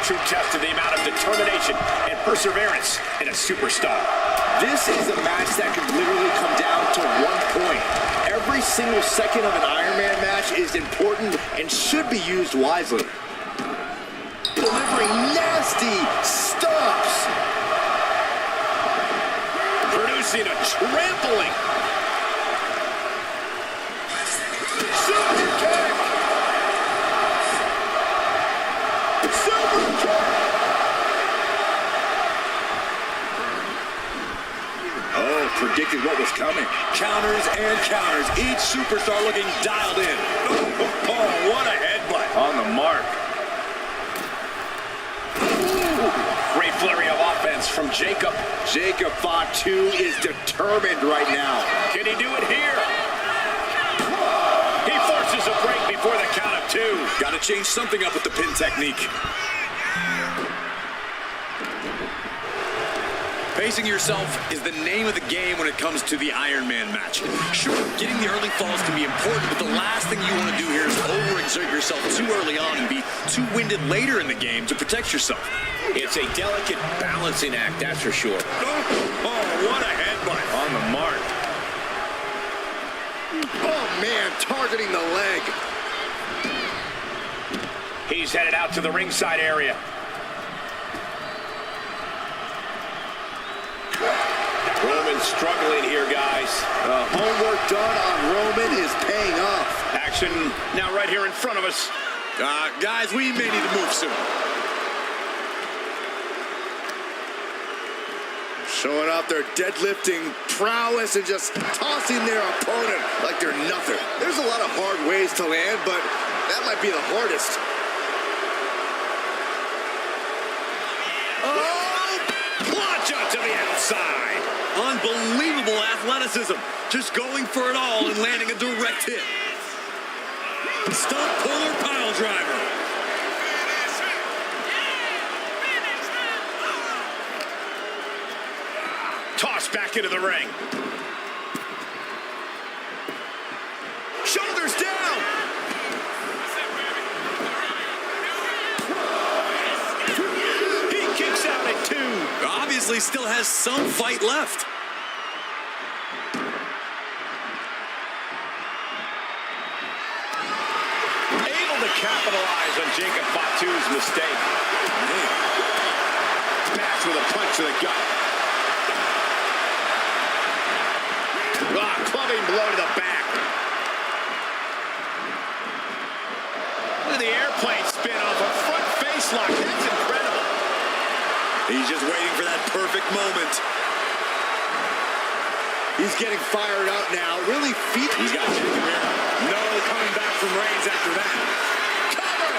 true test of the amount of determination and perseverance in a superstar. This is a match that could literally come down to 1 point. Every single second of an Iron Man match is important and should be used wisely. Delivering nasty stops. Producing a trampling. Super kick. Super kick. Oh, predicted what was coming. Counters and counters. Each superstar looking dialed in. Oh, what a headbutt. On the mark. Great flurry of offense from Jacob. Jacob Fatu is determined right now. Can he do it here? He forces a break before the count of 2. Got to change something up with the pin technique. Facing yourself is the name of the game when it comes to the Iron Man match. Sure, getting the early falls can be important, but the last thing you want to do here is overexert yourself too early on and be too winded later in the game to protect yourself. It's a delicate balancing act, that's for sure. Oh, what a headbutt. On the mark. Oh, man, targeting the leg. He's headed out to the ringside area. Roman's struggling here, guys. Homework done on Roman is paying off. Action now right here in front of us. Guys, we may need to move soon. Showing off their deadlifting prowess and just tossing their opponent like they're nothing. There's a lot of hard ways to land, but that might be the hardest. Oh! Clutch up to the outside. Unbelievable athleticism. Just going for it all and landing a direct hit. Stump puller pile driver. Tossed back into the ring. Shoulders down. He kicks out at 2. Obviously still has some fight left. Able to capitalize on Jacob Fatu's mistake. Smash with a punch to the gut. Clubbing blow to the back. Look at the airplane spin off a front face lock. That's incredible. He's just waiting for that perfect moment. He's getting fired up now. Really feet. He's got Jacob here. No coming back from Reigns after that. Cover!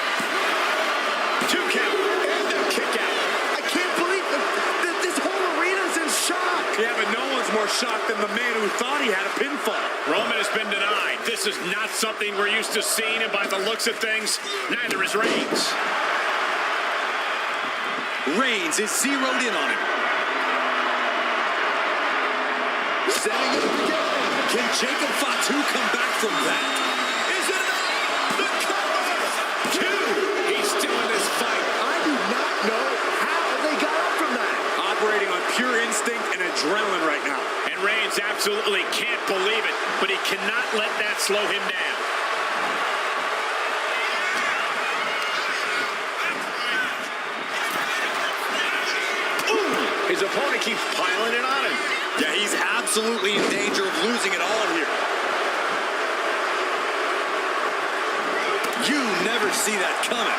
2 count. And the kick out. I can't believe that this whole arena's in shock. Yeah, but no one's more shocked than the man who thought he had a pinfall. Roman has been denied. This is not something we're used to seeing, and by the looks of things, neither is Reigns. Reigns is zeroed in on him. Setting it up again. Can Jacob Fatu come back from that? Is it enough? The cover! 2. He's still in this fight. I do not know how they got up from that. Operating on pure instinct and adrenaline right now. And Reigns absolutely can't believe it, but he cannot let that slow him down. His opponent keeps piling it on him. Yeah, he's absolutely in danger of losing it all here. You never see that coming.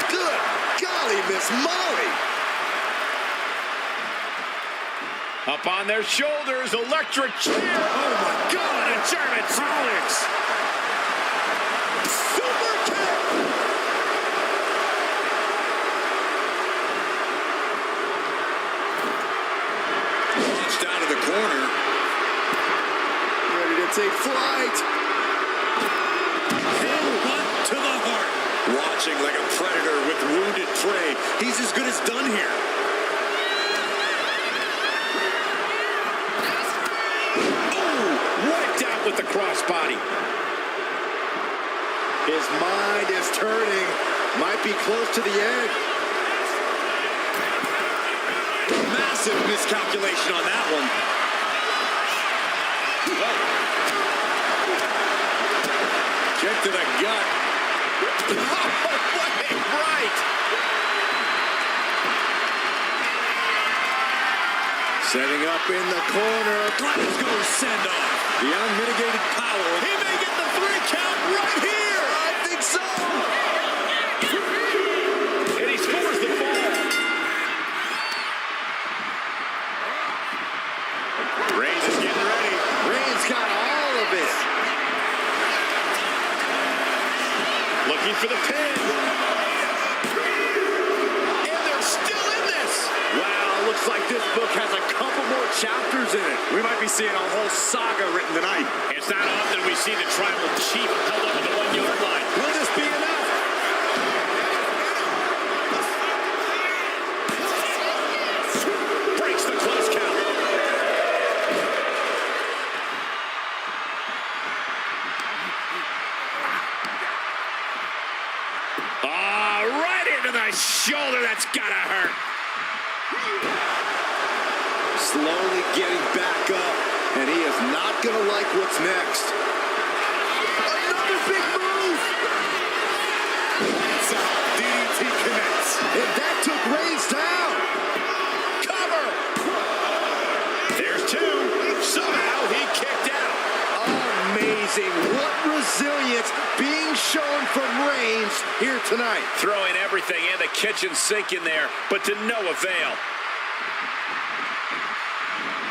Good golly, Miss Molly. Up on their shoulders, electric chair. Oh my God, a German suplex. Super kick. Launched out of the corner. Ready to take flight. Headbutt to the heart. Watching like a predator with wounded prey. He's as good as done here. Wiped out with the crossbody. His mind is turning. Might be close to the end. Massive miscalculation on that one. Kick to the gut. What a right! Setting up in the corner. Glasgow send off. The unmitigated power. He may get the 3 count right here! I think so! And he scores the fall. Reigns is getting ready. Reigns got all of it. Looking for the pin. And they're still in this. Wow, looks like this book has a couple more chapters in it. We might be seeing a whole saga written tonight. It's not often we see the tribal chief held up at the 1 yard line. Will this be enough? Breaks the close count. Right into the shoulder. That's gotta hurt. Slowly getting back up, and he is not going to like what's next. Another big move! It's a DDT connects. And that took Reigns down. Cover. There's 2. Somehow he kicked out. Amazing. What resilience being shown from Reigns here tonight. Throwing everything in the kitchen sink in there, but to no avail.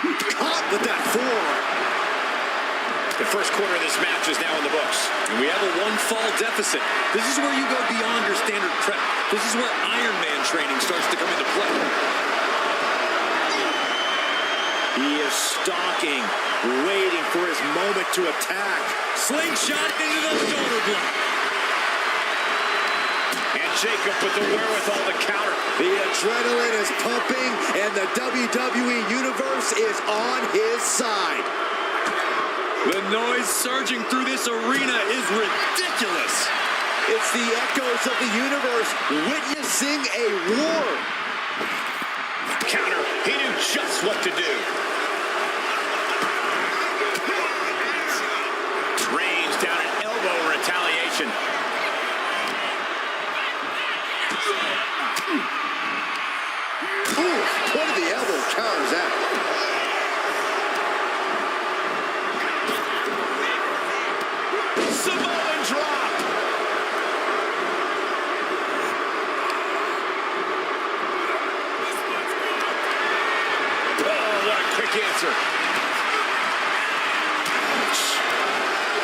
Caught with that forearm. The first quarter of this match is now in the books. And we have a 1-fall deficit. This is where you go beyond your standard prep. This is where Iron Man training starts to come into play. He is stalking, waiting for his moment to attack. Slingshot into the shoulder block. And Jacob with the wherewithal to counter. The adrenaline is pumping, and the WWE Universe is on his side. The noise surging through this arena is ridiculous. It's the echoes of the universe witnessing a war. Counter. He knew just what to do. Reigns down an elbow retaliation. Ooh, point of the elbow counters that. Samoan drop. Oh, what a quick answer.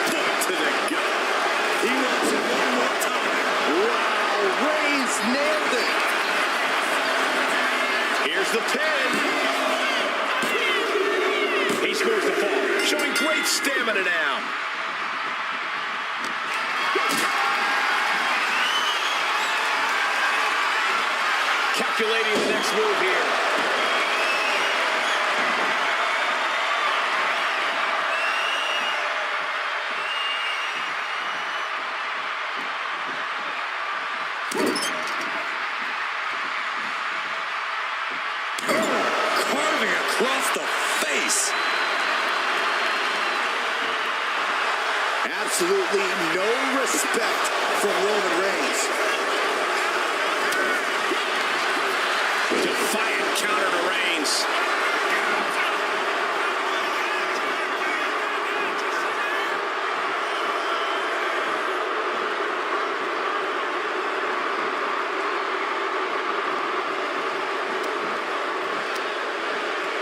Foot to the gut. He wants it one more time. Wow, Reigns nailed it. Here's the pin. He scores the fall, showing great stamina now. Calculating the next move here. Carving across the face. Absolutely no respect from Roman Reigns. Defiant counter to Reigns.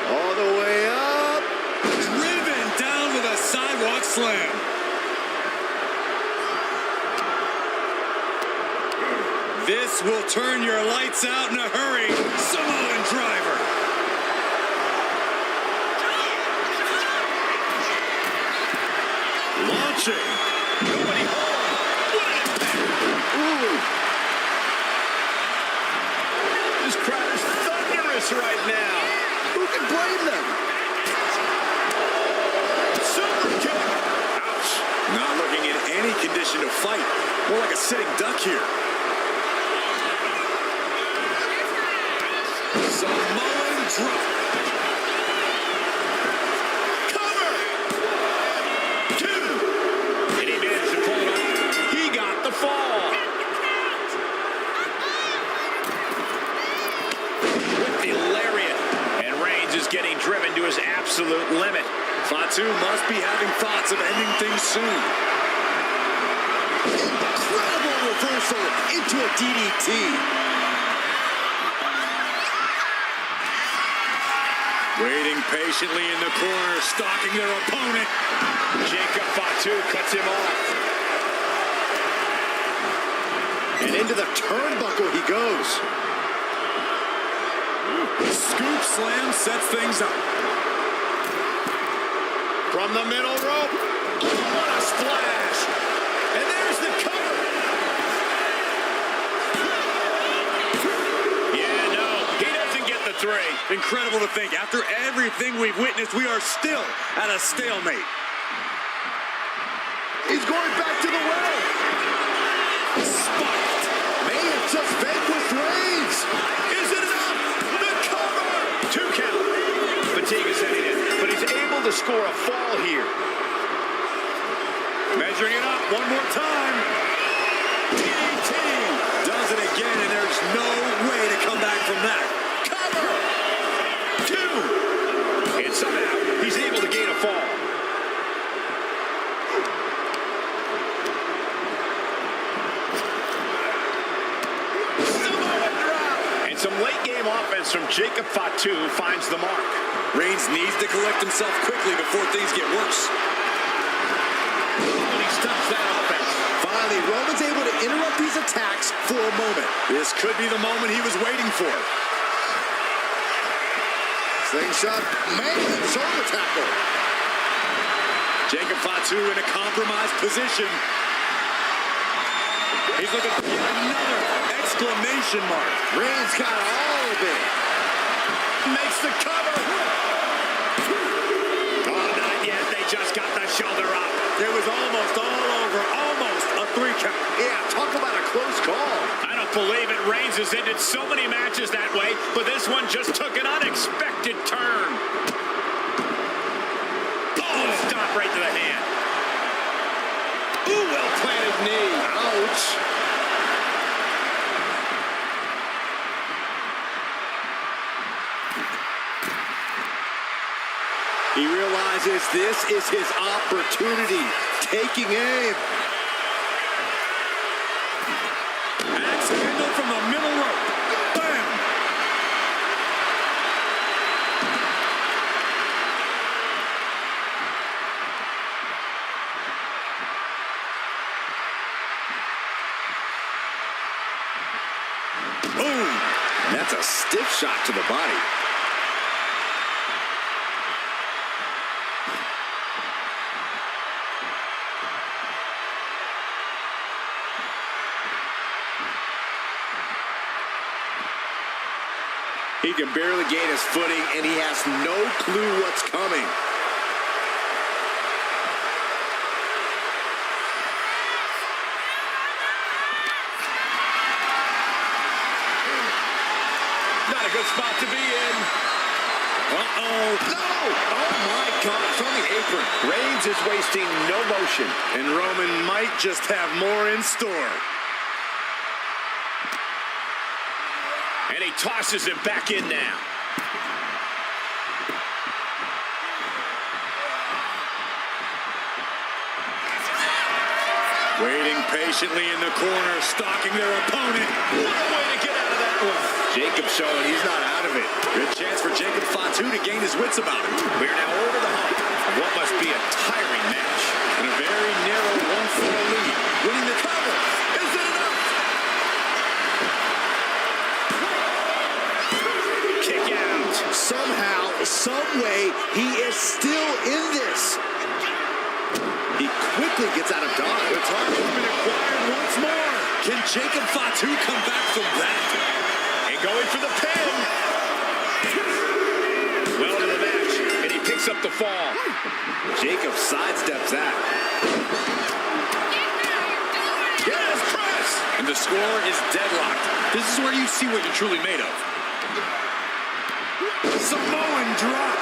All the way up. Driven down with a sidewalk slam. This will turn your lights out in a hurry. Samoan driver. Launching. Nobody home. What an impact. Ooh. This crowd is thunderous right now. Who can blame them? Super kick. Ouch. Not looking in any condition to fight. More like a sitting duck here. Samoan drop. Cover. 2. And he managed to pull it off. He got the fall. With the lariat. And Reigns is getting driven to his absolute limit. Fatu must be having thoughts of ending things soon. Incredible reversal into a DDT. Waiting patiently in the corner, stalking their opponent. Jacob Fatu cuts him off. And into the turnbuckle he goes. Scoop slam sets things up. From the middle rope. Oh, what a splash. And there's the cover. Yeah, no, he doesn't get the 3. Incredible to think, after everything we've witnessed, we are still at a stalemate. He's going back to the well. Spiked. May have just vanquished Reigns. Is it enough? The cover. 2 count. Fatigue is setting in, but he's able to score a fall here. Measuring it up one more time. DDT. Does it again, and there's no way to come back from that. Cover. 2. And somehow he's able to gain a fall. Samoa drop. And some late game offense from Jacob Fatu finds the mark. Reigns needs to collect himself quickly before things get worse. And he stops that offense. Finally, Roman's able to interrupt these attacks for a moment. This could be the moment he was waiting for. Slingshot, man, shoulder tackle. Jacob Fatu in a compromised position. He's looking for another exclamation mark. Reigns got all of it. Makes the cover. Oh, not yet. They just got the shoulder up. It was almost all over. Almost a 3 count. Yeah, talk about a close call. I don't believe it. Reigns has ended so many matches that way, but this one just took an unexpected turn. Oh, stop right to the hand. Ooh, well-planted knee. Ouch. He realizes this is his opportunity. Taking aim. Axe handle from the middle rope. Bam! Boom. And that's a stiff shot to the body. He can barely gain his footing, and he has no clue what's coming. Not a good spot to be in. Uh-oh. No! Oh, my gosh, on the apron. Reigns is wasting no motion. And Roman might just have more in store. And he tosses him back in now. Waiting patiently in the corner, stalking their opponent. What a way to get out of that one. Jacob showing he's not out of it. Good chance for Jacob Fatu to gain his wits about him. We are now over the hump of what must be a tiring match. And a very narrow 1-4 lead. Winning the cover. Is it enough? Kick out. Somehow, some way, he is still in this. He quickly gets out of dodge. The target has been acquired once more. Can Jacob Fatu come back from that? And going for the pin. Well to the match. And he picks up the fall. Jacob sidesteps that. Yes, press. And the score is deadlocked. This is where you see what you're truly made of. Samoan drop.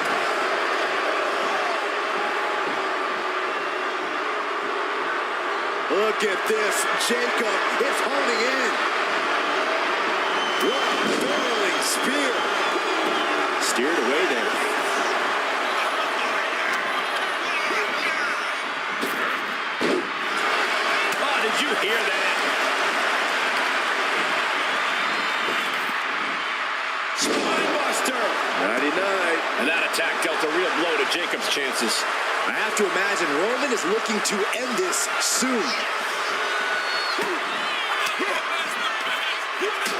Look at this. Jacob is holding in. What a barreling spear. Steered away there. Oh, did you hear that? Spinebuster. Nighty-night. And that attack dealt a real blow to Jacob's chances. I have to imagine Roman is looking to end this soon.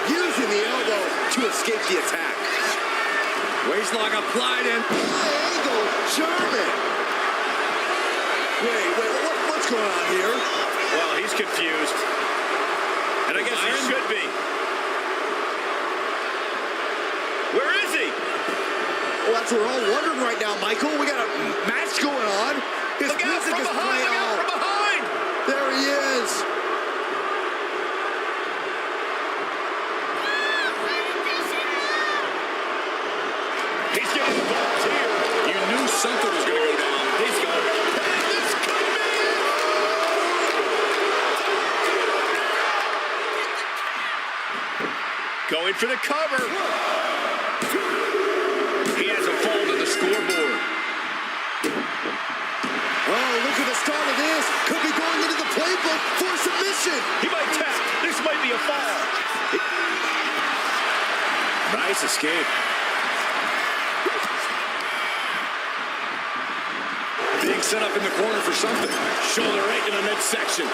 Using the elbow to escape the attack. Waistlock applied and Angle German. Wait, what's going on here? Well, he's confused. And I guess he should be. Where is he? Well, that's what we're all wondering right now, Michael. We got a match going on. His Look out music from is behind! playing Look out out. from behind! There he is. He's getting involved here. you knew something was going to go down. He's going. This could be it. Going for the cover. He has a fall to the scoreboard. Oh, look at the start of this. Could be going into the playbook for submission. He might tap. This might be a fall. Nice escape. Being set up in the corner for something. Shoulder right in the midsection.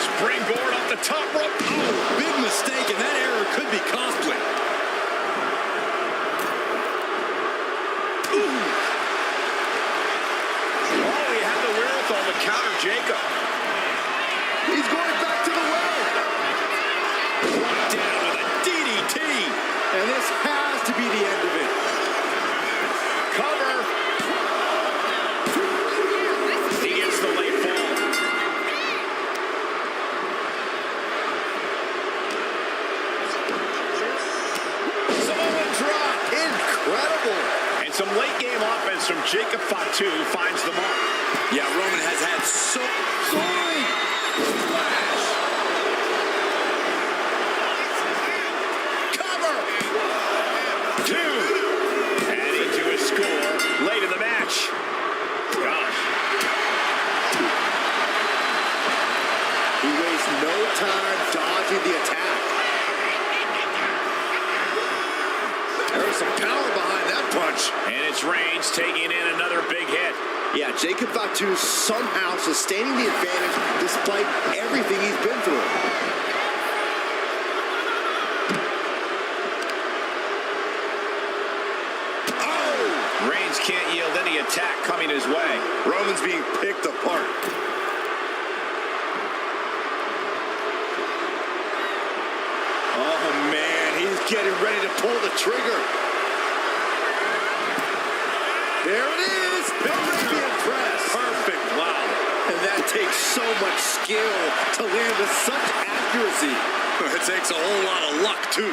Springboard off the top rope. Oh, big mistake, and that error could be costly. Oh, he had the wherewithal to counter Jacob. He's going back to the well. Down with a DDT. And this has to be the end of it. Cover. He gets the late fall. Samoan drop. Incredible. And some late game offense from Jacob Fatu finds the mark. Yeah, Roman has had so... Sorry. Flash. Cover. 2. Adding to his score late in the match. Gosh. He wastes no time dodging the attack. There's some power behind that punch. And it's Reigns taking in another big hit. Yeah, Jacob Fatu somehow sustaining the advantage despite everything he's been through. Oh! Reigns can't yield any attack coming his way. Roman's being picked apart. Oh, man, he's getting ready to pull the trigger. There it is. Arabian press. Perfect. Wow. And that takes so much skill to land with such accuracy. It takes a whole lot of luck, too.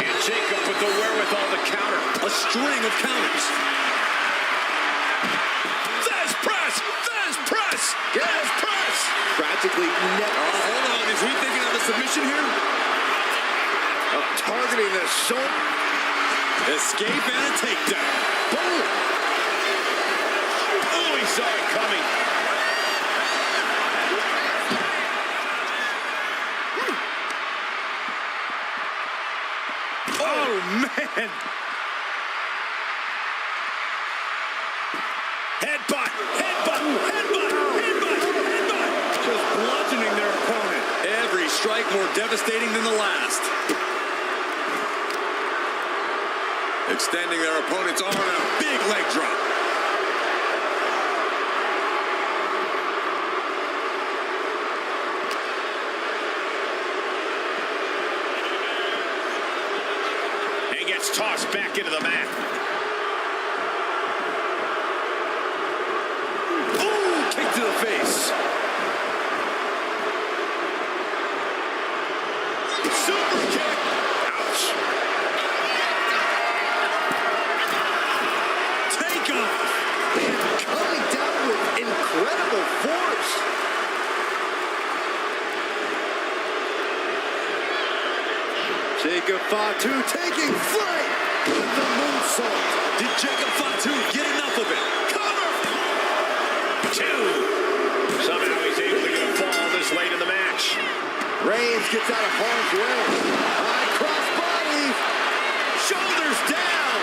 And Jacob with the wherewithal to counter. A string of counters. There's press! There's press! There's press! Practically never. Hold on. Is he thinking of a submission here? Targeting the shoulder. Escape and a takedown. Boom! Oh, he saw it coming. Oh, man. Headbutt! Headbutt! Headbutt! Headbutt! Headbutt! Just bludgeoning their opponent. Every strike more devastating than the last. Extending their opponent's arm in a big leg drop. gets tossed back into the mat. Ooh, kick to the face. Super kick. Ouch. Take off. Coming down with incredible force. Jacob Fatu taking flight with the moonsault. Did Jacob Fatu get enough of it? Cover! 2. Somehow he's able to get a fall this late in the match. Reigns gets out of harm's way. High cross body. Shoulders down.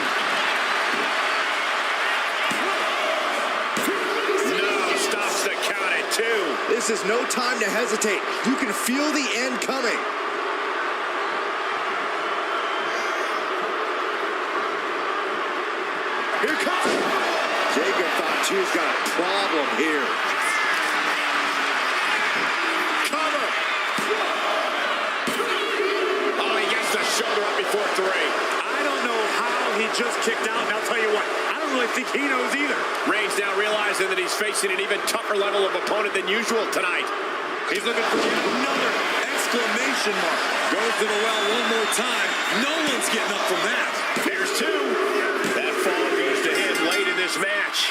No, stops the count at 2. This is no time to hesitate. You can feel the end coming. Here comes Jacob Fatu's got a problem here. Cover. Oh, he gets the shoulder up before 3. I don't know how he just kicked out, and I'll tell you what, I don't really think he knows either. Reigns now realizing that he's facing an even tougher level of opponent than usual tonight. He's looking for yet another Exclamation mark. Goes to the well one more time. No one's getting up from that. There's 2. That fall goes to him late in this match.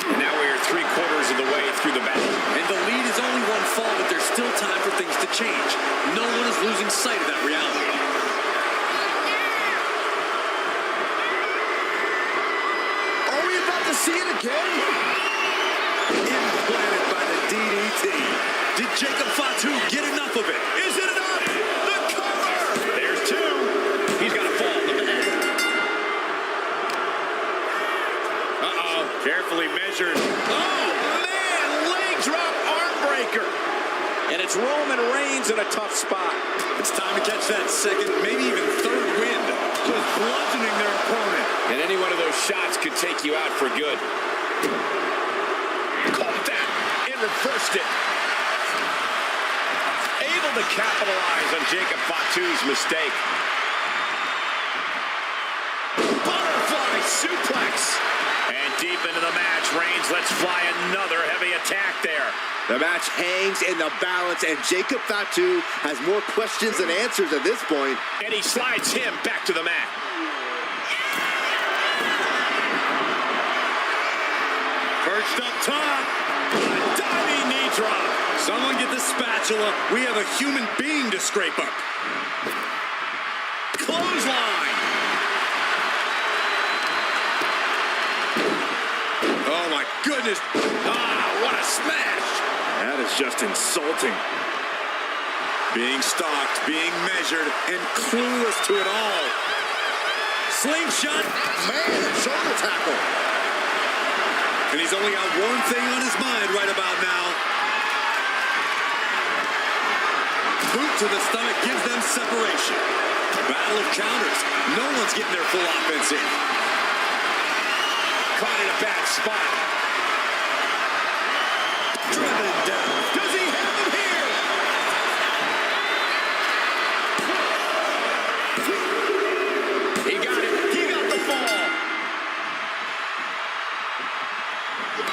And now we are 3/4 of the way through the battle. And the lead is only one fall, but there's still time for things to change. No one is losing sight of that reality. Are we about to see it again? Implanted by the DDT. Did Jacob Fatu get enough of it? Is it enough? The cover! There's 2. He's got to fall in the mat. Uh-oh. Carefully measured. Oh, man! Leg drop arm breaker. And it's Roman Reigns in a tough spot. It's time to catch that second, maybe even third wind. Just bludgeoning their opponent. And any one of those shots could take you out for good. Caught that and reversed it. Able to capitalize on Jacob Fatu's mistake. Butterfly suplex. And deep into the match, Reigns lets fly another heavy attack there. The match hangs in the balance, and Jacob Fatu has more questions than answers at this point. And he slides him back to the mat. Perched up top. A diving knee drop. Someone get the spatula. We have a human being to scrape up. Clothesline. Oh, my goodness. Ah, what a smash. That is just insulting. Being stalked, being measured, and clueless to it all. Slingshot. Man, shoulder tackle. And he's only got one thing on his mind right about now. Boot to the stomach gives them separation. Battle of counters. No one's getting their full offense in. Caught in a bad spot. Driven down. Does he have him here? He got it. He got the fall.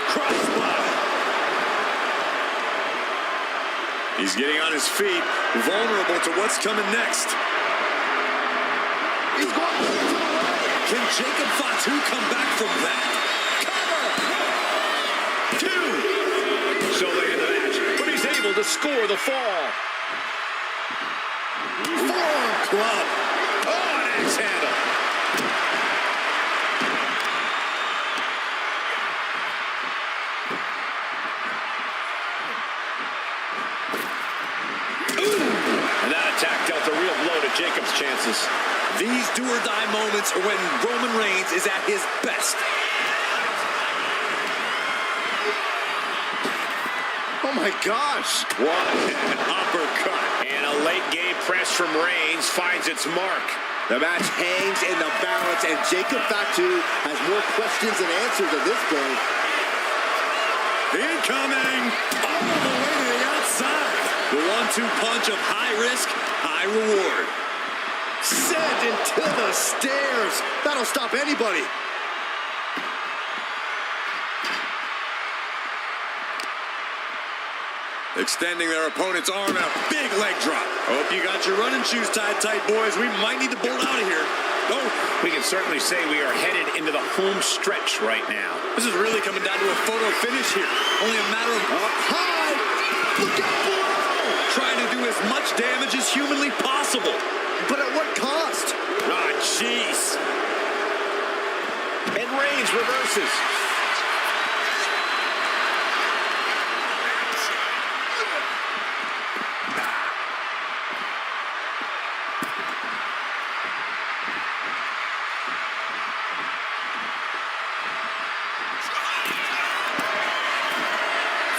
Crossbody. He's getting on his feet, vulnerable to what's coming next. He's going to the right. Can Jacob Fatu come back from that? Cover! 2. So late in the match, but he's able to score the fall. Forearm club. Oh, an axe handle. And that attack dealt a real blow to Jacob's chances. These do-or-die moments are when Roman Reigns is at his best. Oh my gosh. What an uppercut. And a late game press from Reigns finds its mark. The match hangs in the balance, and Jacob Fatu has more questions than answers at this point. Incoming! All the way to the outside. The 1-2 punch of high risk, high reward. Sent into the stairs. That'll stop anybody. Extending their opponent's arm and a big leg drop. Hope you got your running shoes tied tight, boys. We might need to bolt out of here. Oh, we can certainly say we are headed into the home stretch right now. This is really coming down to a photo finish here. Only a matter of High. Look out below. trying to do as much damage as humanly possible. But at what cost? Ah, jeez. And Reigns reverses.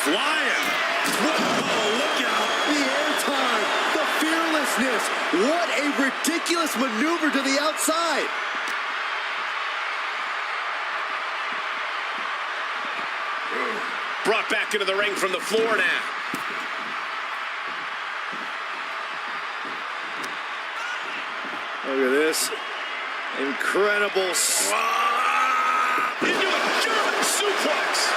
Flying. Whoa, look out. The airtime, the fearlessness. What a ridiculous maneuver to the outside. Brought back into the ring from the floor now. Look at this. Incredible. Into a German suplex.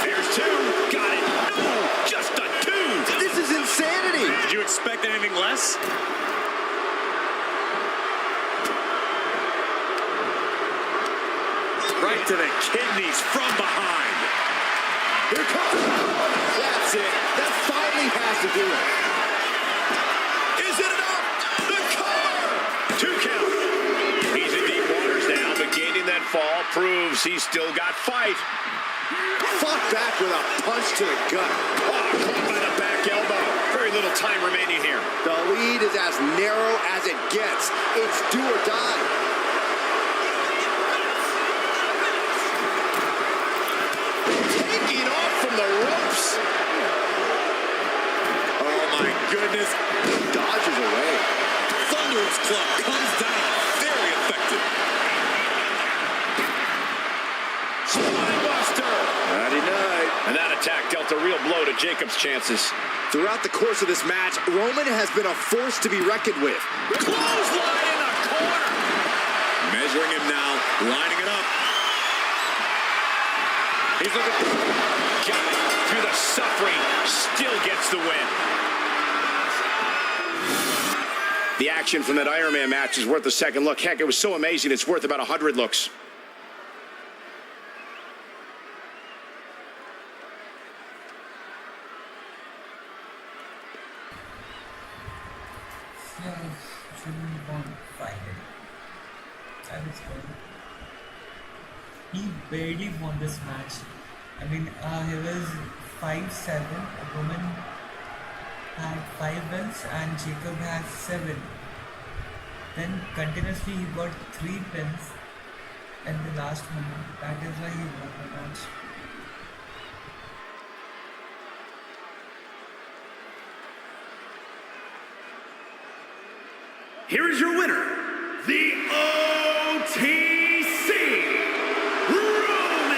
Here's two. Got it. No, just a two. This is insanity. Did you expect anything less? Right to the kidneys from behind. Here comes. That's it. That finally has to do it. Is it enough? The cover! 2 count. He's in deep waters now, but gaining that fall proves he's still got fight. Fought back with a punch to the gut. Oh, caught by the back elbow. Very little time remaining here. The lead is as narrow as it gets. It's do or die. Taking off from the ropes. Oh my goodness. Dodges away. Thunderous club comes down. Very effective. Spinebuster. Mighty night. And that attack dealt a real blow to Jacob's chances. Throughout the course of this match, Roman has been a force to be reckoned with. Clothesline in the corner. Measuring him now. Lining it up. He's looking. Got it. Through the suffering. Still gets the win. The action from that Iron Man match is worth a second look. Heck, it was so amazing, it's worth about 100 looks. Yeah, shouldn't want to fight it. That is good. He barely won this match. I mean, he was 5-7. Roman had 5 wins and Jacob has 7. Then continuously he got 3 pins in the last moment. That is why he won the match. Here is your winner, the OTC Roman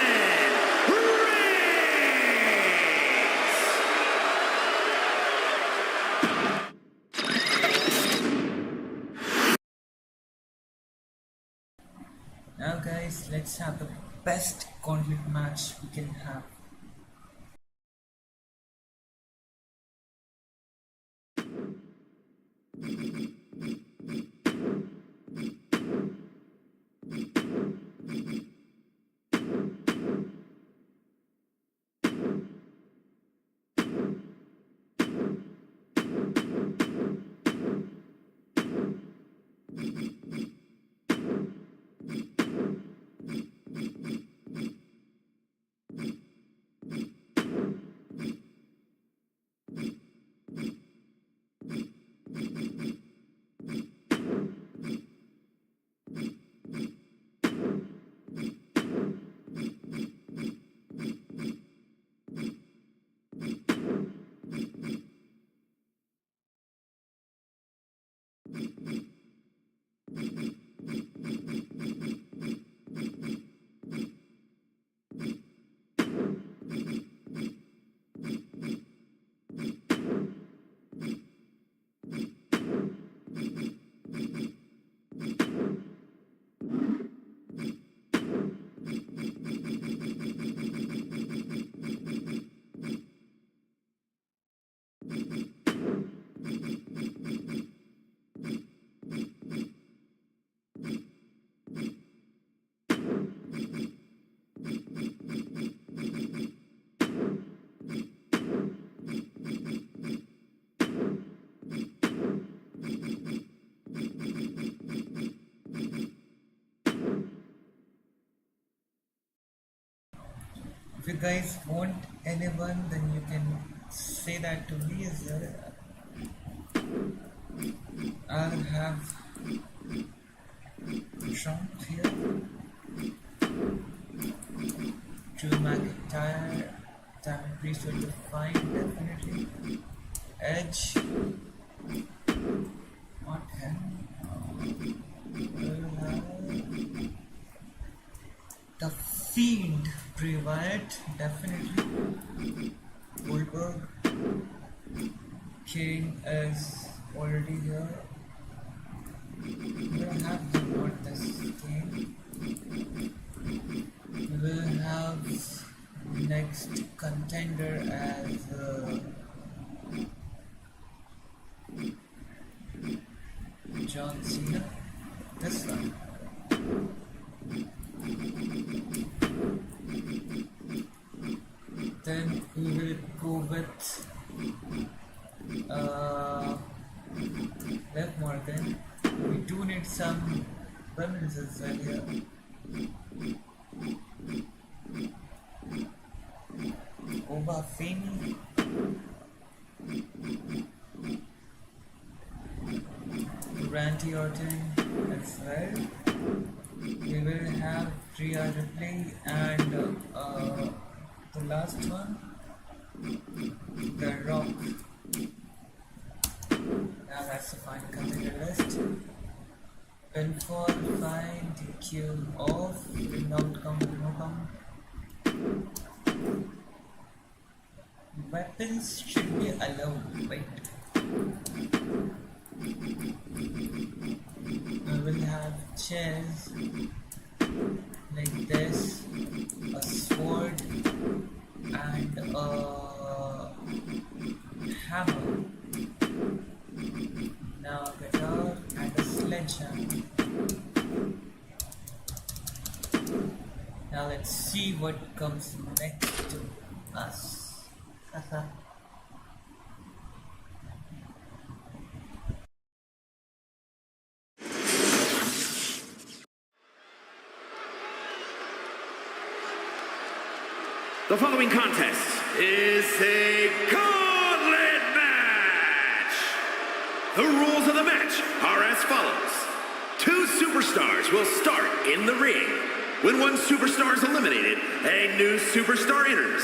Reigns. Now guys, let's have the best conflict match we can have. If you guys want anyone, then you can say that to me as well. I'll have Trump here. Drew McIntyre, Diamond Priest will be fine, definitely. Edge, not him. We'll have The Fiend, Bray Wyatt, definitely. Goldberg, King is already here. We'll have him not this game. We will have next contender as John Cena. This one. Then we will go with Liv Morgan. We do need some women's as well here. Oba Femi. Randy Orton as well. We will have Rhea Ripley and the last one, The Rock. Now that's the final contender list. Pinfall, fine, DQ off, ring outcome, no come. Weapons should be allowed, right? We will have chairs like this, a sword, and a hammer. Now a guitar and a sledgehammer. Now let's see what comes next to us. The following contest is a gauntlet match. The rules of the match are as follows. 2 superstars will start in the ring. When one superstar is eliminated, a new superstar enters.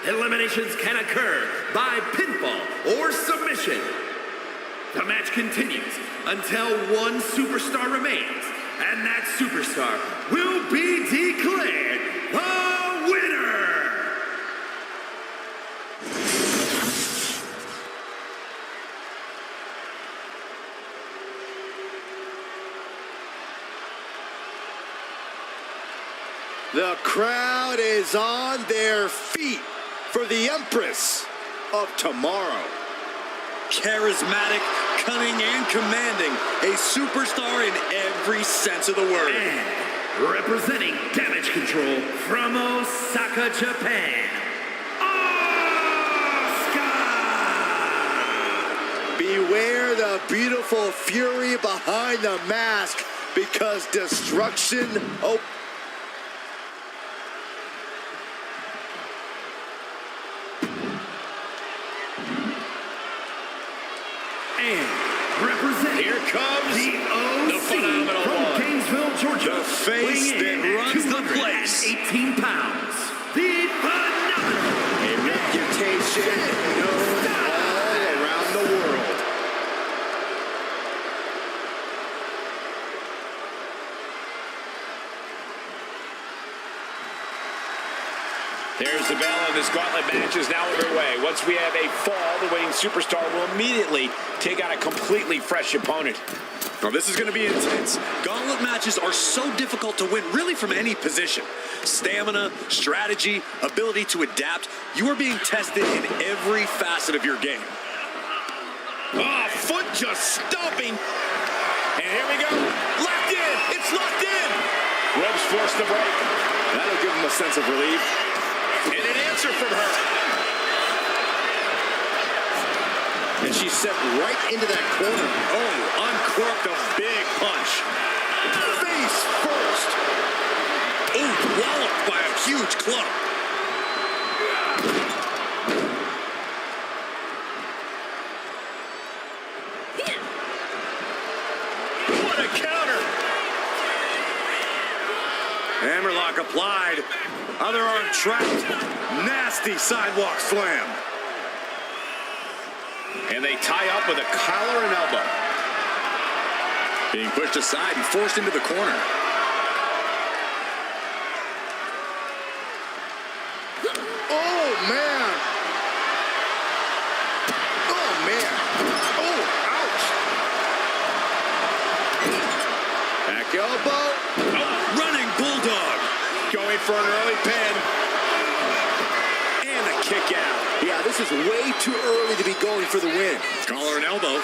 Eliminations can occur by pinfall or submission. The match continues until one superstar remains, and that superstar will be declared the winner. The crowd is on their feet for the Empress of Tomorrow. Charismatic, cunning, and commanding. A superstar in every sense of the word. And representing Damage Control from Osaka, Japan, Asuka! Beware the beautiful fury behind the mask, because destruction... And representing Here comes the OC phenomenal from one. Gainesville, Georgia. The face weighing in that at runs the place. 218 pounds. The phenomenal. A reputation known all around the world. There's the bell, and this gauntlet match is now underway. Once we have a fall, the winning superstar will immediately take on a completely fresh opponent. Now, this is going to be intense. Gauntlet matches are so difficult to win, really from any position. Stamina, strategy, ability to adapt. You are being tested in every facet of your game. Oh, foot just stomping. And here we go. Locked in. It's locked in. Ropes forced to break. That'll give him a sense of relief. And an answer from her. And she's set right into that corner. Oh, uncorked a big punch. Face first. Ooh, walloped by a huge club. headlock applied. Other arm trapped. Nasty sidewalk slam. And they tie up with a collar and elbow. Being pushed aside and forced into the corner. Oh, man. Oh, man. Oh, ouch. Back elbow. Oh, running bulldog. Going for an early pin. And a kick out. Yeah, this is way too early to be going for the win. Collar and elbow.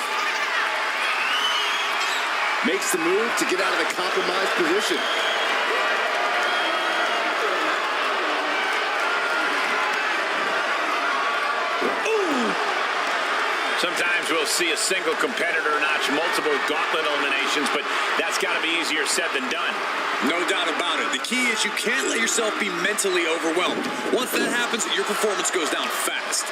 Makes the move to get out of the compromised position. Sometimes we'll see a single competitor notch multiple gauntlet eliminations, but that's got to be easier said than done. No doubt about it. The key is you can't let yourself be mentally overwhelmed. Once that happens, your performance goes down fast.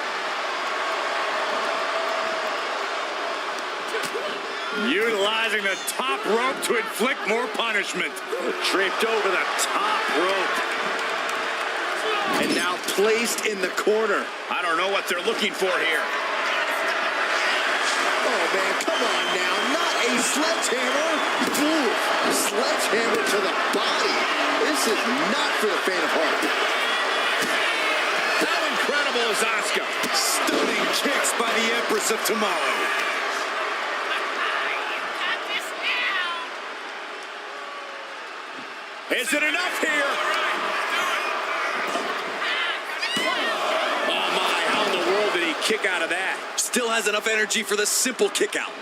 Utilizing the top rope to inflict more punishment. Tripped over the top rope. And now placed in the corner. I don't know what they're looking for here. Oh, man, come on now. Not a sledgehammer. Ooh, sledgehammer to the body. This is not for the faint of heart. How incredible is Asuka? Stunning kicks by the Empress of Tomorrow. Is it enough here? Oh my, how in the world did he kick out of that? Still has enough energy for the simple kick out.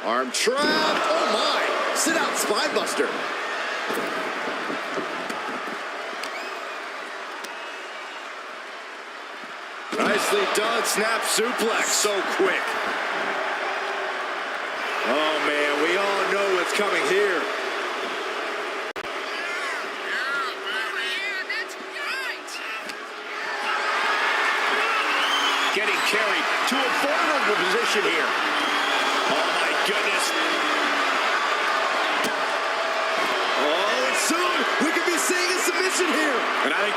Arm trap. Oh, my. Sit out, spinebuster. Nicely done. Snap suplex. So quick. Oh, man. We all know what's coming here. Getting carried to a vulnerable position here. Oh my goodness. Oh, and soon we could be seeing a submission here. And I think...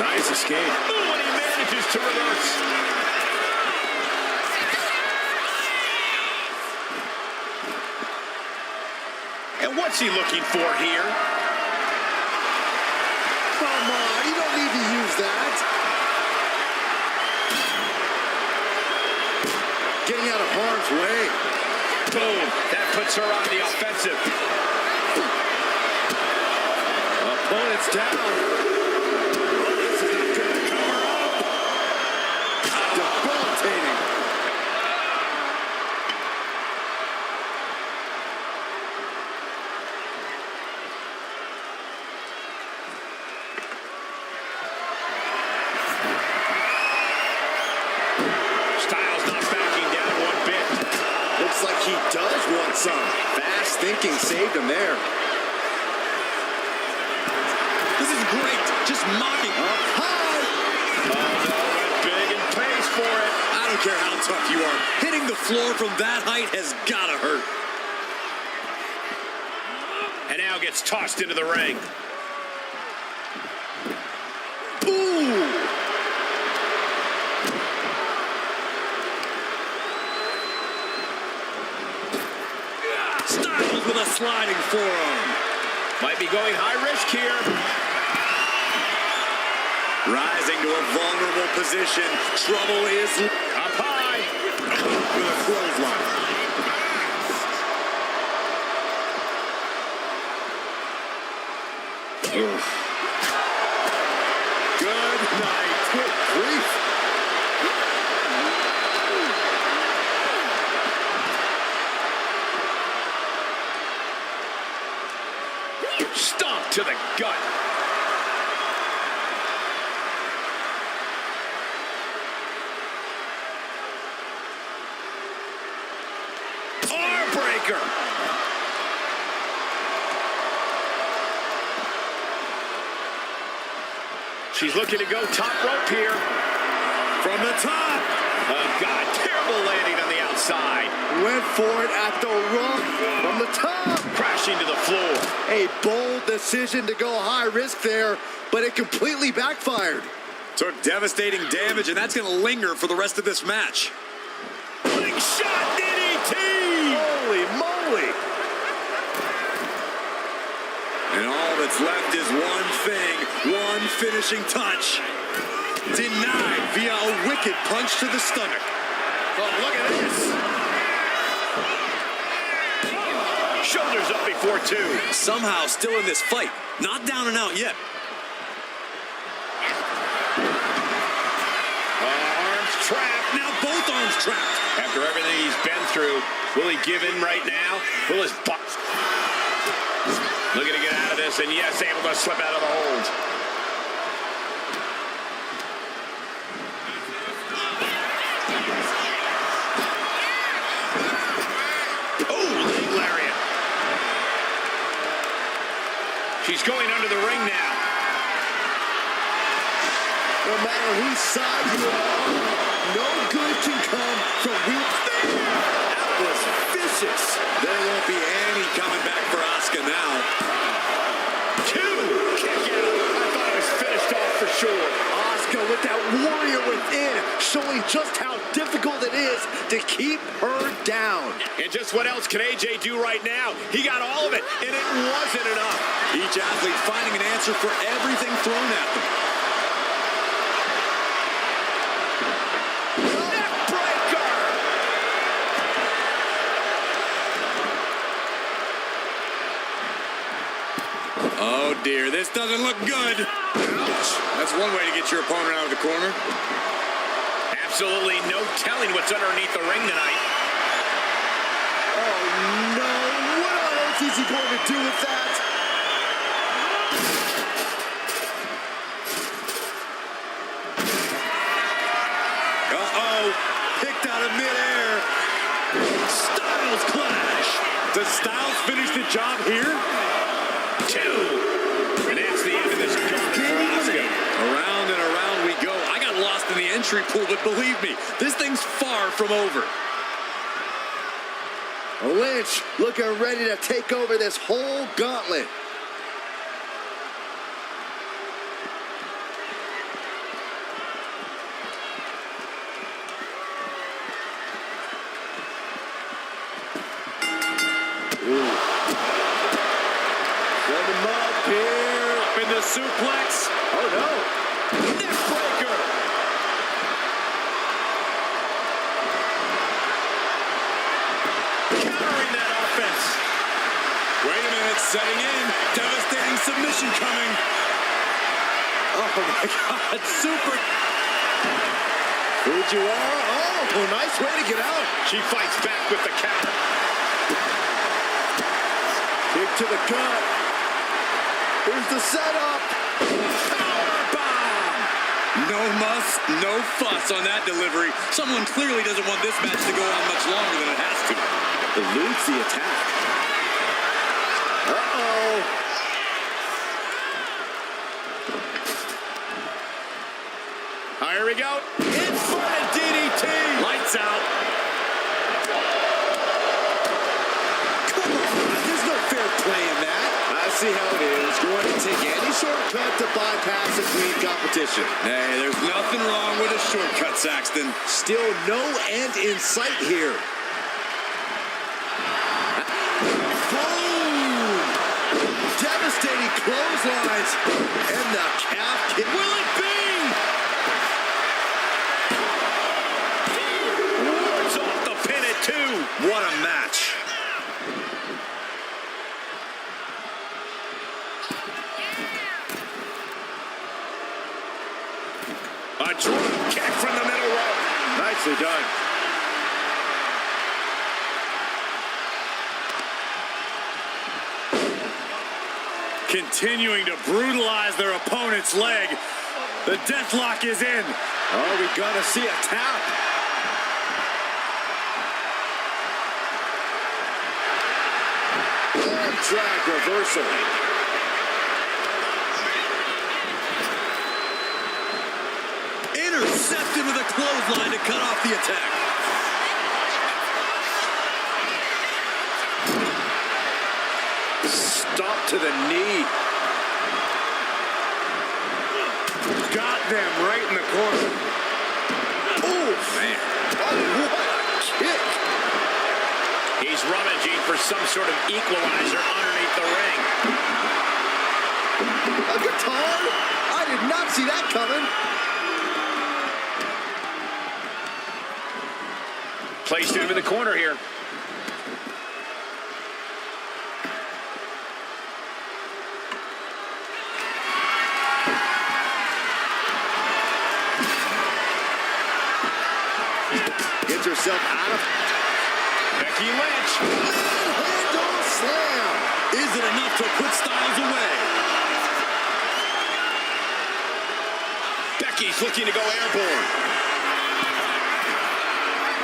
Nice escape. Oh, and he manages to reverse. And what's he looking for here? Come on, you don't need to use that. Getting out of harm's way. Boom. That puts her on the offensive. Opponent's down. This is not going to cover up. Debilitating. Styles not backing down one bit. Looks like he does want some. Fast thinking saved him there. This is great. Just mocking. Up high. Oh, no, went big and pays for it. I don't care how tough you are. Hitting the floor from that height has got to hurt. And now gets tossed into the ring. Ooh. Styles with a sliding forearm. Might be going high risk here. Rising to a vulnerable position. Trouble is Up high. with a clothesline. Good night. Good grief. Stomp to the gut. Arm breaker. She's looking to go top rope here. From the top. Oh, God, terrible landing on went for it at the rung from the top. Crashing to the floor. A bold decision to go high risk there, but it completely backfired. Took devastating damage, and that's going to linger for the rest of this match. Big shot DDT! Holy moly! And all that's left is one thing, one finishing touch. Denied via a wicked punch to the stomach. Oh, look at this. Shoulders up before two. Somehow still in this fight. Not down and out yet. Arms trapped. Now both arms trapped. After everything he's been through, will he give in right now? Will his butt... Looking to get out of this, and yes, able to slip out of the hold. Oh, leg lariat. She's going under the ring now. No matter whose side you are, no good can come from weak. That was vicious. There won't be any coming back for Asuka now. Kick out. I thought it was finished off for sure. Asuka with that warrior within, showing just how difficult it is to keep her down. And just what else can AJ do right now? He got all of it, and it wasn't enough. Each athlete finding an answer for everything thrown at them. Oh dear, this doesn't look good. Ouch. That's one way to get your opponent out of the corner. Absolutely no telling what's underneath the ring tonight. Oh no, what on earth is he going to do with that? Uh-oh, picked out of midair. Styles clash. Does Styles finish the job here? Two. And that's the end of this gauntlet for Asuka. Around and around we go. I got lost in the entry pool, but believe me, this thing's far from over. Lynch looking ready to take over this whole gauntlet. Suplex. Oh no. Neckbreaker. Countering that offense. Wait a minute, setting in. Devastating submission coming. Oh my God, super. Fujiwara, oh, nice way to get out. She fights back with the counter. Kick to the gut. Here's the setup. Powerbomb. No muss, no fuss on that delivery. Someone clearly doesn't want this match to go on much longer than it has to. Eludes the attack. Uh-oh. Here we go. Inverted DDT. Lights out. Come on, there's no fair play in that. I see how it is. Going to take any shortcut to bypass a clean competition. Hey, there's nothing wrong with a shortcut, Saxton. Still no end in sight here. Boom! Devastating clotheslines. And the calf kick. Will it be? Wards off the pin at two. What a match. A drop kick from the middle rope. Nicely done. Continuing to brutalize their opponent's leg. The deathlock is in. Oh, we gotta see a tap. And drag reversal. Intercepted with a clothesline to cut off the attack. to the knee. Got them right in the corner. Oh, man. Oh, what a kick. He's rummaging for some sort of equalizer underneath the ring. A guitar? I did not see that coming. Placed him in the corner here. Gets herself out of... Becky Lynch. Handle slam. Is it enough to put Styles away? Becky's looking to go airborne.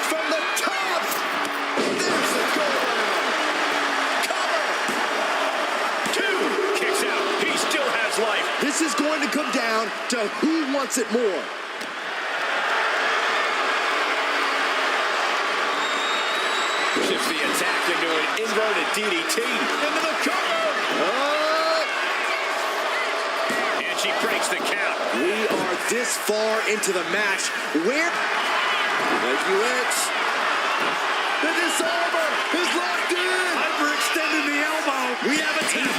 From the top. There's the go around. Cover. Two. Kicks out. He still has life. This is going to come down to who wants it more. Shifts the attack into an inverted DDT. Into the cover. And she breaks the count. We are this far into the match. Where? Becky Lynch. The disarmer is locked in. Hyperextending the elbow. We have a tap.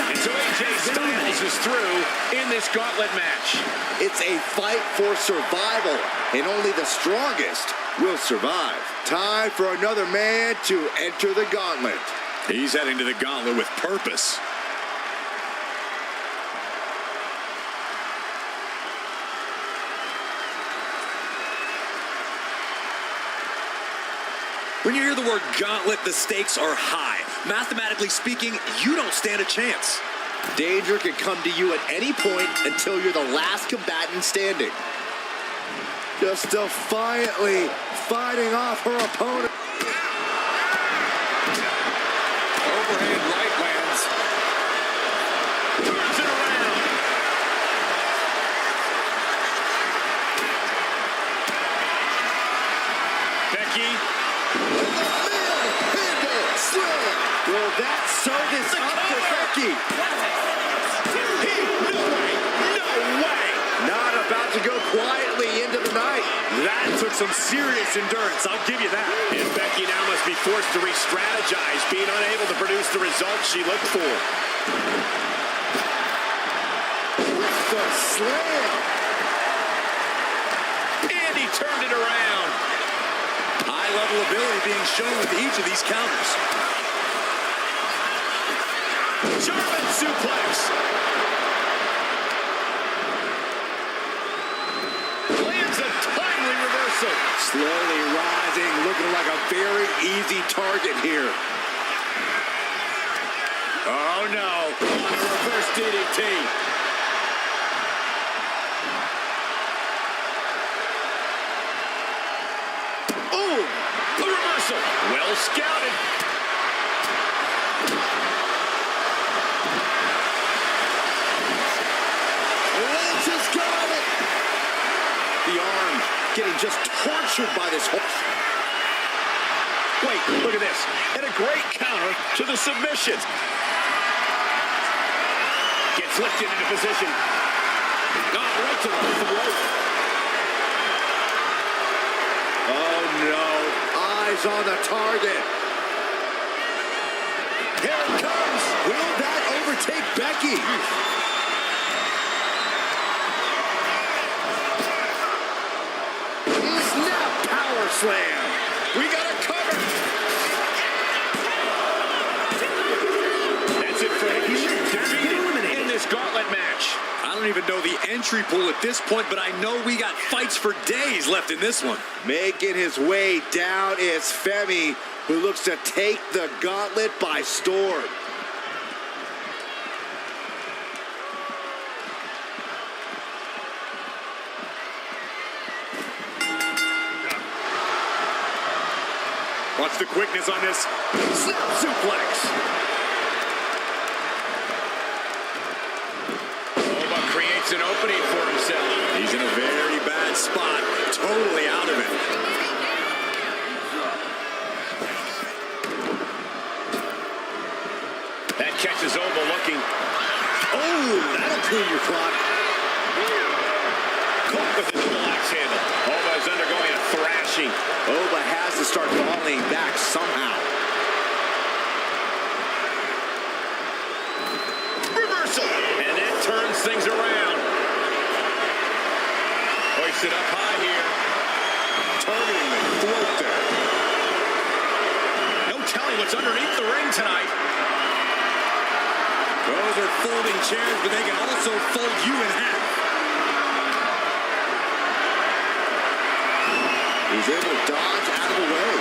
And so AJ Styles is through in this gauntlet match. It's a fight for survival, and only the strongest will survive. Time for another man to enter the gauntlet. He's heading to the gauntlet with purpose. When you hear the word gauntlet, the stakes are high. Mathematically speaking, you don't stand a chance. Danger can come to you at any point until you're the last combatant standing. Just defiantly fighting off her opponent. Overhand right lands. Turns it around. Becky. Handle slam. Will that sew this up for Becky? No way. No way. Not about to go quietly into the night. That took some serious endurance, I'll give you that. And Becky now must be forced to re-strategize, being unable to produce the results she looked for. The slam. And he turned it around. High-level ability being shown with each of these counters. German suplex. Lands a timely reversal. Slowly rising, looking like a very easy target here. Oh no. Reverse DDT. Oh, The reversal. Well scouted. Lynch has got it. The arm getting just tortured by this whole... Wait, look at this. And a great counter to the submission. Gets lifted into position. Right to the throat. Oh no, eyes on the target. Here it comes. Will that overtake Becky? Snap power slam. We got a cover. That's it for defeated in this gauntlet match. I don't even know the entry pool at this point, but I know we got fights for days left in this one. Making his way down is Femi, who looks to take the gauntlet by storm. Watch the quickness on this. Snap suplex. Creates an opening for himself. He's in a very bad spot, totally out of it. That catches Oba looking. Oh, that'll clean your clock. Caught with the double axe handle. Oba is undergoing a thrashing. Oba has to start falling back somehow. Reversal. And that turns things around. Hoisted up high here. Targeting the throat there. No telling what's underneath the ring tonight. Those are folding chairs, but they can also fold you in half. He's able to dodge out of the way.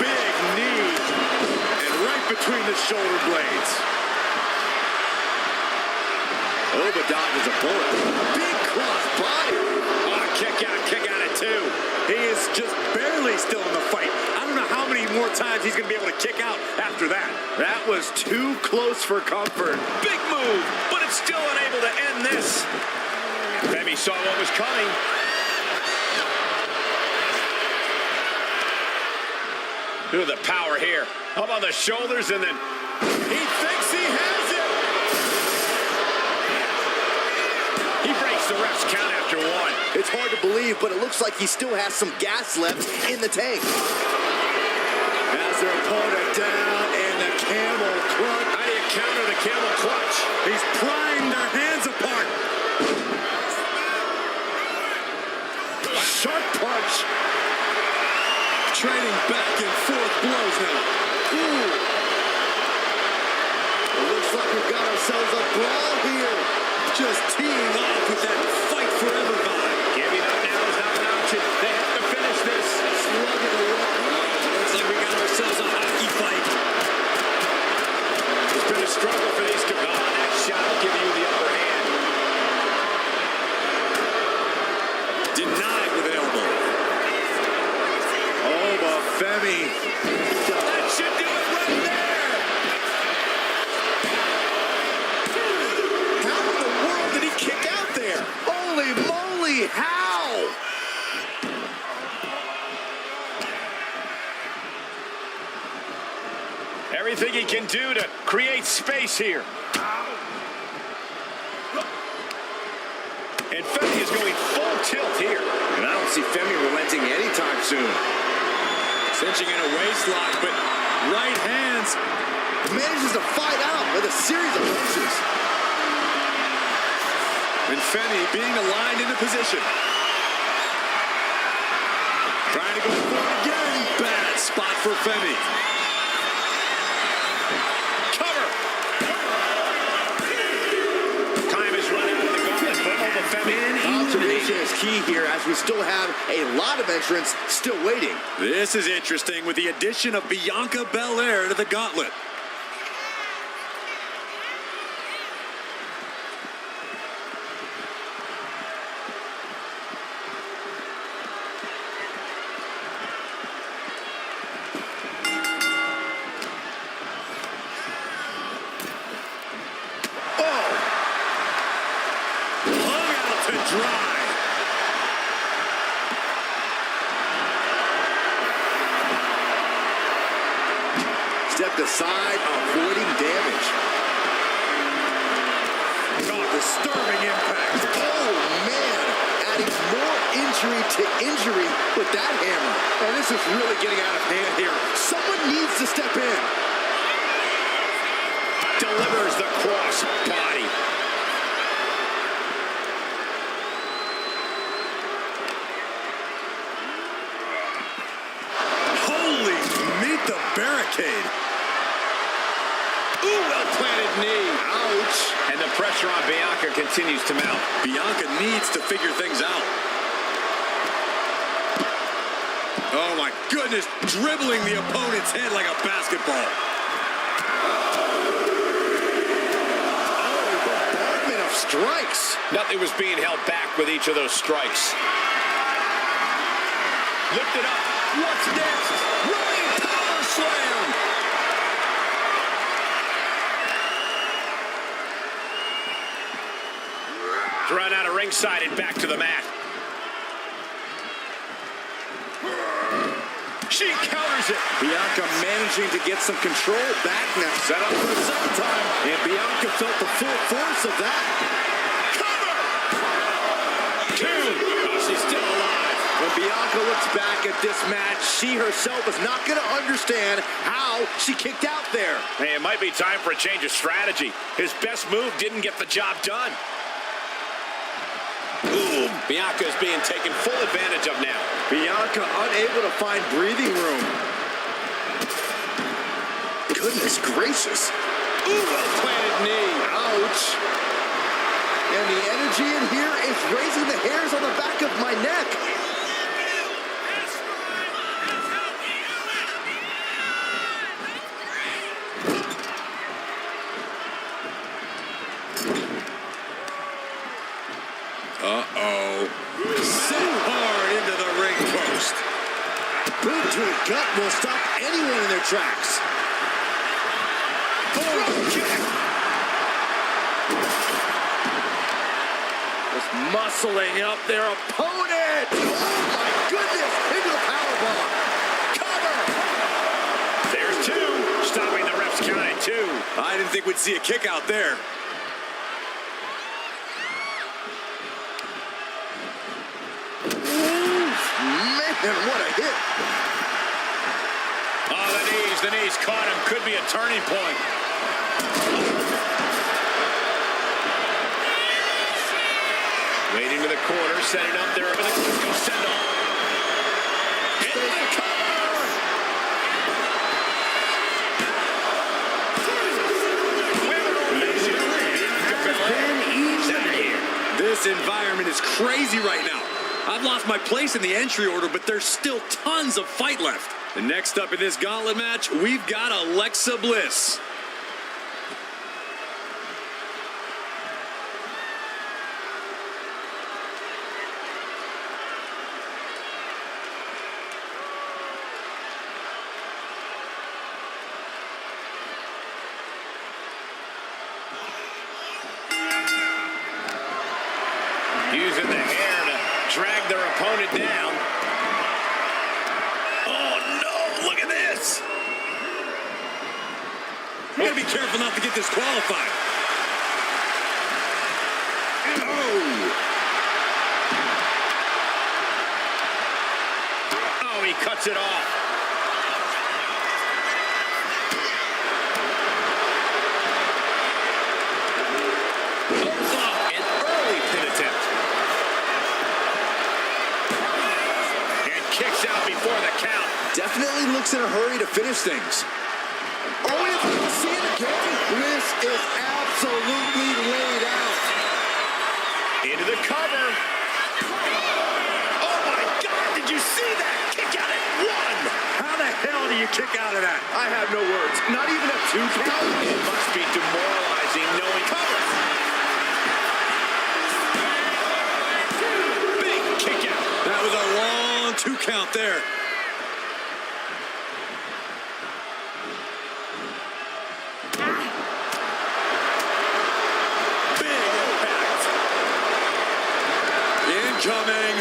Big knee. And right between the shoulder blades. Oba dodges a bullet. Big cross body. Oh, kick out at two. He is just barely still in the fight. I don't know how many more times he's going to be able to kick out after that. That was too close for comfort. Big move, but it's still unable to end this. Femi saw what was coming. Look at the power here. Up on the shoulders, and then he thinks he has it. He breaks the ref's count after one. It's hard to believe, but it looks like he still has some gas left in the tank. Has their opponent down, and the camel clutch. How do you counter the camel clutch? He's prying their hands apart. Sharp punch. Trading back and forth blows now. Ooh. It looks like we've got ourselves a brawl here. Just teeing off with that fight forever vibe. Giving up now is not an option. They have to finish this. Slugging away. Looks like we got ourselves a hockey fight. It's been a struggle for these two. Oh, that shot will give you the upper hand. Denied with an elbow. Oba, Femi. That should do it right there. How in the world did he kick out there? Holy moly, how? Everything he can do to create space here. And Femi is going full tilt here. And I don't see Femi relenting anytime soon. Cinching in a waistlock, but right hands. Manages to fight out with a series of punches. And Femi being aligned into position. Trying to go for it again. Bad spot for Femi. Cover. Time is run out of the gauntlet for Oba Femi. Observation is key here as we still have a lot of entrants still waiting. This is interesting with the addition of Bianca Belair to the gauntlet. Dry. Stepped aside, avoiding damage. Oh, disturbing impact. Oh, man. Adding more injury to injury with that hammer. And this is really getting out of hand here. Someone needs to step in. Delivers the cross body. Meet the barricade. Ooh, well-planted knee. Ouch. And the pressure on Bianca continues to mount. Bianca needs to figure things out. Oh my goodness, dribbling the opponent's head like a basketball. Oh, bombardment of strikes. Nothing was being held back with each of those strikes. Lifted up. What's next? Running power slam. Thrown out of ringside and back to the mat. She counters it. Bianca managing to get some control back now. Set up for the second time. And Bianca felt the full force of that. Cover! Two. Oh, she's still alive. When Bianca looks back at this match, she herself is not going to understand how she kicked out there. Hey, it might be time for a change of strategy. His best move didn't get the job done. Ooh, Bianca is being taken full advantage of now. Bianca unable to find breathing room. Goodness gracious. Ooh, well-planted knee. Ouch. And the energy in here is raising the hairs on the back of my neck. Uh-oh. So hard into the ring post. Boot to the gut will stop anyone in their tracks. Oh, kick. Just muscling up their opponent. Oh, my goodness. Into the powerbomb. Cover. There's two. Stopping the ref's count at two. I didn't think we'd see a kick out there. Man, what a hit. Oh, the knees caught him. Could be a turning point. Waiting to the corner, setting up there with a quick send-off. Into the cover! This environment is crazy right now. I've lost my place in the entry order, but there's still tons of fight left. And next up in this gauntlet match, we've got Alexa Bliss. Using the hair to drag their opponent down. Oh, no, look at this. We gotta be careful not to get disqualified. Oh, he cuts it off. An early pin attempt. And kicks out before the count. Definitely looks in a hurry to finish things. Oh, if we can see it again. Bliss is absolutely laid out. Into the cover. Oh, my God. Did you see that? Kick out at one. How the hell do you kick out of that? I have no words. Not even a 2 count. It must be demoralizing knowing cover. Big kick out. That was a long 2 count there. Big impact. Incoming.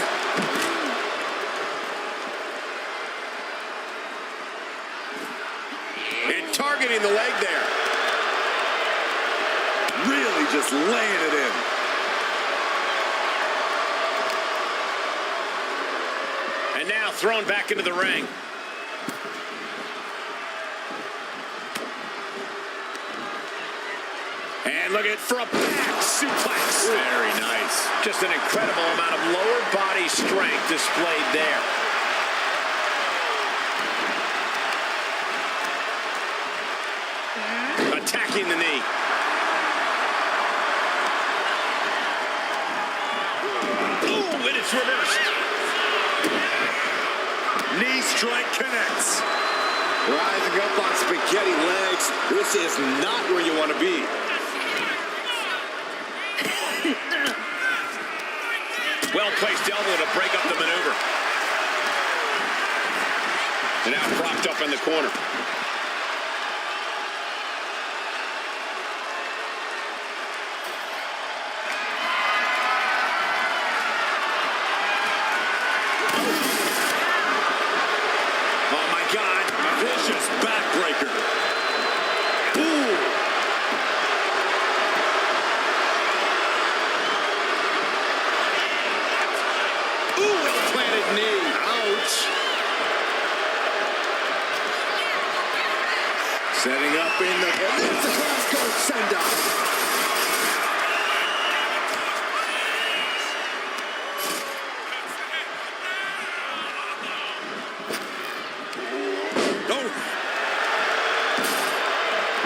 And targeting the leg there. Really just laying it in. And now thrown back into the ring. And look at for a back suplex. Very nice. Just an incredible amount of lower body strength displayed there. Attacking the knee. Ooh, and it's reversed. Knee strike connects. Rising up on spaghetti legs. This is not where you want to be. Well-placed elbow to break up the maneuver. And now propped up in the corner. Oh, Setting up in the... And there's the Glasgow send-up.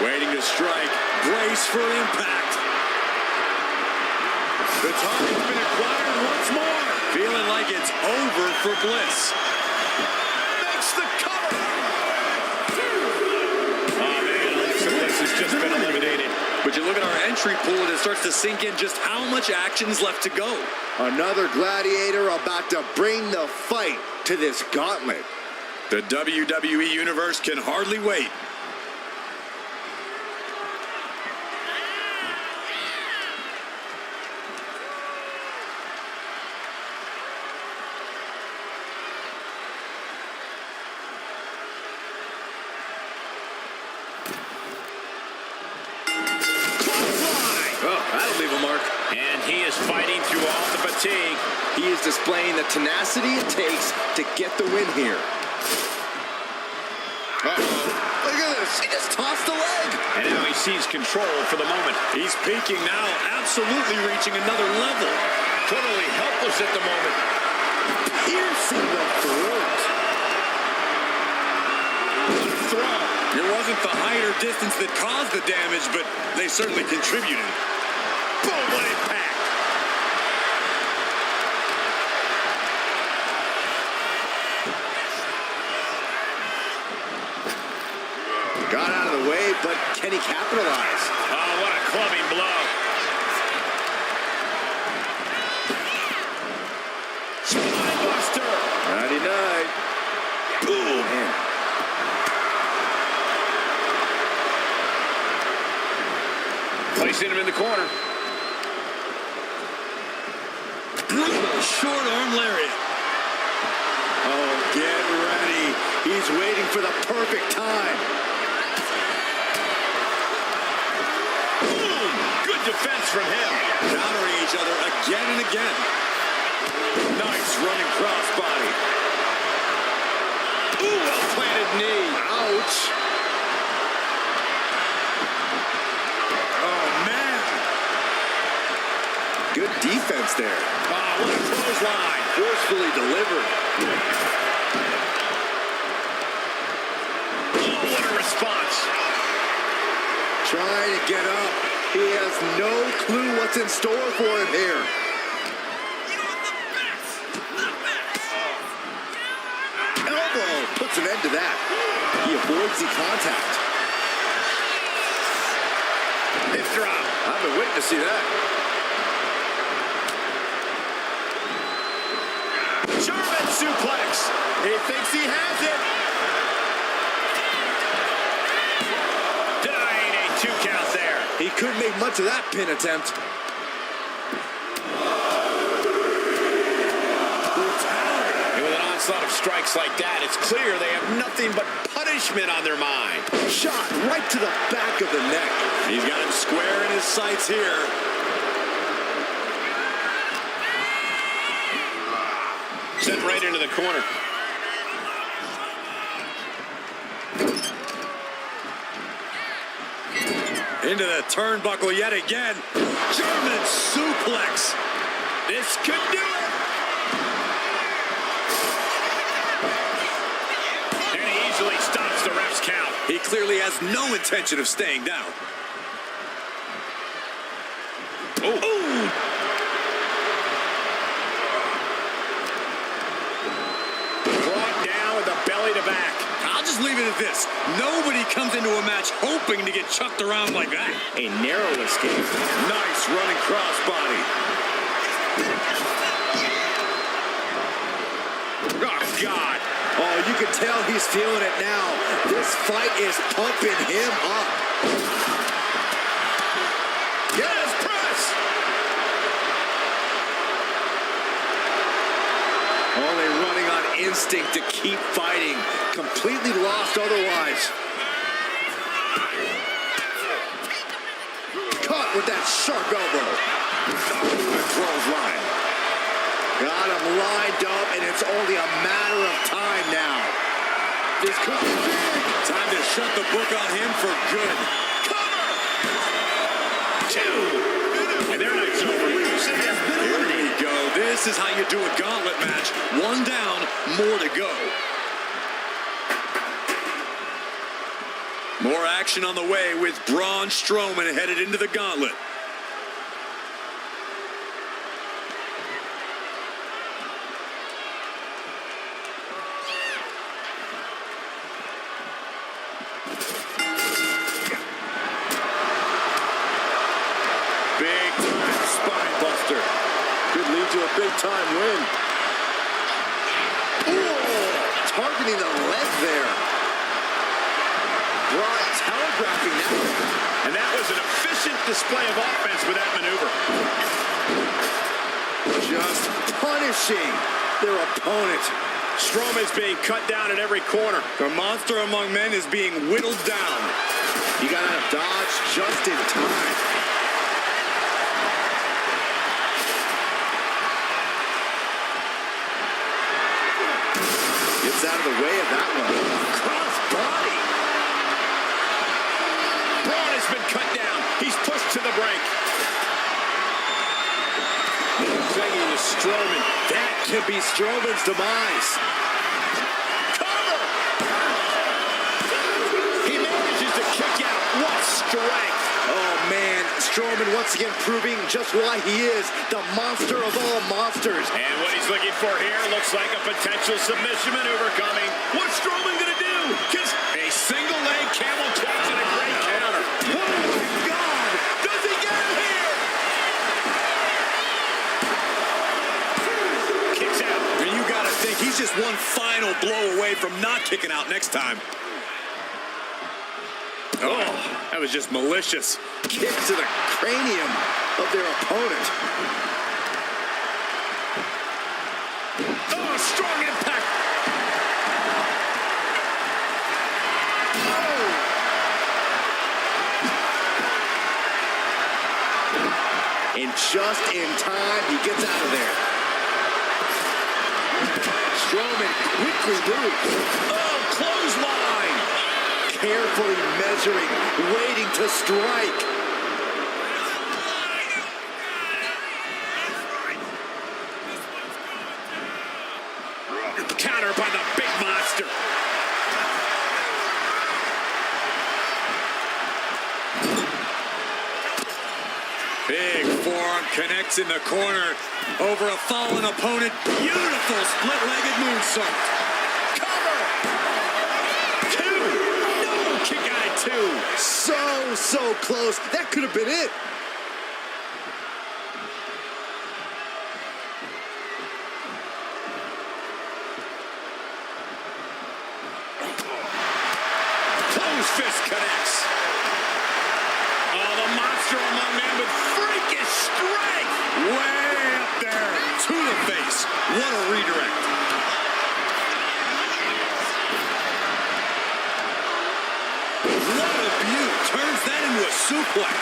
Waiting to strike. Brace for impact. The target's been acquired once more. Feeling like it's over for Bliss. Makes the cover. Oh, man, Alexa Bliss has just been eliminated. But you look at our entry pool and it starts to sink in just how much action is left to go. Another gladiator about to bring the fight to this gauntlet. The WWE Universe can hardly wait. That'll leave a mark. And he is fighting through all the fatigue. He is displaying the tenacity it takes to get the win here. Look at this. He just tossed the leg. And now he sees control for the moment. He's peaking now, absolutely reaching another level. Totally helpless at the moment. Piercing the throat. Throw. It wasn't the height or distance that caused the damage, but they certainly contributed. Boom, what impact. Got out of the way, but can he capitalize? Oh, what a clubbing blow. Spinebuster. 99. Boom. Man. Placing him in the corner. Brutal short arm lariat. Oh, get ready. He's waiting for the perfect time. Boom. Good defense from him. Countering each other again and again. Nice running crossbody. Ooh, well-planted knee. Ouch. Oh, man. Good defense there. Oh, what a clothesline. Forcefully delivered. Oh, what a response. Trying to get up. He has no clue what's in store for him here. Elbow puts an end to that. He avoids the contact. Hip drop. I've been waiting to see that. German suplex. He thinks he has it. Denying a 2 count there. He couldn't make much of that pin attempt. And with an onslaught of strikes like that, it's clear they have nothing but punishment on their mind. Shot right to the back of the neck. He's got him square in his sights here. Sent right into the corner. Into the turnbuckle yet again. German suplex. This could do it. And he easily stops the ref's count. He clearly has no intention of staying down. Oh. Brought down with the belly to back. I'll just leave it at this. Nobody comes into a match hoping to get chucked around like that. A narrow escape. Nice running crossbody. Oh, God. Oh, you can tell he's feeling it now. This fight is pumping him up. Yes, press. Only running on instinct to keep fighting. Completely lost otherwise. Caught with that sharp elbow. Clothesline. Got him lined up, and it's only a matter of time now. This could be big. Time to shut the book on him for good. Cover! 2. And their night's over. Rusev has been Here eliminated. we go. This is how you do a gauntlet match. One down, more to go. More action on the way with Braun Strowman headed into the gauntlet. Big time spine buster. Could lead to a big time win. Ooh, targeting the leg there. Braun telegraphing that. And that was an efficient display of offense with that maneuver. Just punishing their opponent. Strowman's being cut down at every corner. The monster among men is being whittled down. You gotta dodge just in time. Gets out of the way of that one. Cross body. Braun has been cut down. He's pushed to the break. Taking to Strowman. That could be Strowman's demise. Cover! He manages to kick out. What strength! Oh man, Strowman once again proving just why he is the monster of all monsters. And what he's looking for here looks like a potential submission maneuver coming. What's Strowman gonna do? Just a single leg camel clutch and a great counter. Oh my God! Does he get him here? Kicks out. And you gotta think he's just one final blow away from not kicking out next time. Oh, that was just malicious. Kick to the cranium of their opponent. Oh, strong impact. And just in time, he gets out of there. Strowman quickly moves. Oh, clothesline. Carefully measuring, waiting to strike. Counter by the big monster. Big forearm connects in the corner over a fallen opponent. Beautiful split-legged moonsault. Cover. 2. No, kick out at 2. So close. That could have been it. Close fist connects. Oh, the monster among men with freakish strength. Way up there. To the face. What a redirect. What a beaut. Turns that into a suplex.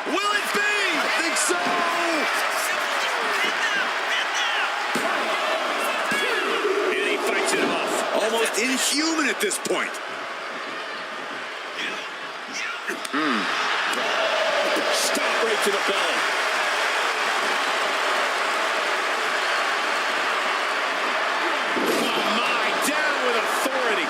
Will it be? I think so. And he fights it off. Almost inhuman at this point. Stop right to the belly. Oh my, down with authority.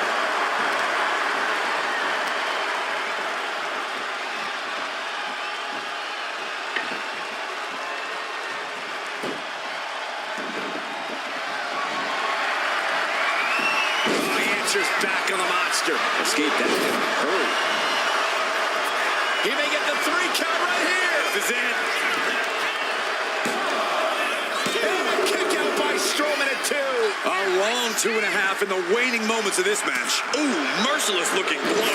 Oh, he answers back on the monster. Escape that in a hurry. He may get the 3 count right here. This is it. Kick out by Strowman at 2. A long 2.5 in the waning moments of this match. Ooh, merciless looking blow.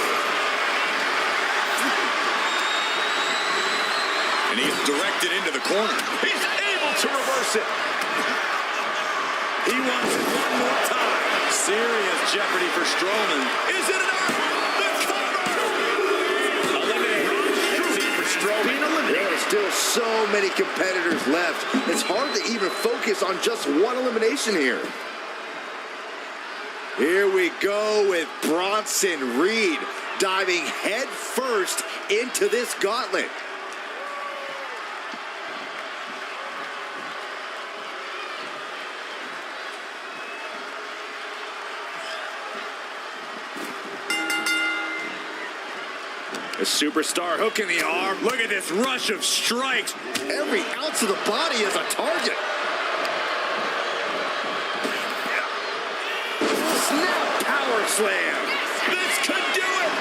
And he's directed into the corner. He's able to reverse it. He wants it one more time. Serious jeopardy for Strowman. Is it enough? The cover! still so many competitors left. It's hard to even focus on just one elimination here. Here we go with Bronson Reed diving head first into this gauntlet. A superstar hook in the arm. Look at this rush of strikes. Every ounce of the body is a target. Snap power slam. This could do it.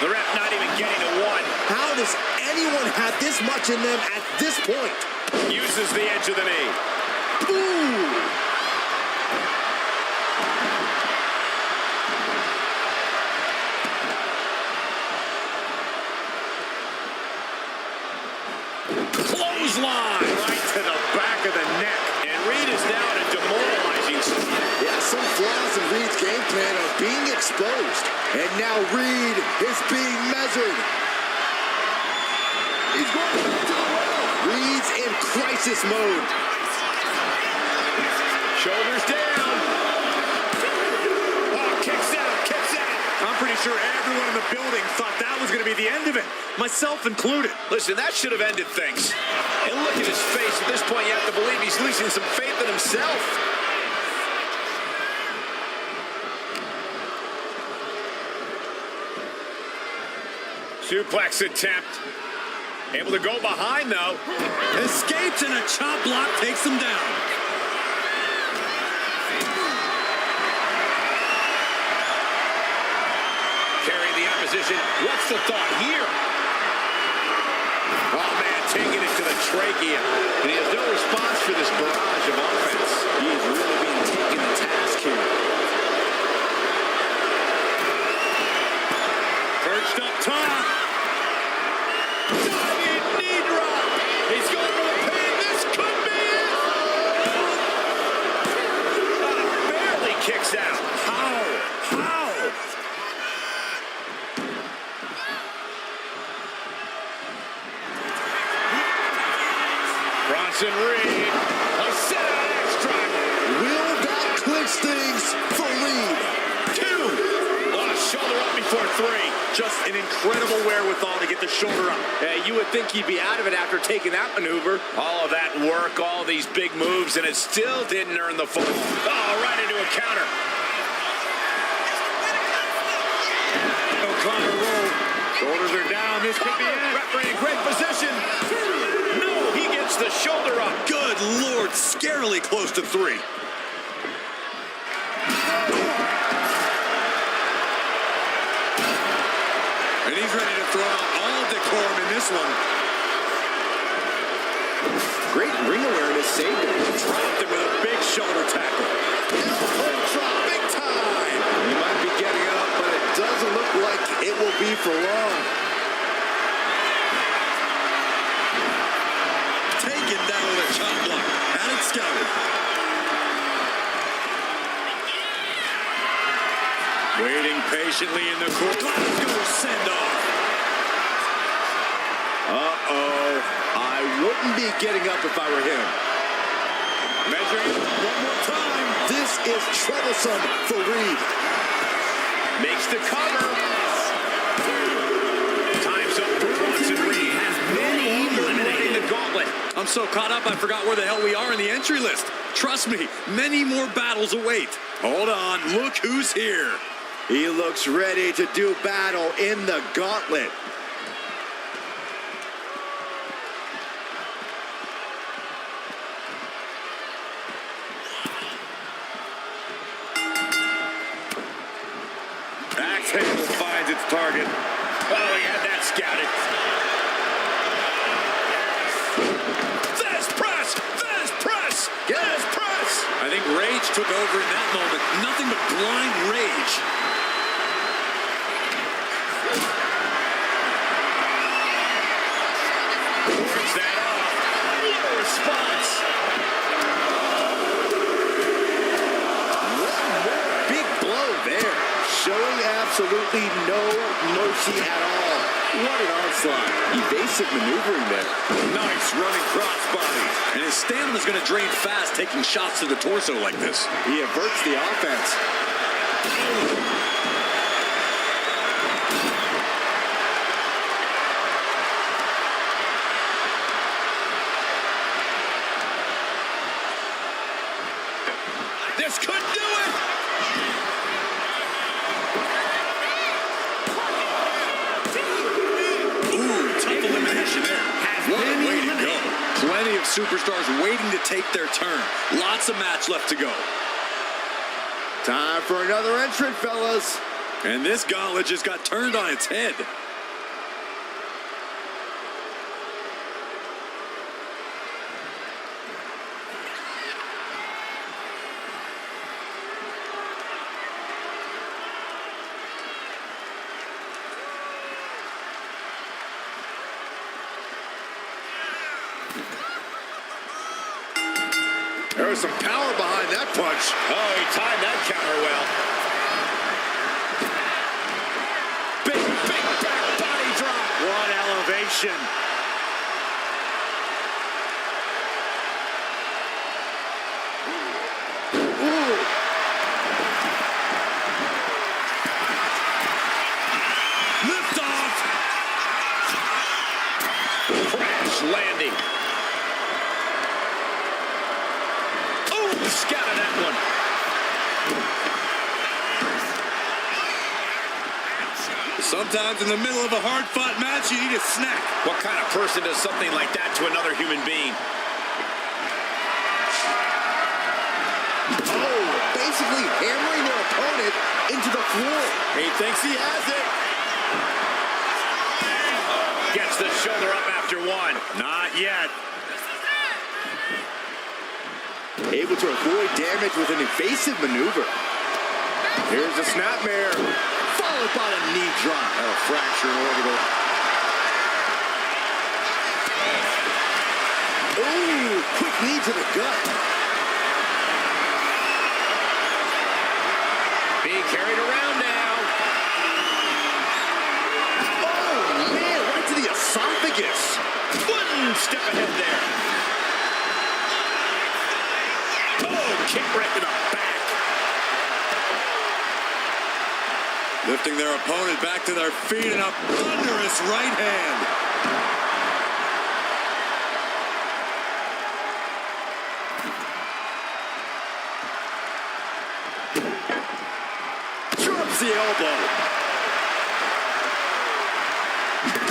The ref not even getting to one. How does anyone have this much in them at this point? Uses the edge of the knee. Ooh. Clothesline. Right to the back of the neck. And Reed is now in a demoralizing spot. Yeah, some flaws in Reed's game plan are being exposed. And now Reed is being measured. He's going back to the wall. Reed's in crisis mode. Shoulders down. Oh, kicks out, kicks out. I'm pretty sure everyone in the building thought that was going to be the end of it, myself included. Listen, that should have ended things. And look at his face. At this point, you have to believe he's losing some faith in himself. Suplex attempt. Able to go behind, though. Escapes and a chop block takes him down. Carrying the opposition. What's the thought here? Oh, man, taking it to the trachea. And he has no response for this barrage of offense. He is really being taken to task here. Perched up top. Diving knee drop. He's going for the pin. This could be it. Barely kicks out. How? Bronson Reed. A set of extra. Will that clinch things for Reed? 2. On a shoulder up before 3. Just an incredible wherewithal to get the shoulder up. You would think he'd be out of it after taking that maneuver. All of that work, all these big moves, and it still didn't earn the fall. Oh, right into a counter. O'Connor roll. Shoulders are down. This could be it. Referee in great position. No, he gets the shoulder up. Good Lord, scarily close to 3. And he's ready to throw out all decorum in this one. Great ring awareness saved him. Dropped him with a big shoulder tackle. Elbow drop, big time. He might be getting up, but it doesn't look like it will be for long. Taken down with a chop block. Had it scouted. Waiting patiently in the court. Glasgow send off. Uh-oh. I wouldn't be getting up if I were him. Measuring one more time. This is troublesome for Reed. Makes the cover. Time's up for Bronson Reed. Has been eliminating the gauntlet. I'm so caught up I forgot where the hell we are in the entry list. Trust me, many more battles await. Hold on, look who's here. He looks ready to do battle in the gauntlet. Axe handle finds its target. Oh, he had that scouted. There's press! There's press! There's press! I think rage took over in that moment. Nothing but blind rage. Works that off. What a response! Big blow there. Showing absolutely no mercy at all. What an onslaught. Evasive maneuvering there. Nice running crossbody. And his stamina's going to drain fast taking shots to the torso like this. He averts the offense. This could do it! Ooh, tough elimination there. What a way to go. Plenty of superstars waiting to take their turn. Lots of match left to go. Time for another entrant, fellas. And this gauntlet just got turned on its head. There was some power behind that punch. Oh, he timed that counter well. Big back body drop. What elevation. Ooh. Lift off. Crash landing. Oh, scouted that one. Sometimes in the middle of a hard-fought match, you need a snack. What kind of person does something like that to another human being? Oh, basically hammering their opponent into the floor. He thinks he has it. Gets the shoulder up after one. Not yet. Able to avoid damage with an evasive maneuver. Here's a snapmare, followed by a knee drop. A fracture in orbital. Ooh, quick knee to the gut. Being carried around now. Oh, man, right to the esophagus. One step ahead there. Oh, kick right to the back. Lifting their opponent back to their feet in a thunderous right hand. Drops the elbow.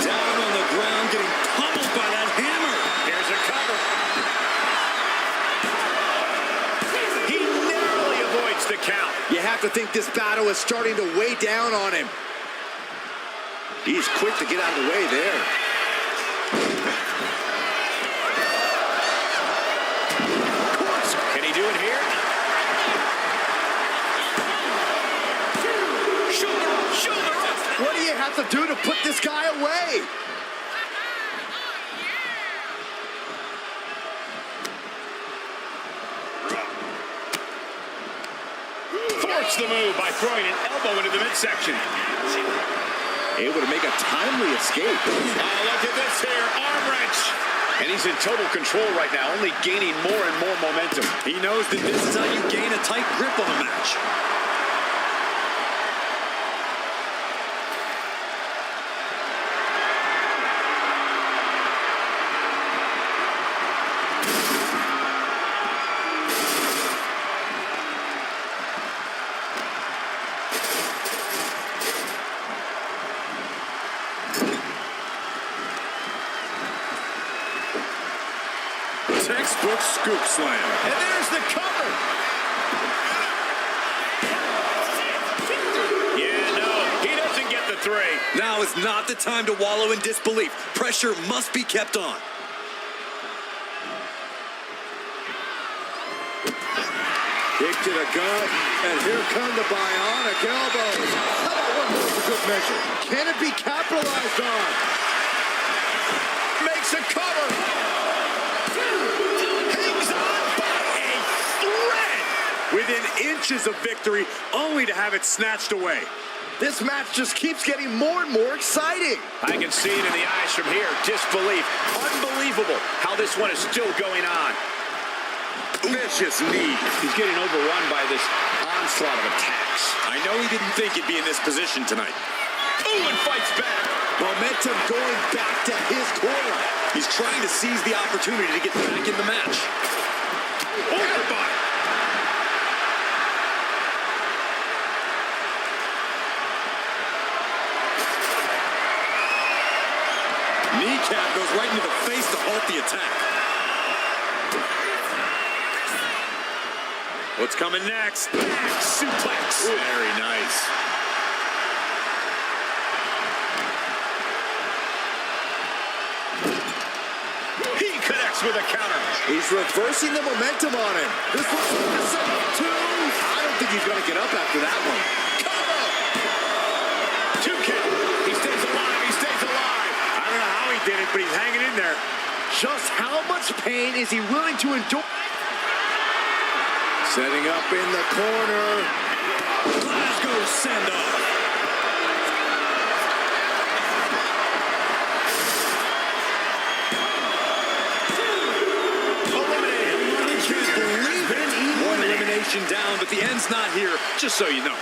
Down on the ground, getting pummeled by that hammer. Here's a cover. He narrowly avoids the count. You have to think this battle is starting to weigh down on him. He's quick to get out of the way there. Can he do it here? Shoulder up. What do you have to do to put this guy away? Force the move by throwing an elbow into the midsection. Able to make a timely escape. Oh, look at this here. Arm wrench. And he's in total control right now, only gaining more and more momentum. He knows that this is how you gain a tight grip on a match. Textbook scoop slam. And there's the cover. Yeah, no, he doesn't get the three. Now is not the time to wallow in disbelief. Pressure must be kept on. Kick to the gut, and here come the bionic elbows. How about one more for good measure? Can it be capitalized on? Makes a cover. Hangs on by a thread. Within inches of victory, only to have it snatched away. This match just keeps getting more and more exciting. I can see it in the eyes from here. Disbelief. Unbelievable how this one is still going on. Vicious knee. He's getting overrun by this onslaught of attacks. I know he didn't think he'd be in this position tonight. Ooh, and fights back. Momentum going back to his corner. He's trying to seize the opportunity to get back in the match. Overbody. Kneecap goes right into the face to halt the attack. What's coming next? Suplex. Very nice. He connects with a counter. He's reversing the momentum on him. This looks like a 7-2. I don't think he's going to get up after that one. Cover. 2 count. He stays alive. He stays alive. I don't know how he did it, but he's hanging in there. Just how much pain is he willing to endure? Setting up in the corner. Glasgow send-off. One elimination down, but the end's not here, just so you know.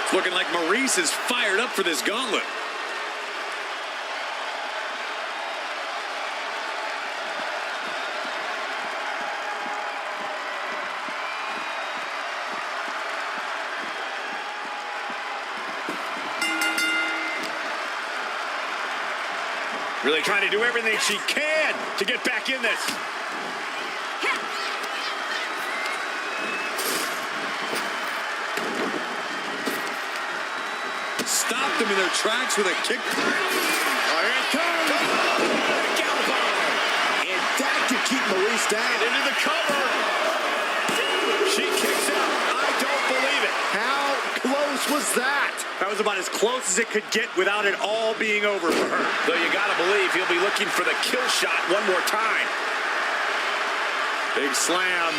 It's looking like Maurice is fired up for this gauntlet. Really trying to do everything she can to get back in this. Stopped them in their tracks with a kick. Here it comes. And that could keep Maurice down. Into the cover. She kicks out. I don't believe it. How close was that? That was about as close as it could get without it all being over for her. Though you gotta believe he'll be looking for the kill shot one more time. Big slam.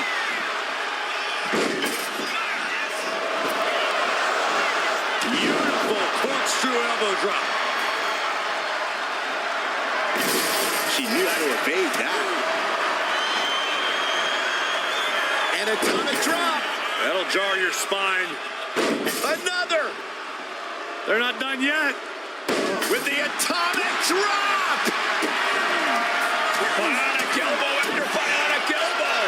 Beautiful corkscrew elbow drop. She knew how to evade that. And atomic drop. That'll jar your spine. Another. They're not done yet. With the atomic drop. Bionic elbow after bionic elbow.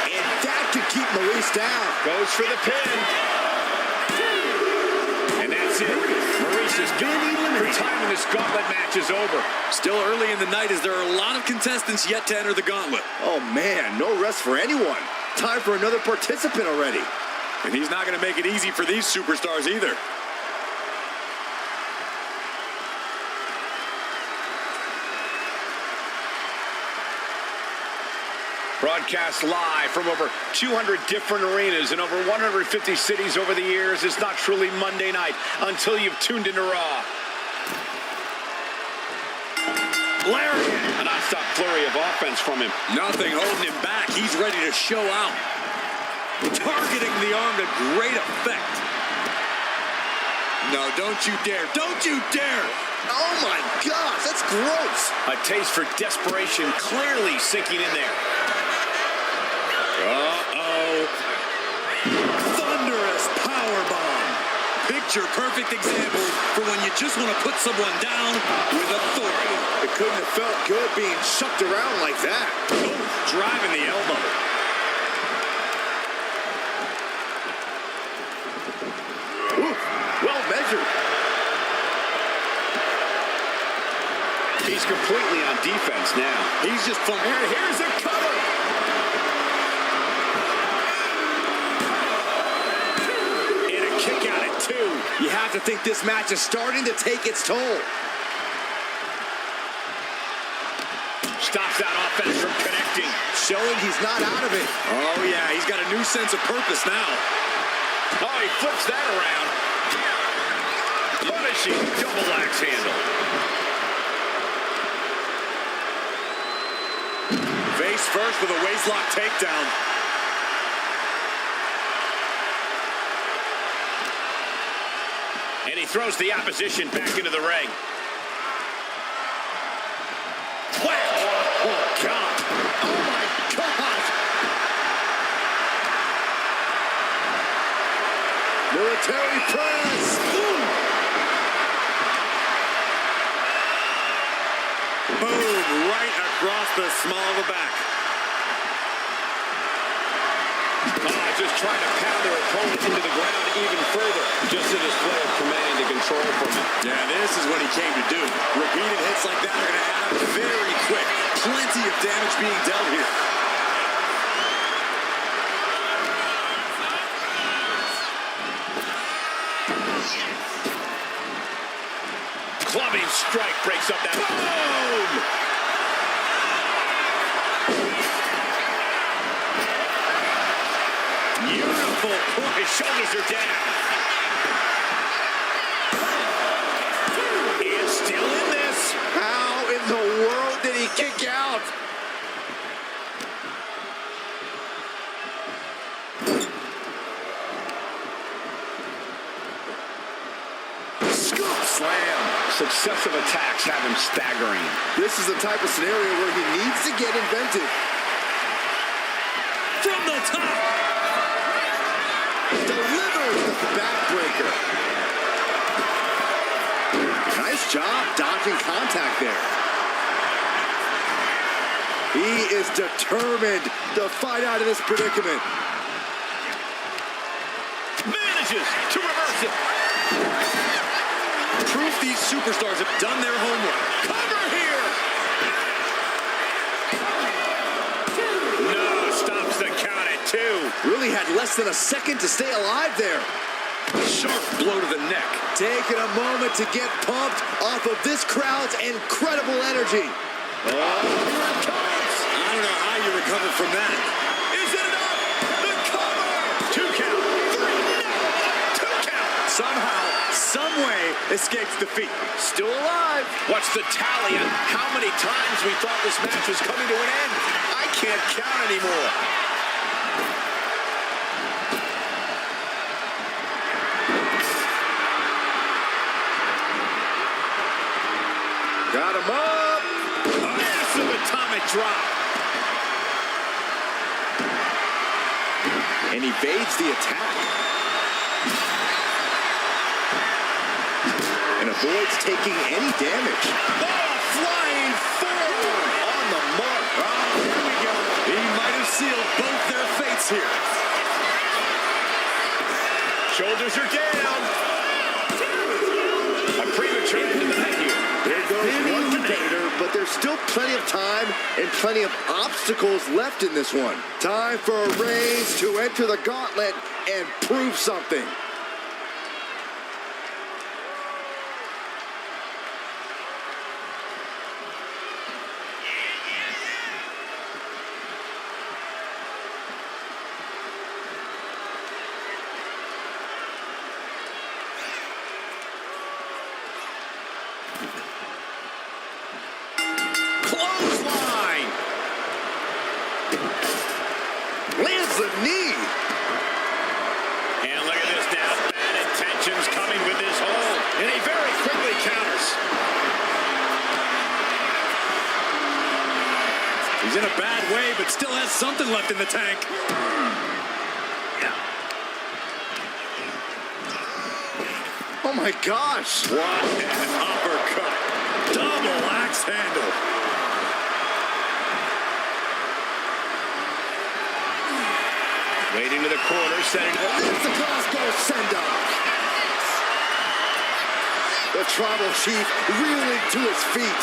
And that could keep Maurice down. Goes for the pin. And that's it. Maurice is done. Her time in this gauntlet match is over. Still early in the night as there are a lot of contestants yet to enter the gauntlet. Oh, man, no rest for anyone. Time for another participant already. And he's not going to make it easy for these superstars either. Broadcast live from over 200 different arenas in over 150 cities over the years. It's not truly Monday night until you've tuned into Raw. Lariat. A non-stop flurry of offense from him. Nothing holding him back. He's ready to show out. Targeting the arm to great effect. No, don't you dare. Don't you dare. Oh, my gosh, that's gross. A taste for desperation clearly sinking in there. Uh-oh. Thunderous powerbomb. Picture-perfect example for when you just want to put someone down with authority. It couldn't have felt good being shucked around like that. Oh, driving the elbow. Ooh, well measured. He's completely on defense now. He's just fun. And here's a cover. And a kick out at 2. You have to think this match is starting to take its toll. Stops that offense from connecting. Showing he's not out of it. Oh, yeah, he's got a new sense of purpose now. Oh, he flips that around. Punishing double axe handle. Face first with a waistlock takedown. And he throws the opposition back into the ring. Whack! Oh, God. Oh, my God. Military press. Boom, right across the small of the back. Just trying to pound their opponent into the ground even further. Just a display of command and control from him. Yeah, this is what he came to do. Repeated hits like that are going to add up very quick. Plenty of damage being dealt here. Clubbing strike breaks up that. Boom! Beautiful. His shoulders are down. He is still in this. How in the world did he kick out? Scoop slam. Successive attacks have him staggering. This is the type of scenario where he needs to get inventive. From the top. Delivers the backbreaker. Nice job dodging contact there. He is determined to fight out of this predicament. Manages to reverse it. Proof these superstars have done their homework. Cover here. No, stops the count at 2. Really had less than a second to stay alive there. Sharp blow to the neck. Taking a moment to get pumped off of this crowd's incredible energy. Oh, here it comes. I don't know how you recover from that. Is it enough? The cover. 2 count. 3. No. 2 count. Somehow, some way, escapes defeat. Still alive. What's the tally on how many times we thought this match was coming to an end? I can't count anymore. Got him up. Massive atomic drop. And evades the attack. And avoids taking any damage. Oh, flying forward on the mark. Oh, here we go. He might have sealed both their fates here. Shoulders are down. A premature end to the night here. There goes one competitor, but there's still plenty of time and plenty of obstacles left in this one. Time for Reigns to enter the gauntlet and prove something. Clothesline. Lands the knee. And look at this now. Bad intentions coming with this hold. And he very quickly counters. He's in a bad way, but still has something left in the tank. Oh my gosh. What an uppercut. Double axe handle. Waiting to the corner, setting up. It's the Costco send-off. The Tribal Chief reeling to his feet.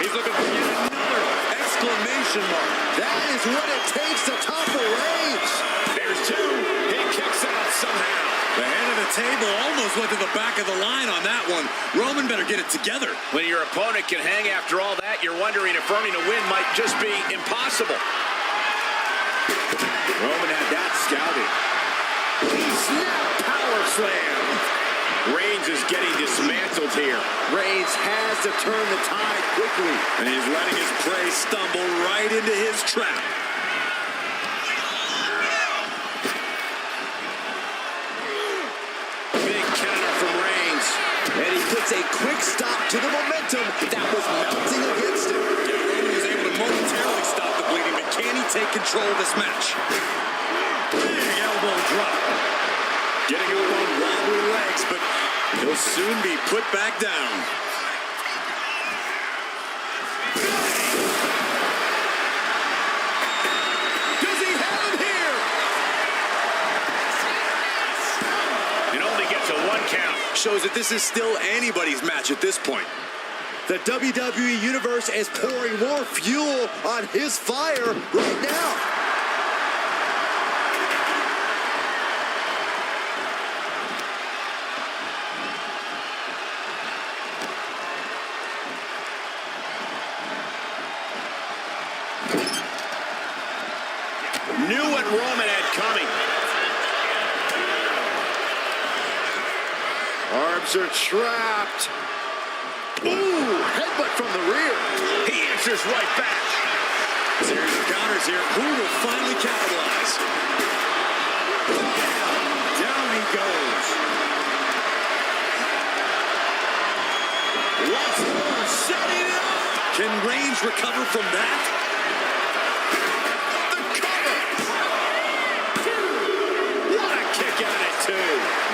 He's looking for yet another exclamation mark. That is what it takes to topple Reigns. There's 2. He kicks out somehow. The head of the table almost went to the back of the line on that one. Roman better get it together. When your opponent can hang after all that, you're wondering if earning a win might just be impossible. Roman had that scouted. Snap power slam. Reigns is getting dismantled here. Reigns has to turn the tide quickly. And he's letting his prey stumble right into his trap. Big puts a quick stop to the momentum that was mounting against him. Yeah, Roman was able to momentarily stop the bleeding, but can he take control of this match? Big elbow drop. Getting up on wobbly legs, but he'll soon be put back down. Does he have him here? It only gets a 1 count. Shows that this is still anybody's match at this point. The WWE Universe is pouring more fuel on his fire right now. Knew what Roman had coming. Arms are trapped. Ooh, headbutt from the rear. He answers right back. Series of counters here. Who will finally capitalize? Down he goes. Once more, setting it up. Can Reigns recover from that?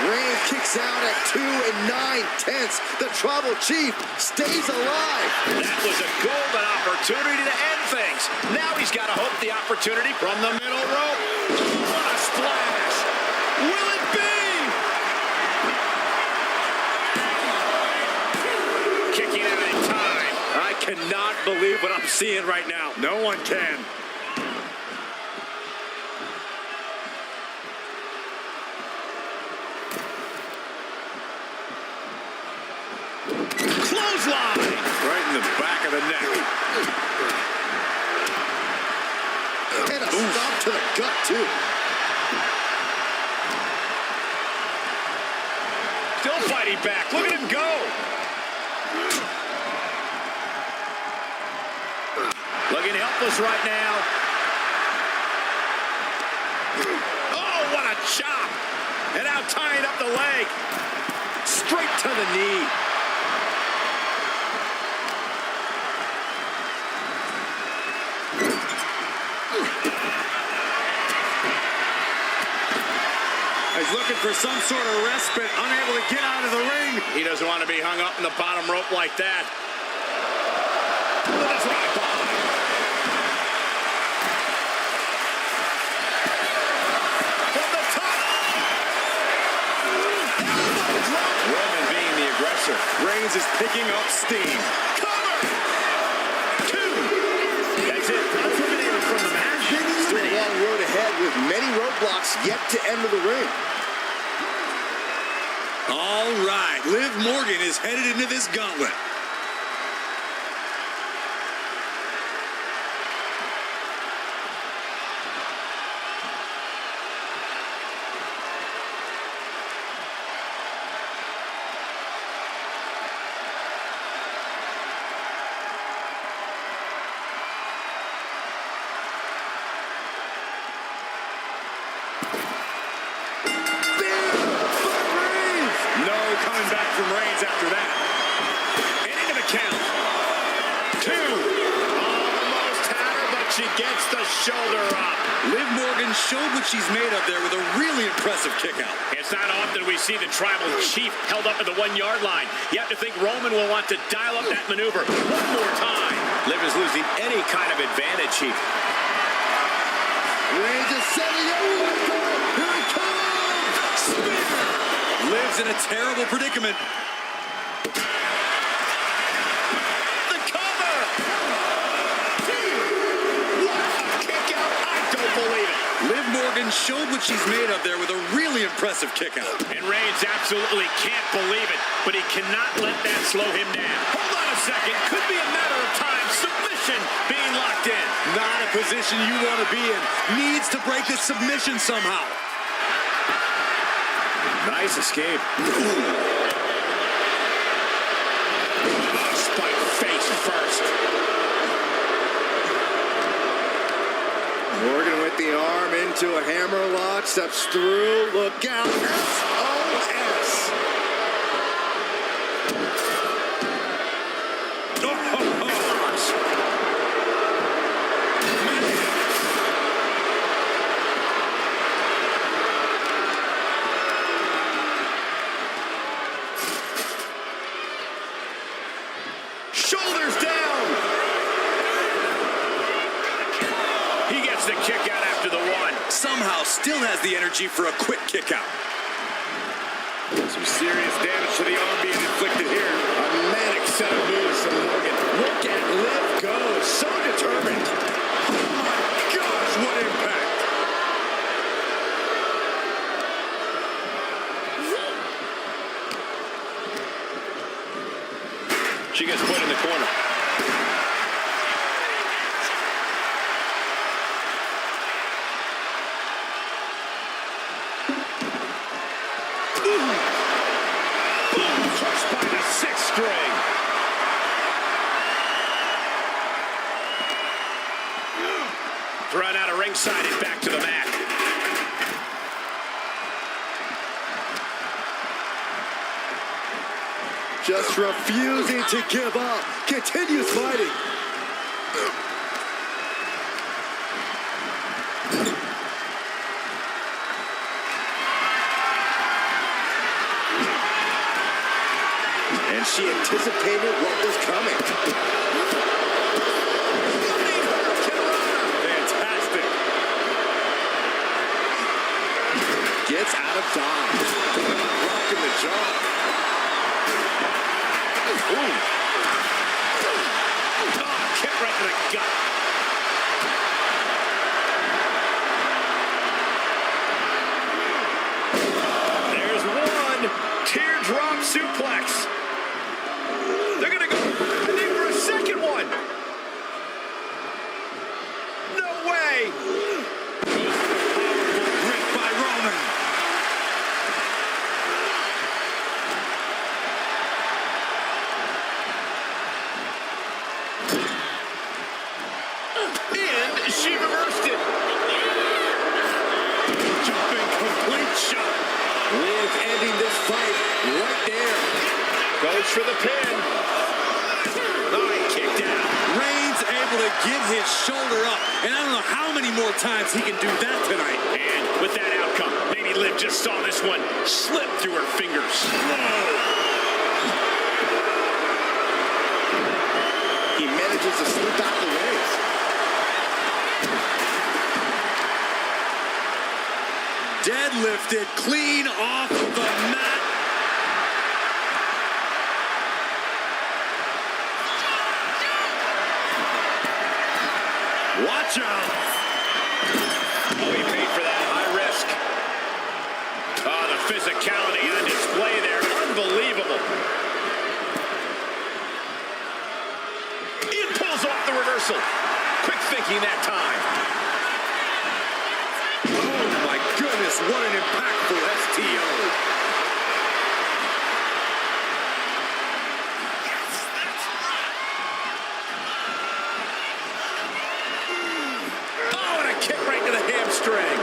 Reigns kicks out at 2 9/10. The Tribal Chief stays alive. That was a golden opportunity to end things. Now he's got to hope the opportunity from the middle rope. What a splash! Will it be? Kicking out in time. I cannot believe what I'm seeing right now. No one can. Clothesline! Right in the back of the neck. And a stomp to the gut, too. Still fighting back. Look at him go. Looking helpless right now. Oh, what a chop. And now tying up the leg. Straight to the knee. He's looking for some sort of respite, unable to get out of the ring. He doesn't want to be hung up in the bottom rope like that. With his right behind. From the top. Roman being the aggressor. Reigns is picking up steam. Cover. 2. That's it. Eliminated from the match. Still a long road ahead with many roadblocks yet to enter the ring. All right, Liv Morgan is headed into this gauntlet. Coming back from Reigns after that. And into the count. 2. Almost had her, but she gets the shoulder up. Liv Morgan showed what she's made of there with a really impressive kick out. It's not often we see the Tribal Chief held up at the 1-yard line. You have to think Roman will want to dial up that maneuver one more time. Liv is losing any kind of advantage, Chief. Reigns is setting up. Here it comes. Spear. Liv's in a terrible predicament. The cover! What a kick out! I don't believe it. Liv Morgan showed what she's made of there with a really impressive kick out. And Reigns absolutely can't believe it, but he cannot let that slow him down. Hold on a second. Could be a matter of time. Submission being locked in. Not a position you want to be in. Needs to break this submission somehow. Nice escape. Spike face first. Morgan with the arm into a hammerlock, steps through, look out, SOS. has the energy for a quick kick out. Some serious damage to the arm being inflicted here. A manic set of moves from Morgan. Look at Liv go. So determined. Oh my gosh, what impact! She gets put in the corner. Crushed by the sixth string. Thrown out of ringside and back to the mat. Just refusing to give up. Continues fighting. And she anticipated what was coming. Fantastic. Gets out of dodge. Rocking the jaw. Ooh. Oh, kick right to the gut. There's one. Teardrop suplex. They're going to go, I think, for a second one. No way. Powerful grip by Roman. And she reversed it. Jumping complete shot. Liv ending this fight right there. Goes for the pin. Oh, he kicked out. Reigns able to get his shoulder up, and I don't know how many more times he can do that tonight. And with that outcome, maybe Liv just saw this one slip through her fingers. He manages to slip out the ways. Deadlifted clean off of the mat. Watch out. Oh, he paid for that high risk. Oh, the physicality on display there. Unbelievable. It pulls off the reversal. Quick thinking that time. Oh my goodness, what an impactful STO. Oh, and a kick right to the hamstring.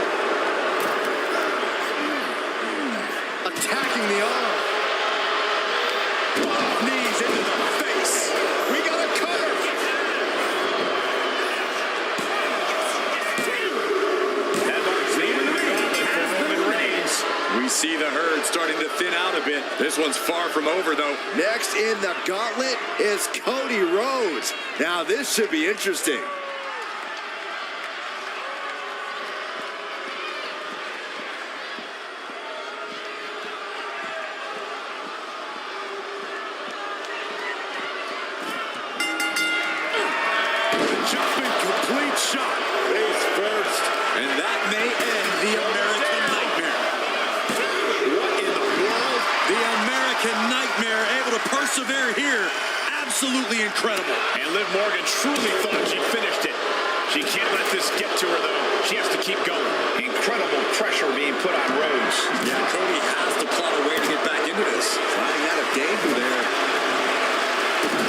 Attacking the arm. Both knees into the face. We got a cutter. Headlocks the end of the gauntlet for Roman Reigns. We see the herd starting to thin out a bit. This one's far from over, though. Next in the gauntlet is Cody Rhodes. Now this should be interesting. Jumping complete shot. Face first. And that may end the American Nightmare. What in the world? The American Nightmare able to persevere here. Absolutely incredible. And Liv Morgan truly thought she finished it. She can't let this get to her, though. She has to keep going. Incredible pressure being put on Rhodes. Yeah, Cody has to plot a way to get back into this. Flying out of danger there.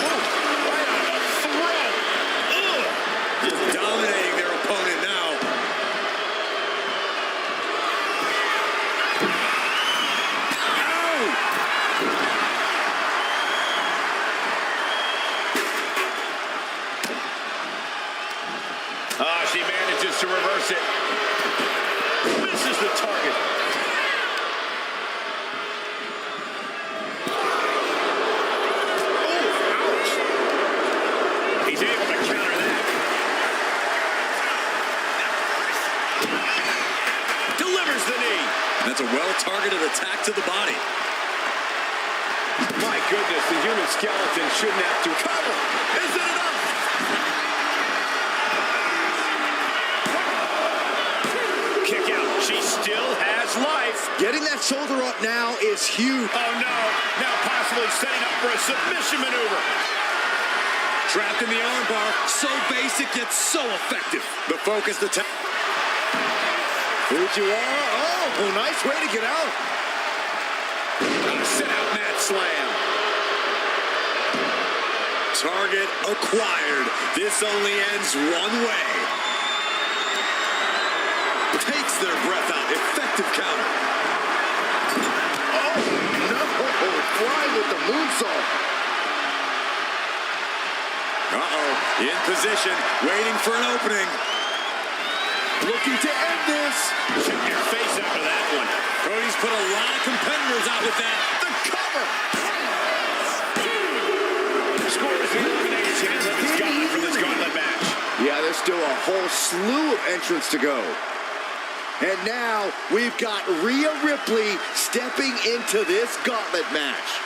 Oh, right on the throat. Ugh. Just dominating their opponent now. She manages to reverse it. Misses the target. Oh, ouch. He's able to counter that. Delivers delivers the knee. That's a well-targeted attack to the body. My goodness, the human skeleton shouldn't have to cover. Is it enough? Kick out. She still has life. Getting that shoulder up now is huge. Oh, no. Now possibly setting up for a submission maneuver. Trapped in the armbar. So basic, yet so effective. The focused attack. Fujiwara. Oh, nice way to get out. Set out mat slam. Target acquired. This only ends one way. Takes their breath out. Effective counter. Oh, no. Fly with the moonsault. Uh-oh. In position. Waiting for an opening. Looking to end this. Check your face after that one. Cody's put a lot of competitors out with that. The cover. Scores the elimination and it's gone from this gauntlet match. Yeah, there's still a whole slew of entrants to go. And now we've got Rhea Ripley stepping into this gauntlet match.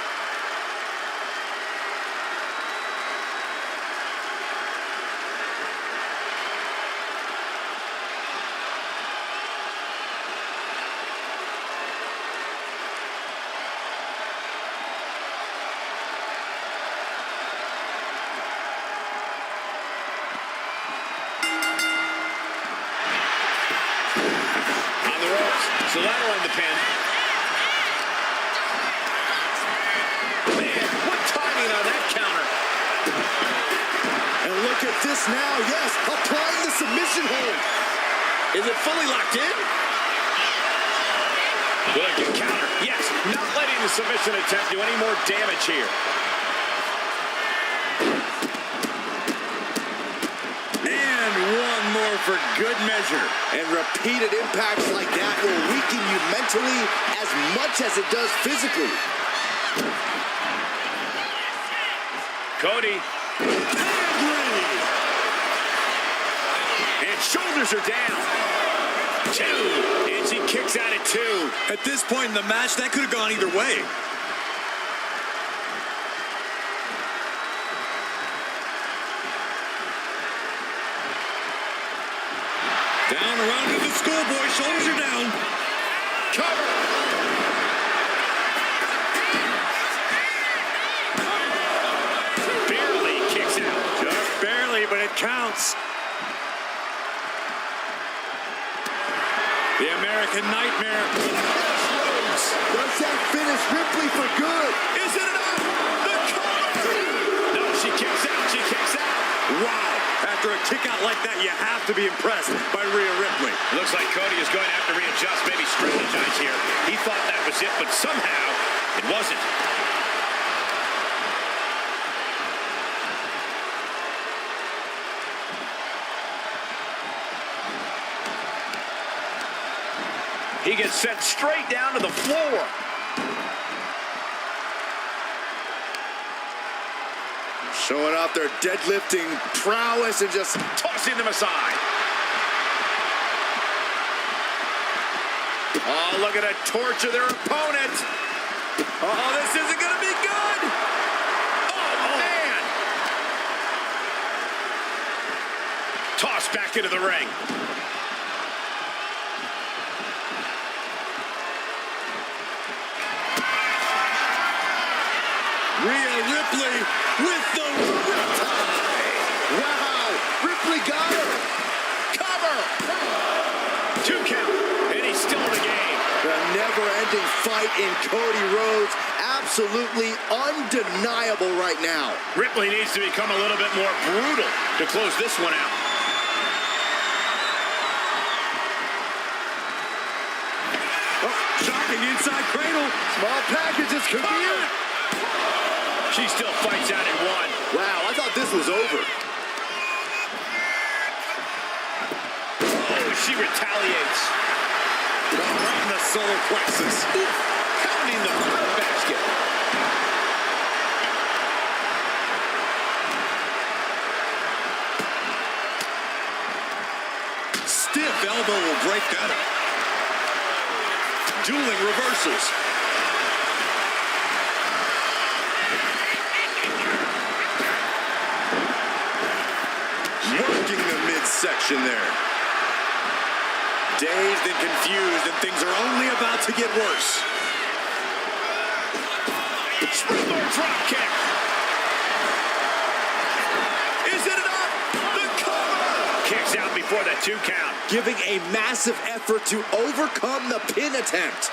So that'll end the pin. Man, what timing on that counter. And look at this now. Yes, applying the submission hold. Is it fully locked in? Will it get counter? Yes, not letting the submission attempt do any more damage here. And one more for good measure. And repeated impacts like that will weaken you mentally as much as it does physically. Cody. And shoulders are down. 2. And she kicks out at 2. At this point in the match, that could have gone either way. Down around to the schoolboy. Shoulders are down. Cover. Barely kicks out. Just barely, but it counts. The American Nightmare. Does that finish Ripley for good? Is it enough? The cover. No, she kicks out. She kicks out. Wow. After a kick out like that, you have to be impressed by Rhea Ripley. Looks like Cody is going to have to readjust, maybe strategize here. He thought that was it, but somehow it wasn't. He gets sent straight down to the floor. Showing off their deadlifting prowess and just Tossing them aside. Oh, look at it torture their opponent. Oh, this isn't going to be good. Oh, man. Tossed back into the ring. Rhea Ripley with the riptide. wow. Ripley got her. Cover. 2 count. And he's still in the game. The never-ending fight in Cody Rhodes, absolutely undeniable right now. Ripley needs to become a little bit more brutal to close this one out. Oh, shocking inside cradle. Small packages could be it. She still fights out in 1. Wow, I thought this was over. Oh, she retaliates. Right in the solar plexus. Pounding the basket. Stiff elbow will break that up. dueling reversals. Working the midsection there. Dazed and confused, and things are only about to get worse. Springboard drop kick. Is it enough? The cover! Kicks out before the 2 count. Giving a massive effort to overcome the pin attempt.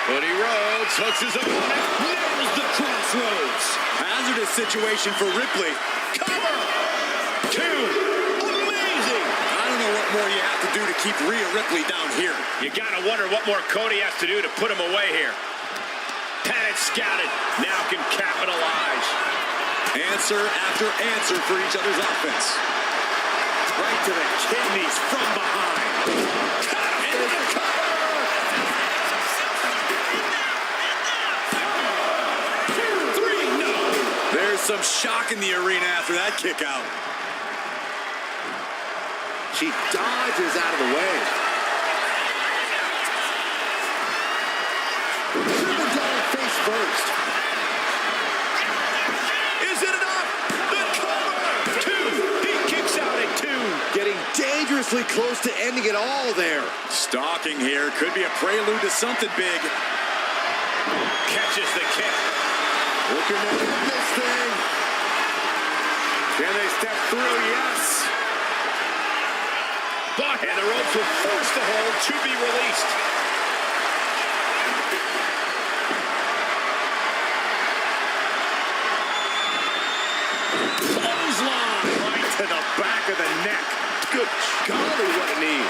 Cody Rhodes hooks his opponent. Nails the crossroads. Hazardous situation for Ripley. Cover. 2. Amazing. I don't know what more you have to do to keep Rhea Ripley down here. You gotta wonder what more Cody has to do to put him away here. Padded, scouted, now can capitalize. Answer after answer for each other's offense. Right to the kidneys from behind. Into the cover. There's some shock in the arena after that kick out. She dodges out of the way. Driven down face first. Is it enough? The cover. 2. He kicks out at 2. Getting dangerously close to ending it all there. Stalking here could be a prelude to something big. Catches the kick. Looking at this thing. Can they step through? Yes. But and the ropes will force the hold to be released. Clothesline right to the back of the neck. Good golly, what a knee.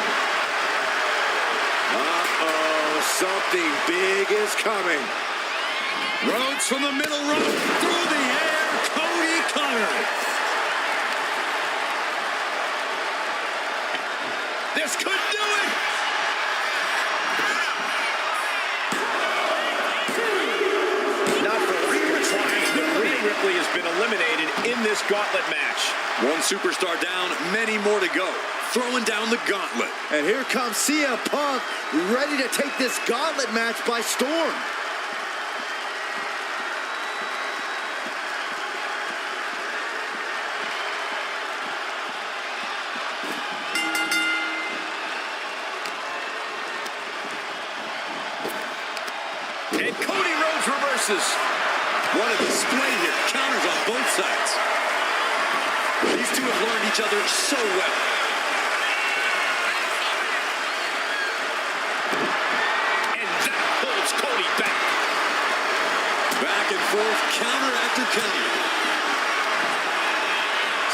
Uh-oh, something big is coming. Rhodes from the middle rope. Through the air. Cody covered. This could do it. Not for Rhea trying, but Rhea Ripley has been eliminated in this gauntlet match. One superstar down, many more to go. Throwing down the gauntlet. And here comes CM Punk, ready to take this gauntlet match by storm. And Cody Rhodes reverses. What a display here. Counters on both sides. These two have learned each other so well. And that holds Cody back. Back and forth, counter after counter.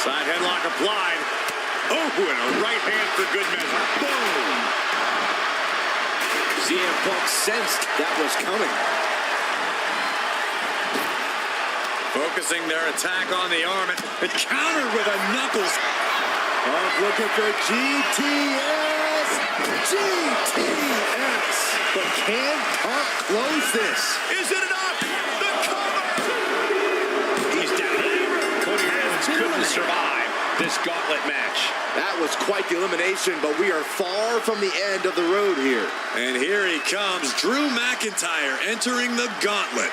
Side headlock applied. Oh, and a right hand for good measure. Boom. CM Punk sensed that was coming. Focusing their attack on the arm and countered with a knuckles. Punk looking for GTS. GTS. But can Punk close this? Is it enough? The cover. He's down. Cody Rhodes couldn't survive this gauntlet match. That was quite the elimination, but we are far from the end of the road here. And here he comes, Drew McIntyre entering the gauntlet.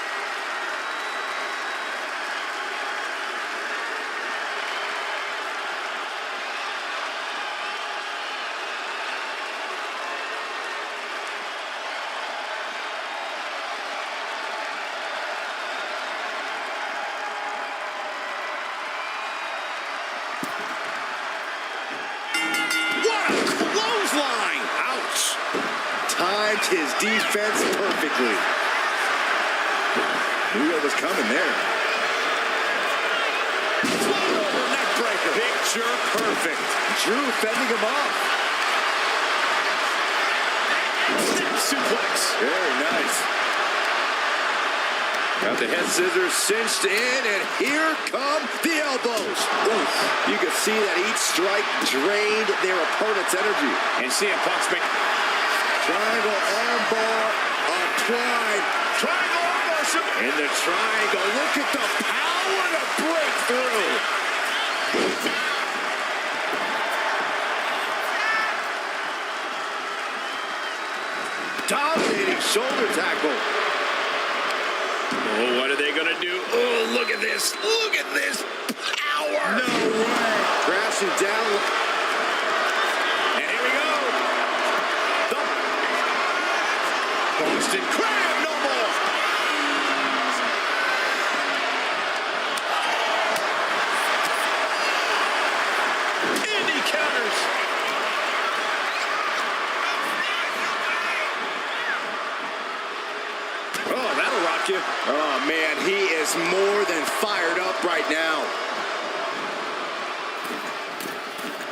Timed his defense perfectly. Knew what was coming there. Float over neck breaker. Picture perfect. Drew fending him off. Snap suplex. Very nice. Got the head scissors cinched in, and here come the elbows. Oof. You can see that each strike drained their opponent's energy. And CM Punk's Triangle armbar applied. triangle armbar. In the triangle, look at the power to break through. Dominating shoulder tackle. Oh, what are they going to do? Oh, look at this. Look at this power. No way. Crashing down. And here we go. The Boston Crab, no more. Indy counters. Oh, that'll rock you. Oh, man, he is more than fired up right now.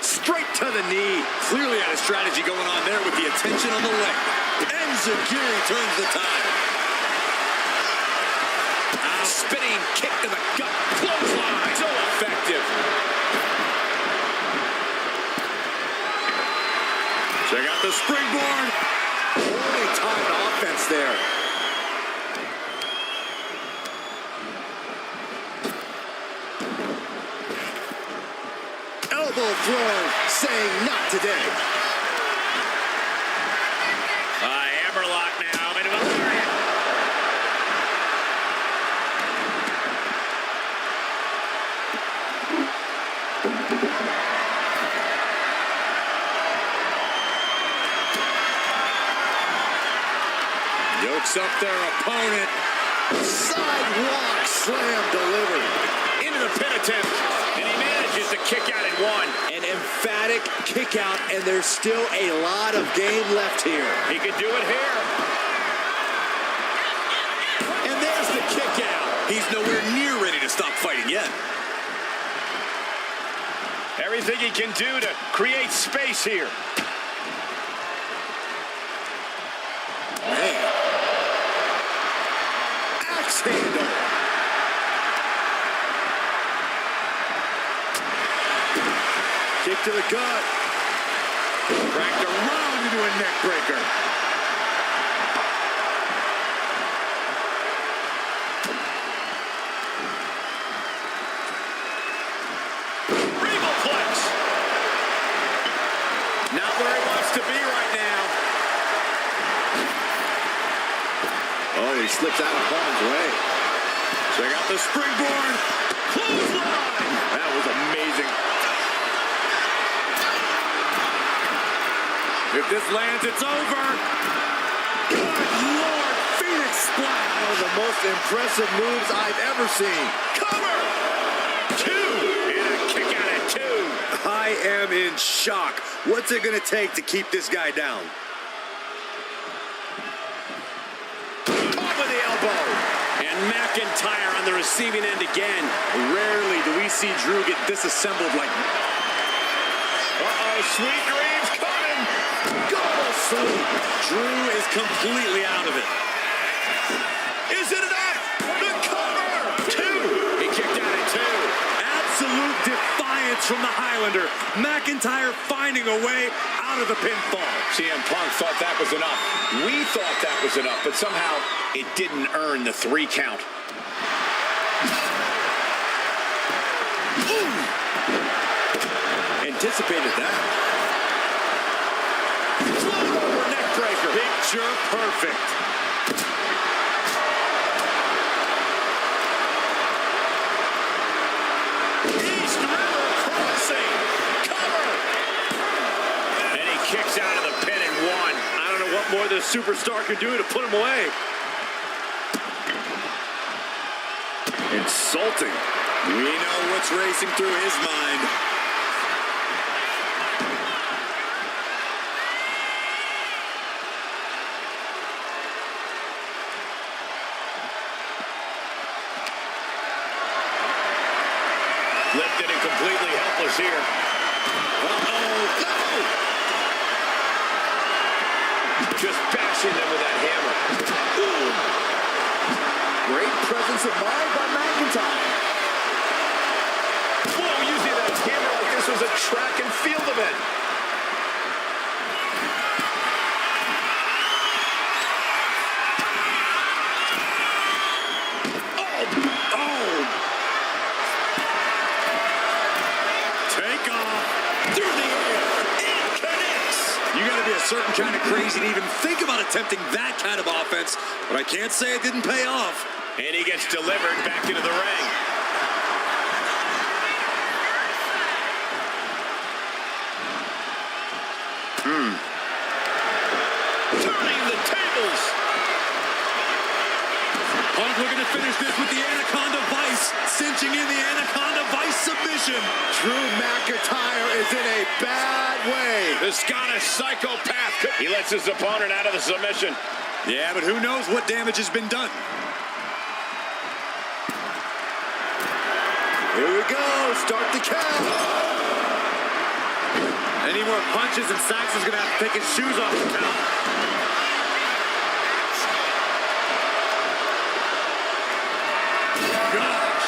Straight to the knee. Clearly had a strategy going on there with the attention on the leg. Enziguri turns the tide. Spinning kick to the gut. Clothesline. So effective. Check out the springboard. Holy timed offense there. Elbow throw, saying not today. Hammerlock now into a lariat. Yokes up their opponent. Sidewalk slam delivered. Into the pin attempt. And he manages to kick out at one. An emphatic kick out, and there's still a lot of game left here. He could do it here. And there's the kick out. He's nowhere near ready to stop fighting yet. Everything he can do to create space here. Man. Axe handle. Kick to the gut. Cracked around into a neck breaker. Regalplex. Not where he wants to be right now. Oh, he slips out of harm's way. Check out the springboard. Clothesline. That was amazing. If this lands, it's over. Good Lord, Phoenix Splash. One of the most impressive moves I've ever seen. Cover. Two. And a kick out at two. I am in shock. What's it going to take to keep this guy down? Top of the elbow. And McIntyre on the receiving end again. Rarely do we see Drew get disassembled like... Uh-oh, sweet dreams coming. Go to sleep. Drew is completely out of it. Is it enough? The cover. Two. He kicked out at two. Absolute defiance from the Highlander. McIntyre finding a way out of the pinfall. CM Punk thought that was enough. We thought that was enough, but somehow it didn't earn the 3 count. Ooh. Anticipated that. Float over neck breaker. Picture perfect. East River crossing. Cover. And he kicks out of the pin and one. I don't know what more this superstar could do to put him away. Insulting. We know what's racing through his mind. Lifted and completely helpless here. Uh-oh. No! Just bashing them with that hammer. Ooh. Great presence of mind by McIntyre. Whoa, using that hammer like this was a track and field event. Take off. Through the air. It connects. You got to be a certain kind of crazy to even think about attempting that kind of offense, but I can't say it didn't pay off. And he gets delivered back into the ring. Turning the tables. Punk looking to finish this with the Anaconda Vice, cinching in the Anaconda Vice submission. Drew McIntyre is in a bad way. The Scottish psychopath. He lets his opponent out of the submission. Yeah, but who knows what damage has been done. Here we go. Start the count. Any more punches and Saxon's going to have to take his shoes off the count. Gosh.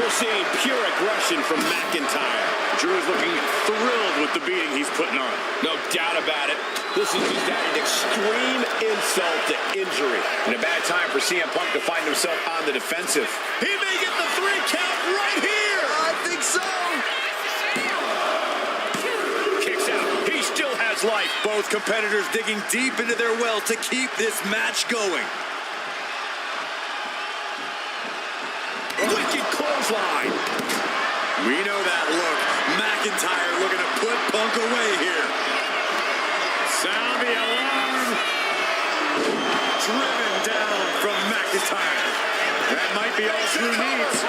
We're seeing pure aggression from McIntyre. Drew is looking thrilled with the beating he's putting on. No doubt about it. This is just adding extreme insult to injury. And a bad time for CM Punk to find himself on the defensive. He may get the 3 count right here. I think so. Kicks out. He still has life. Both competitors digging deep into their well to keep this match going. Wicked clothesline. We know that look. McIntyre looking to put Punk away here. Sound the alarm. Driven down from McIntyre. That might be all Drew needs.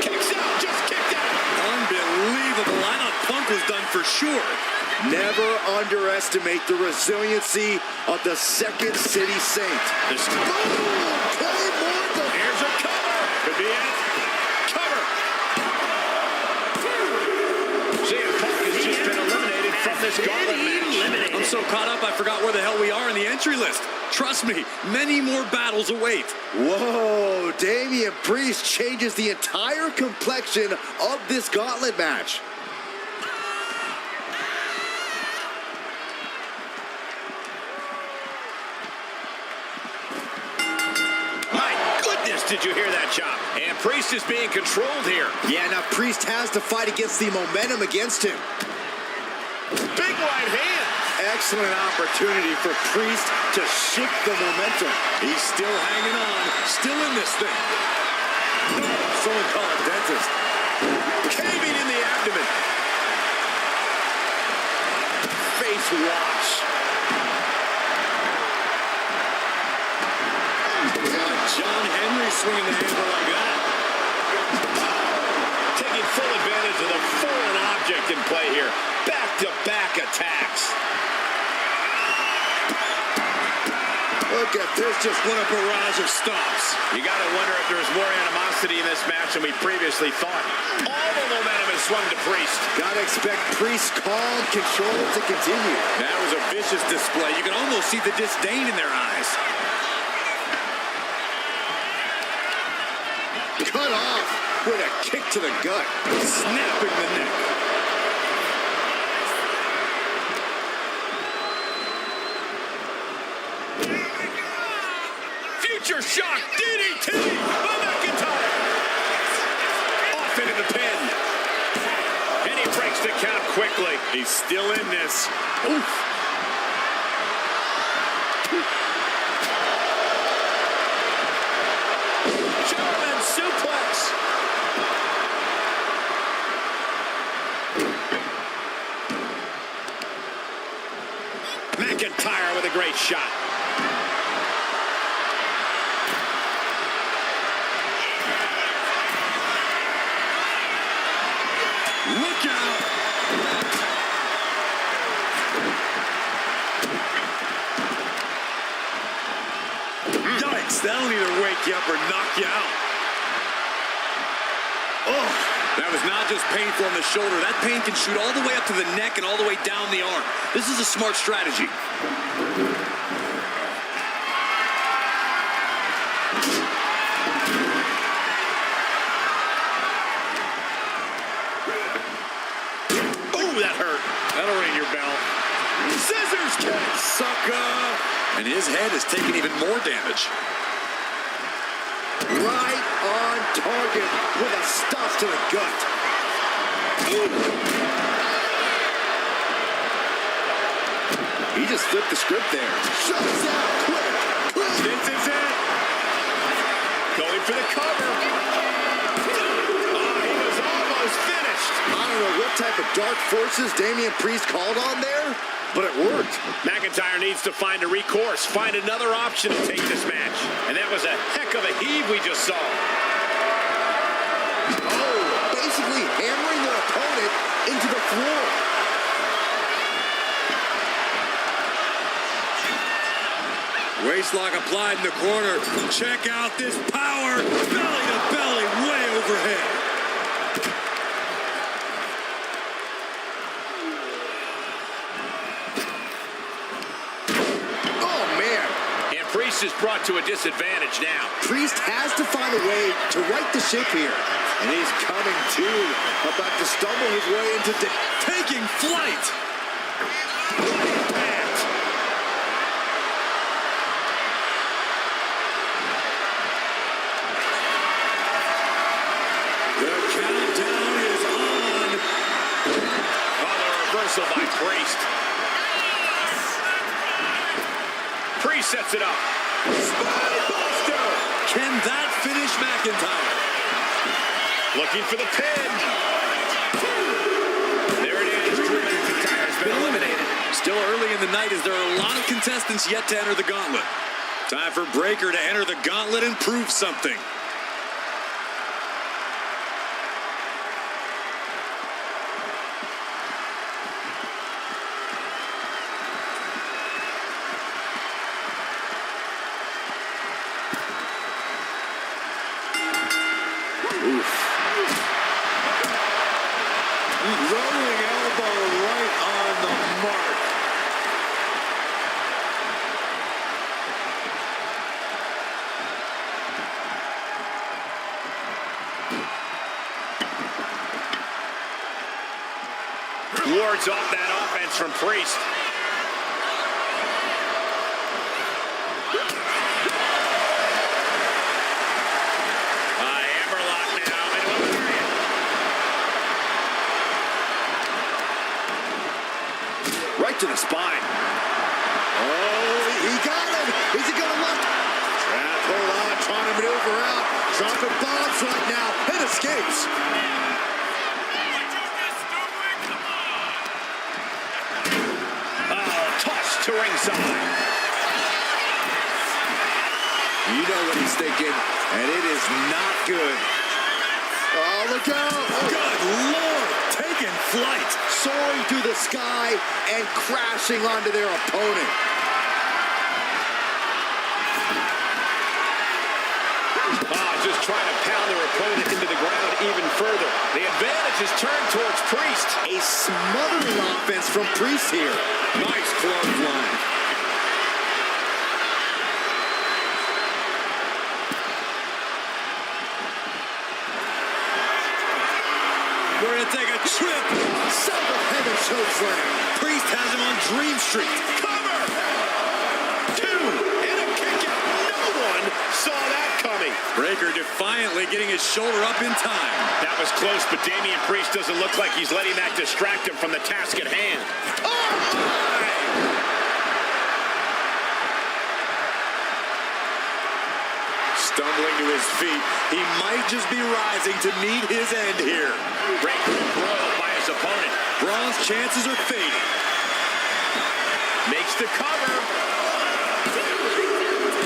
Kicks out. Just kicked out. Unbelievable. I thought Punk was done for sure. Never underestimate the resiliency of the Second City Saint. This Boom! Claymore the... Here's a cover. Could be it. Cover. CM Punk has just been eliminated from this gauntlet match. I'm so caught up I forgot where the hell we are in the entry list. Trust me, many more battles await. Whoa, Damian Priest changes the entire complexion of this gauntlet match. My goodness, did you hear that chop? And Priest is being controlled here. Yeah, now Priest has to fight against the momentum against him. Big right hand. Excellent opportunity for Priest to shift the momentum. He's still hanging on, still in this thing. Someone call a dentist. Caving in the abdomen. Face wash. John Henry swinging the handle like that. Taking full advantage of the foreign object in play here. Back-to-back attacks. Look at this, just What a barrage of stops. You got to wonder if there's more animosity in this match than we previously thought. All the momentum is swung to Priest. gotta expect Priest's calm control to continue. That was a vicious display. You can almost see the disdain in their eyes. Cut off with a kick to the gut. Snapping the neck. Future shock DDT by McIntyre. Off into the pin. And he breaks the count quickly. He's still in this. Oof. German suplex. McIntyre with a great shot. Look out. Yikes, that'll either wake you up or knock you out. Oh, that was not just painful on the shoulder. That pain can shoot all the way up to the neck and all the way down the arm. This is a smart strategy. Ooh, that hurt. That'll ring your bell. Scissors kick. Sucker. And his head is taking even more damage. Right on target with a stop to the gut. He just flipped the script there. Shuts out quick. This is it. Going for the cover. Oh, he was almost finished. I don't know what type of dark forces Damian Priest called on there, but it worked. McIntyre needs to find a recourse, find another option to take this match. And that was a heck of a heave we just saw. Oh, basically hammering their opponent into the floor. Waistlock applied in the corner. Check out this power. Belly to belly, way overhead. Oh, man. And Priest is brought to a disadvantage now. Priest has to find a way to right the ship here. And he's coming to, about to stumble his way into Taking flight. The countdown is on. Oh, the reversal by Priest. Priest sets it up. Spinebuster. Can that finish McIntyre? Looking for the pin. There it is. Drew McIntyre's been eliminated. Still early in the night as there are a lot of contestants yet to enter the gauntlet. Time for Breakker to enter the gauntlet and prove something. rolling elbow right on the mark. Wards off that offense from Priest. Hammerlock now into a period. Right to the spine. Oh, he got him. Is he going to look? Trap, hold on, trying to maneuver out. Dropping bombs right now and escapes. To ringside. You know what he's thinking, and it is not good. Oh, look out. Oh. Good Lord, taking flight. Soaring through the sky and crashing onto their opponent. Just trying to pound their opponent into the ground even further. The advantage is turned towards Priest. A smothering offense from Priest here. Nice clothesline. We're going to take a trip. Son of heaven chokeslam. Priest has him on Dream Street. Cover! Two, and a kick out. No one saw that coming. Breakker defiantly getting his shoulder up in time. That was close, but Damian Priest doesn't look like he's letting that distract him from the task at hand. Oh, my! Stumbling to his feet, he might just be rising to meet his end here. Breakker embroiled by his opponent. Braun's chances are fading. Makes the cover.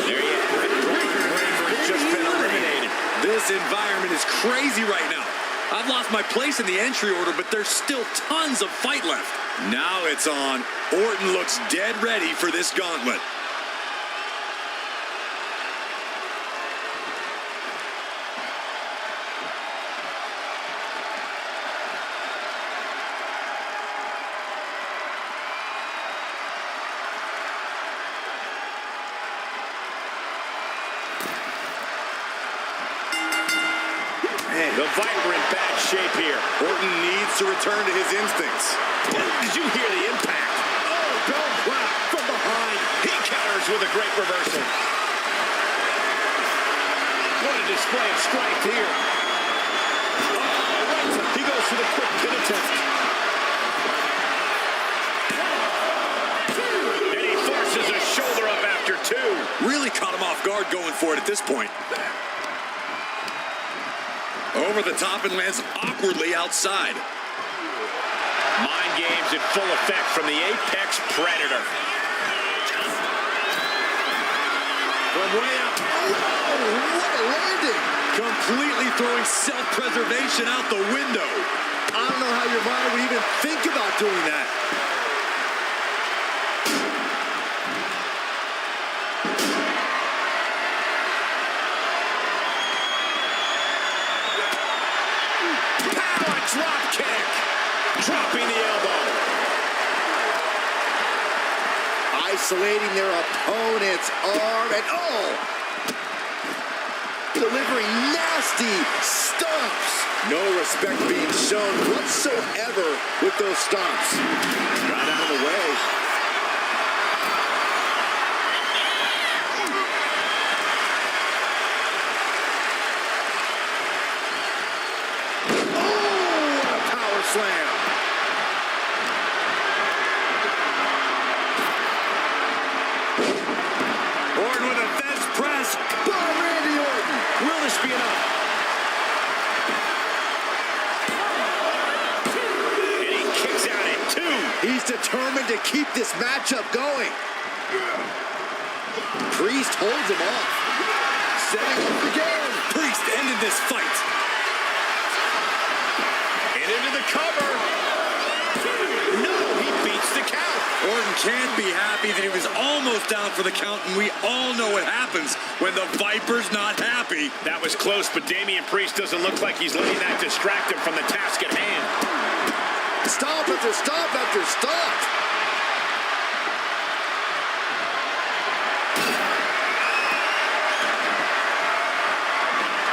There you have it. Breakker has just been eliminated. This environment is crazy right now. I've lost my place in the entry order, but there's still tons of fight left. Now it's on. Orton looks dead ready for this gauntlet. The Viper in bad shape here. Orton needs to return to his instincts. Did you hear the impact? Oh, bell clap from behind. He counters with a great reversal. What a display of strength here. Oh, right. He goes for the quick pin attempt. 1, 2. off guard going for it at this point. Over the top and lands awkwardly outside. Mind games in full effect from the Apex Predator. From way up. Oh, what a landing. Completely throwing self-preservation out the window. I don't know how your mind would even think about doing that. Power drop kick. Dropping the elbow. Isolating their opponent's arm and delivering nasty stomps. No respect being shown whatsoever with those stomps. Right out of the way. Oh, what a power slam. Orton with a fence press. Boom, Randy Orton. Will this be enough? And he kicks out at 2. He's determined to keep this matchup going. Priest holds him off. Setting up the game. Priest ended this fight. And into the cover. No, he beats the count. Orton can't be happy that he was almost down for the count, and we all know what happens when the Viper's not happy. That was close, but Damian Priest doesn't look like he's letting that distract him from the task at hand. Stomp after stomp after stomp.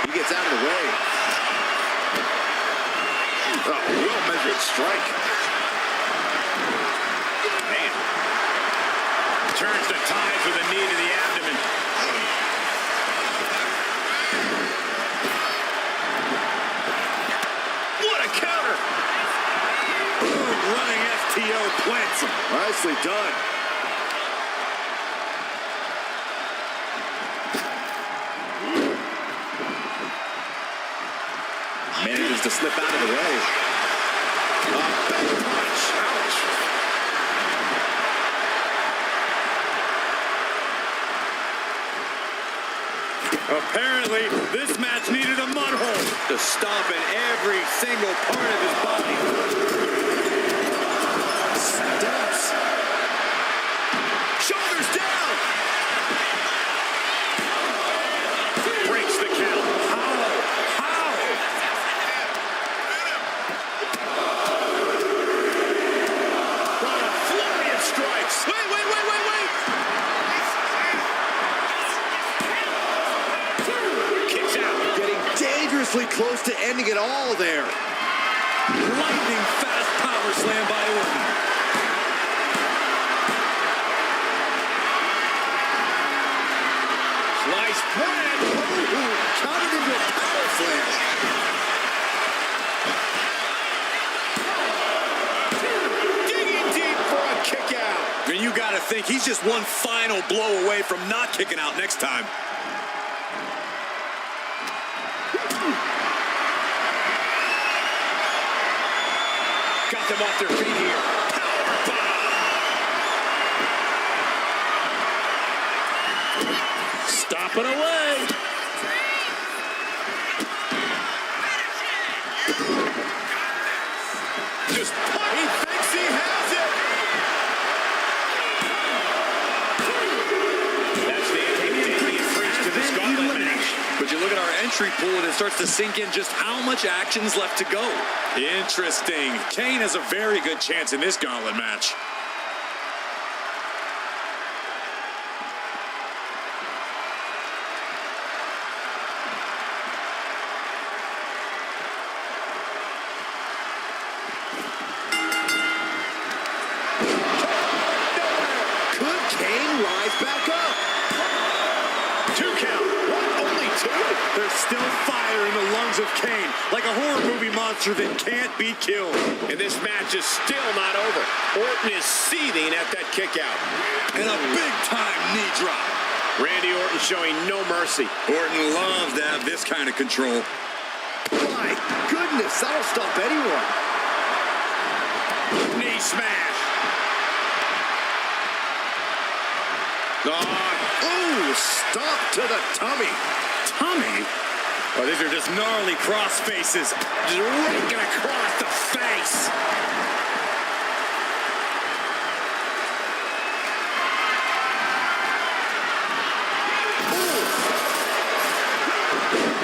He gets out of the way. Oh, well-measured strike. Man. Turns the ties with a knee to the abdomen. What a counter! Running FTO plants him. Nicely done. Manages to slip out of the way. A back punch. Ouch. Apparently, this match needed a mud hole to stomp in every single part of his body. Steps. Shoulders down. Breaks the count. How? What a flurry of strikes. Wait. Kicks out. Getting dangerously close to ending it all there. Lightning fast power slam by Orton. Slice bread. Countered into a power slam. Digging deep for a kick out. And you got to think he's just one final blow away from not kicking out next time. Got them off their feet here. Stomping away. Just he thinks he has it. That's the Damian Priest to the Scotland match. But you look at our entry pool and it starts to sink in just how much action's left to go. Interesting. Kane has a very good chance in this gauntlet match. Could Kane rise back up? 2 count. What? Only 2? There's still fire in the lungs of Kane, like a horror movie monster that can't be killed. And this match is still not over. Orton is seething at that kick out. And a big-time knee drop. Randy Orton showing no mercy. Orton loves to have this kind of control. My goodness, that'll stop anyone. Knee smash. Ooh, stop to the tummy. Tummy? Oh, these are just gnarly cross faces. Just raking across the face.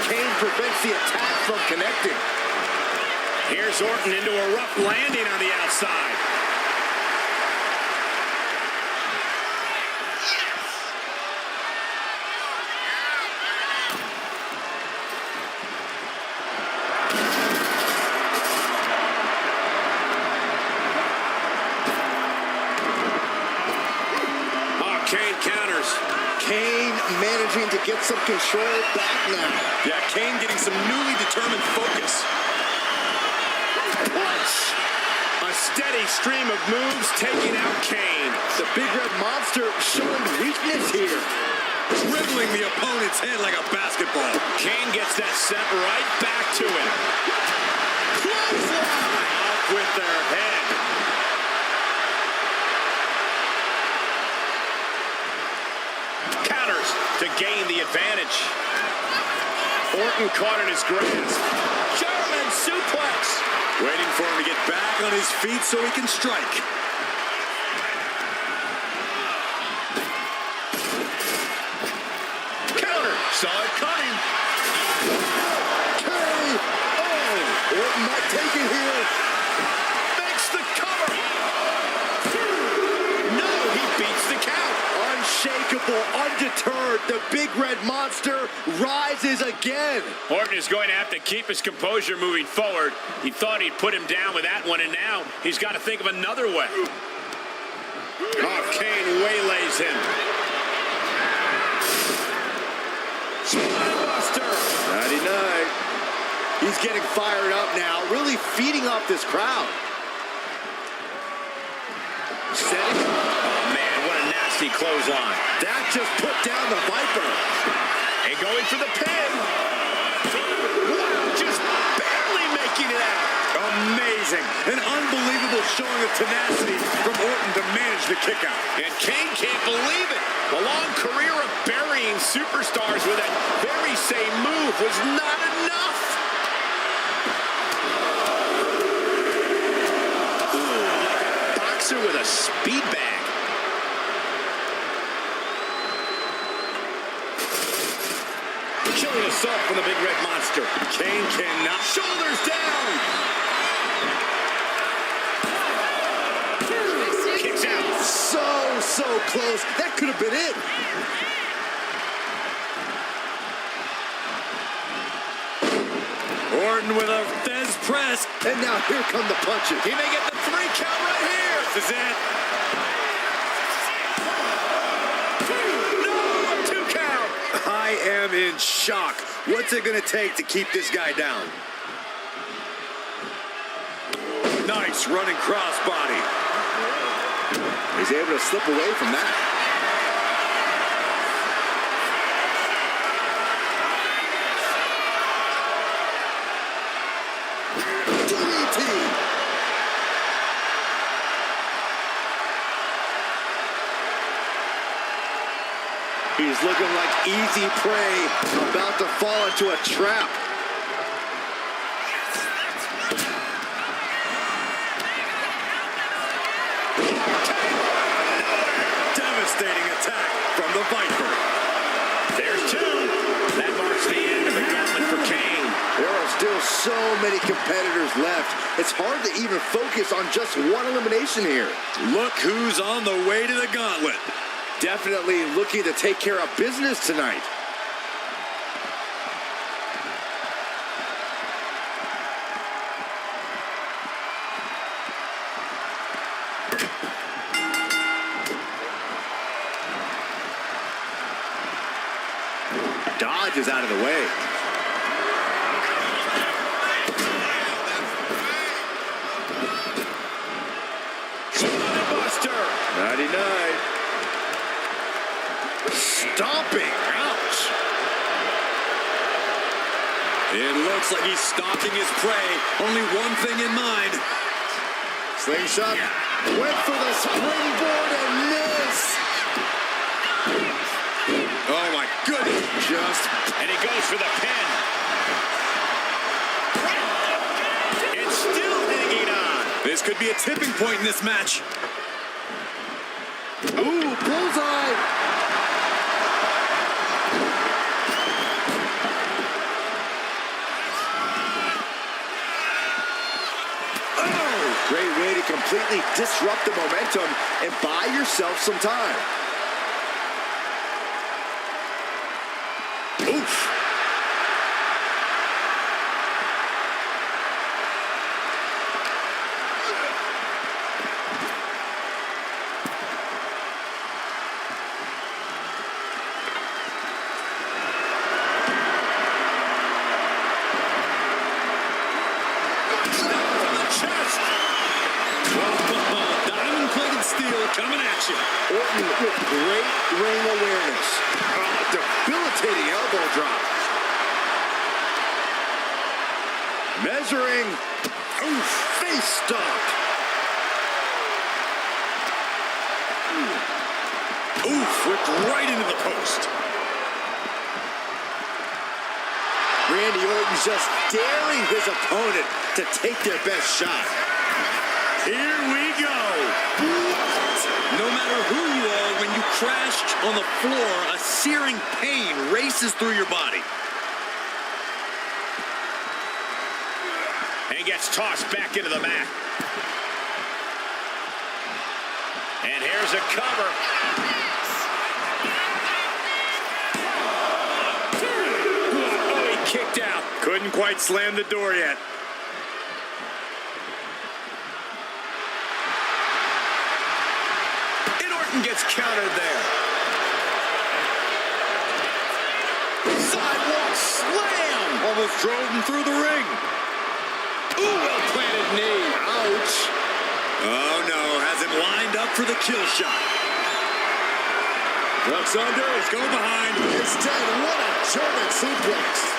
Kane prevents the attack from connecting. Here's Orton into a rough landing on the outside. Kane counters. Kane managing to get some control back now. Yeah, Kane getting some newly determined focus. Punch. A steady stream of moves taking out Kane. The Big Red Monster showing weakness here. Dribbling the opponent's head like a basketball. Kane gets that set right back to him. Clothesline. Off with their head. Counters to gain the advantage. Orton caught in his grasp. German suplex. Waiting for him to get back on his feet so he can strike. Counter. Saw it coming. Orton might take it here. Makes the cover. No, he beats the count. Unshakable, undeterred, the Big Red Monster rises again. Orton is going to have to keep his composure moving forward. He thought he'd put him down with that one, and now he's got to think of another way. Oh, Kane waylays him. Spinebuster. Nighty night. He's getting fired up now, really feeding off this crowd. Setting. Oh, man, what a nasty clothesline. That just put down the Viper. And going for the pin. Wow, just barely making it out. Amazing. An unbelievable showing of tenacity from Orton to manage the kick out. And Kane can't believe it. A long career of burying superstars with that very same move was not enough. Ooh, like a boxer with a speed bag. Killing assault from the Big Red Monster. Kane cannot. Shoulders down. Kicks out. So close. That could have been it. Orton with a Fez press. And now here come the punches. He may get the 3 count right here. This is it. No, a 2 count. I am in shock. What's it going to take to keep this guy down? Nice running crossbody. He's able to slip away from that. DDT. He's looking like easy prey, about to fall into a trap. Devastating attack from the Viper. There's 2. That marks the end of the gauntlet for Kane. There are still so many competitors left. It's hard to even focus on just one elimination here. Look who's on the way to the gauntlet. Definitely looking to take care of business tonight. Dodge is out of the way. Spinebuster. Nighty night. Stomping. Ouch. It looks like he's stalking his prey. Only one thing in mind. Slingshot. Went for the springboard and missed. Oh, my goodness. And he goes for the pin. It's still hanging on. This could be a tipping point in this match. Ooh, bullseye. Oh, great way to completely disrupt the momentum and buy yourself some time. Oof. Coming at you. Orton with great ring awareness. Debilitating elbow drop. Measuring. Oof, face stop. Oof, ripped right into the post. Randy Orton just daring his opponent to take their best shot. Here we go. No matter who you are, when you crash on the floor, a searing pain races through your body. And he gets tossed back into the mat. And here's a cover. Oh, he kicked out. Couldn't quite slam the door yet. Gets countered there. Sidewalk slam! Almost drove him through the ring. Ooh, well-planted knee. Ouch. Oh, no. Has him lined up for the kill shot. Ducks under. Let's go behind. Instead, what a German suplex.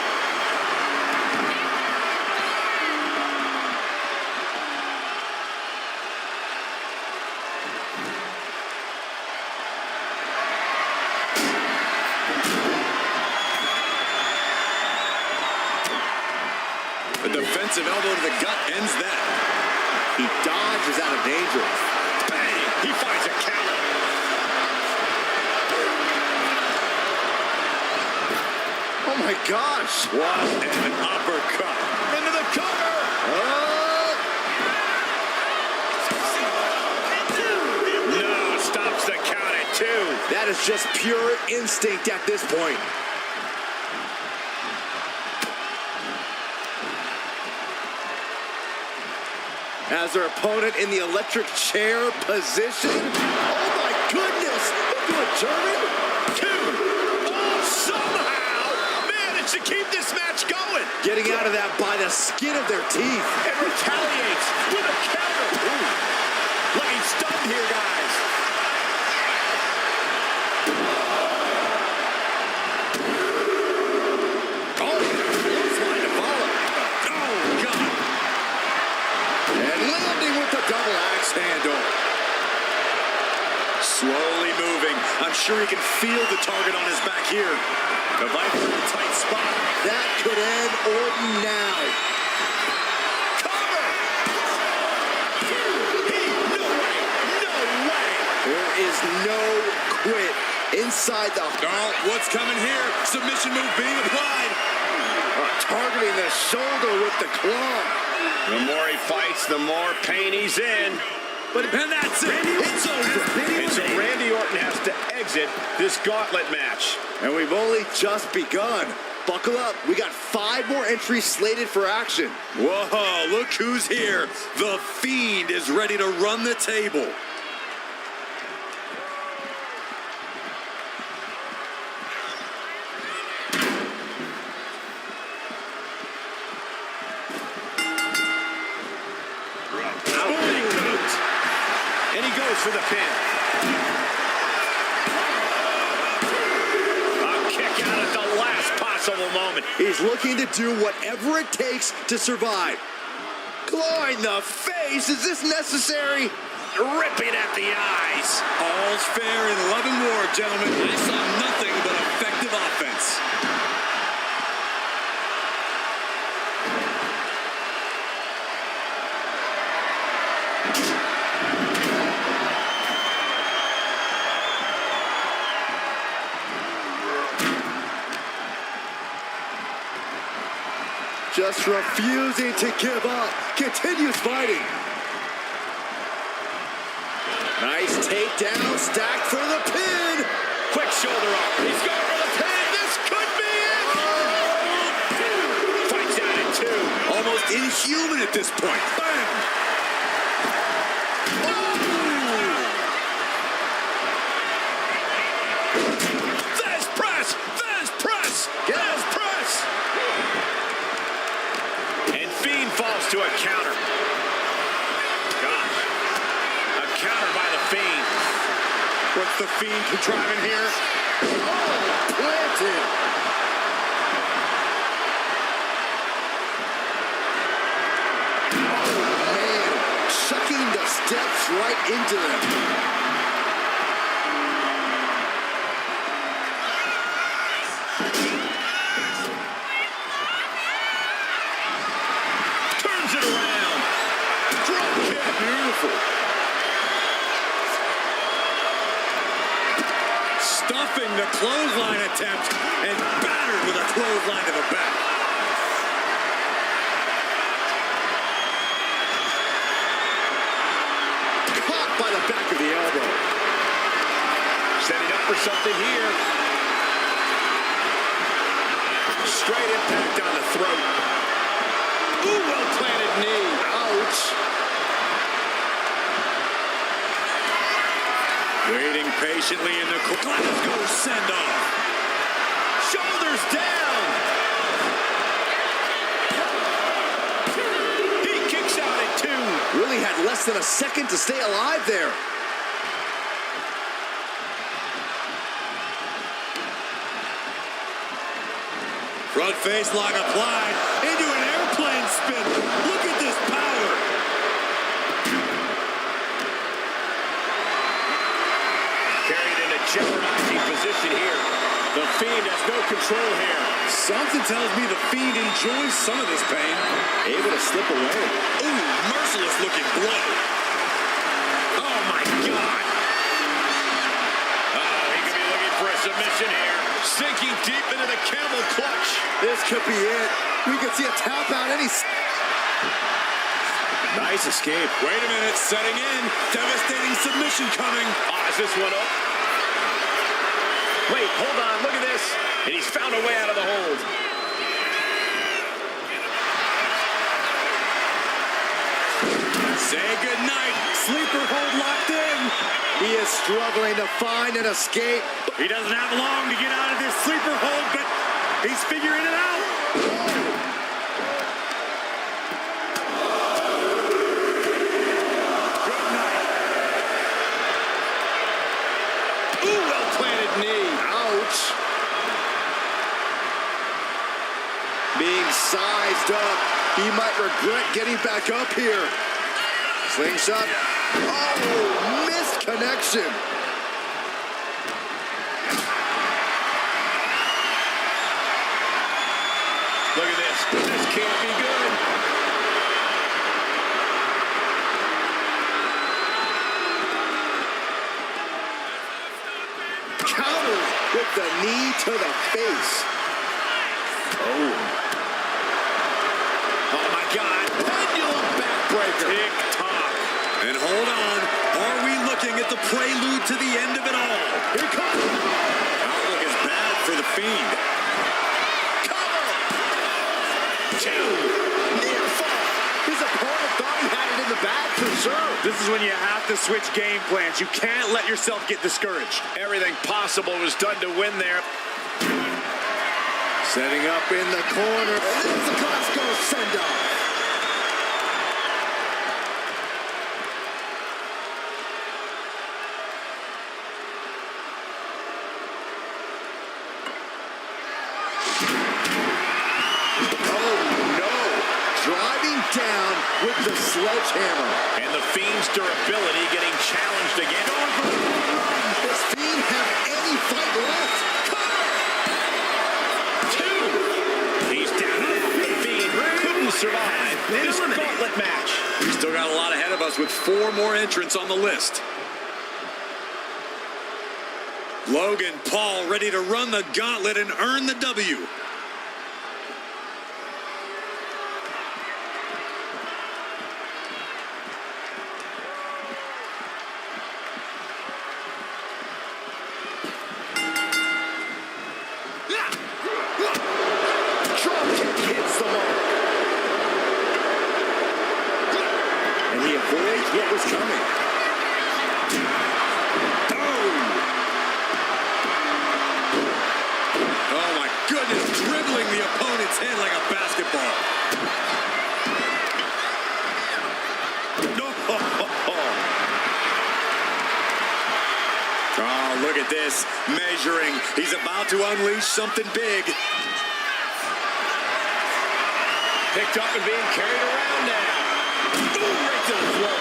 A defensive elbow to the gut ends that. He dodges out of danger. Bang! He finds a counter. Oh my gosh. What an uppercut. Into the cover. No, stops the count at 2. That is just pure instinct at this point. As their opponent in the electric chair position. Oh my goodness! Into a German? 2. Oh, somehow managed to keep this match going. Getting out of that by the skin of their teeth. And retaliates with a counter. Ooh. Looking stunned here, guys. Oh, clothesline to follow. Oh, God. And landing with the double axe handle. Slowly moving. I'm sure he can feel the target on his back here. The Viper in a tight spot. That could end Orton now. Cover. No way. No way. There is no quit inside the... Oh, what's coming here? Submission move being applied. Targeting the shoulder with the claw. The more he fights, the more pain he's in. And that's it. It's over. And so Randy Orton has to exit this gauntlet match. And we've only just begun. Buckle up. We got 5 more entries slated for action. Whoa, look who's here. The Fiend is ready to run the table. And he goes for the pin. kick out at the last possible moment. He's looking to do whatever it takes to survive. Claw in the face. Is this necessary? Ripping at the eyes. All's fair in love and war, gentlemen. I saw nothing but effective offense. Just refusing to give up. Continues fighting. Nice takedown, stacked for the pin. Quick shoulder up. He's going for the pin. This could be it. Fights out at 2. Almost inhuman at this point. Bam! There's press. There's press. There's press. And Fiend falls to a counter. Gosh. A counter by the Fiend. What's the Fiend contriving here? Oh, planted. Oh, man. Chucking the steps right into them. Turns it around. Drop kick. Beautiful. Stuffing the clothesline attempt and battered with a clothesline to the back. Caught by the back of the elbow. Setting up for something here. Straight impact on the throat. Ooh, well-planted knee. Ouch. Waiting patiently in the Glasgow send-off. Shoulders down. He kicks out at 2. Really had less than a second to stay alive there. Front face lock applied into an airplane spin. Look at this power. Carried in a jeopardizing position here. The Fiend has no control here. Something tells me the Fiend enjoys some of this pain. Able to slip away. Ooh, merciless looking blow. Oh, my God. Oh, he could be looking for a submission here. Sinking deep into the camel clutch. This could be it. We could see a tap out any... Nice escape. Wait a minute, setting in. Devastating submission coming. Oh, is this one up? Wait, hold on, look at this. And he's found a way out of the hold. Say goodnight. Sleeper hold locked in. He is struggling to find an escape. He doesn't have long to get out of this sleeper hold, but he's figuring it out. Good night. Ooh, well-planted knee. Ouch. Being sized up. He might regret getting back up here. Slingshot. Oh, missed connection. Look at this. This can't be good. Counter with the knee to the face. Oh. Oh, my God. Pendulum backbreaker. Tick-tock. And hold on. Are we looking at the prelude to the end of it all? Here comes. Outlook is bad for the Fiend. Cover. 2. Near fall. His opponent thought he had it in the bag for sure. This is when you have to switch game plans. You can't let yourself get discouraged. Everything possible was done to win there. Setting up in the corner. And there's the Glasgow send-off. the sledgehammer. And the Fiend's durability getting challenged again. Does Fiend have any fight left? He's down. The Fiend couldn't survive this gauntlet match. We still got a lot ahead of us with 4 more entrants on the list. Logan Paul ready to run the gauntlet and earn the W. Dropkick hits the mark. And he avoids what was coming. Oh my goodness, dribbling the opponent's head like a basketball. Oh, look at this, measuring. He's about to unleash something big. Picked up and being carried around now. Boom, right to the floor.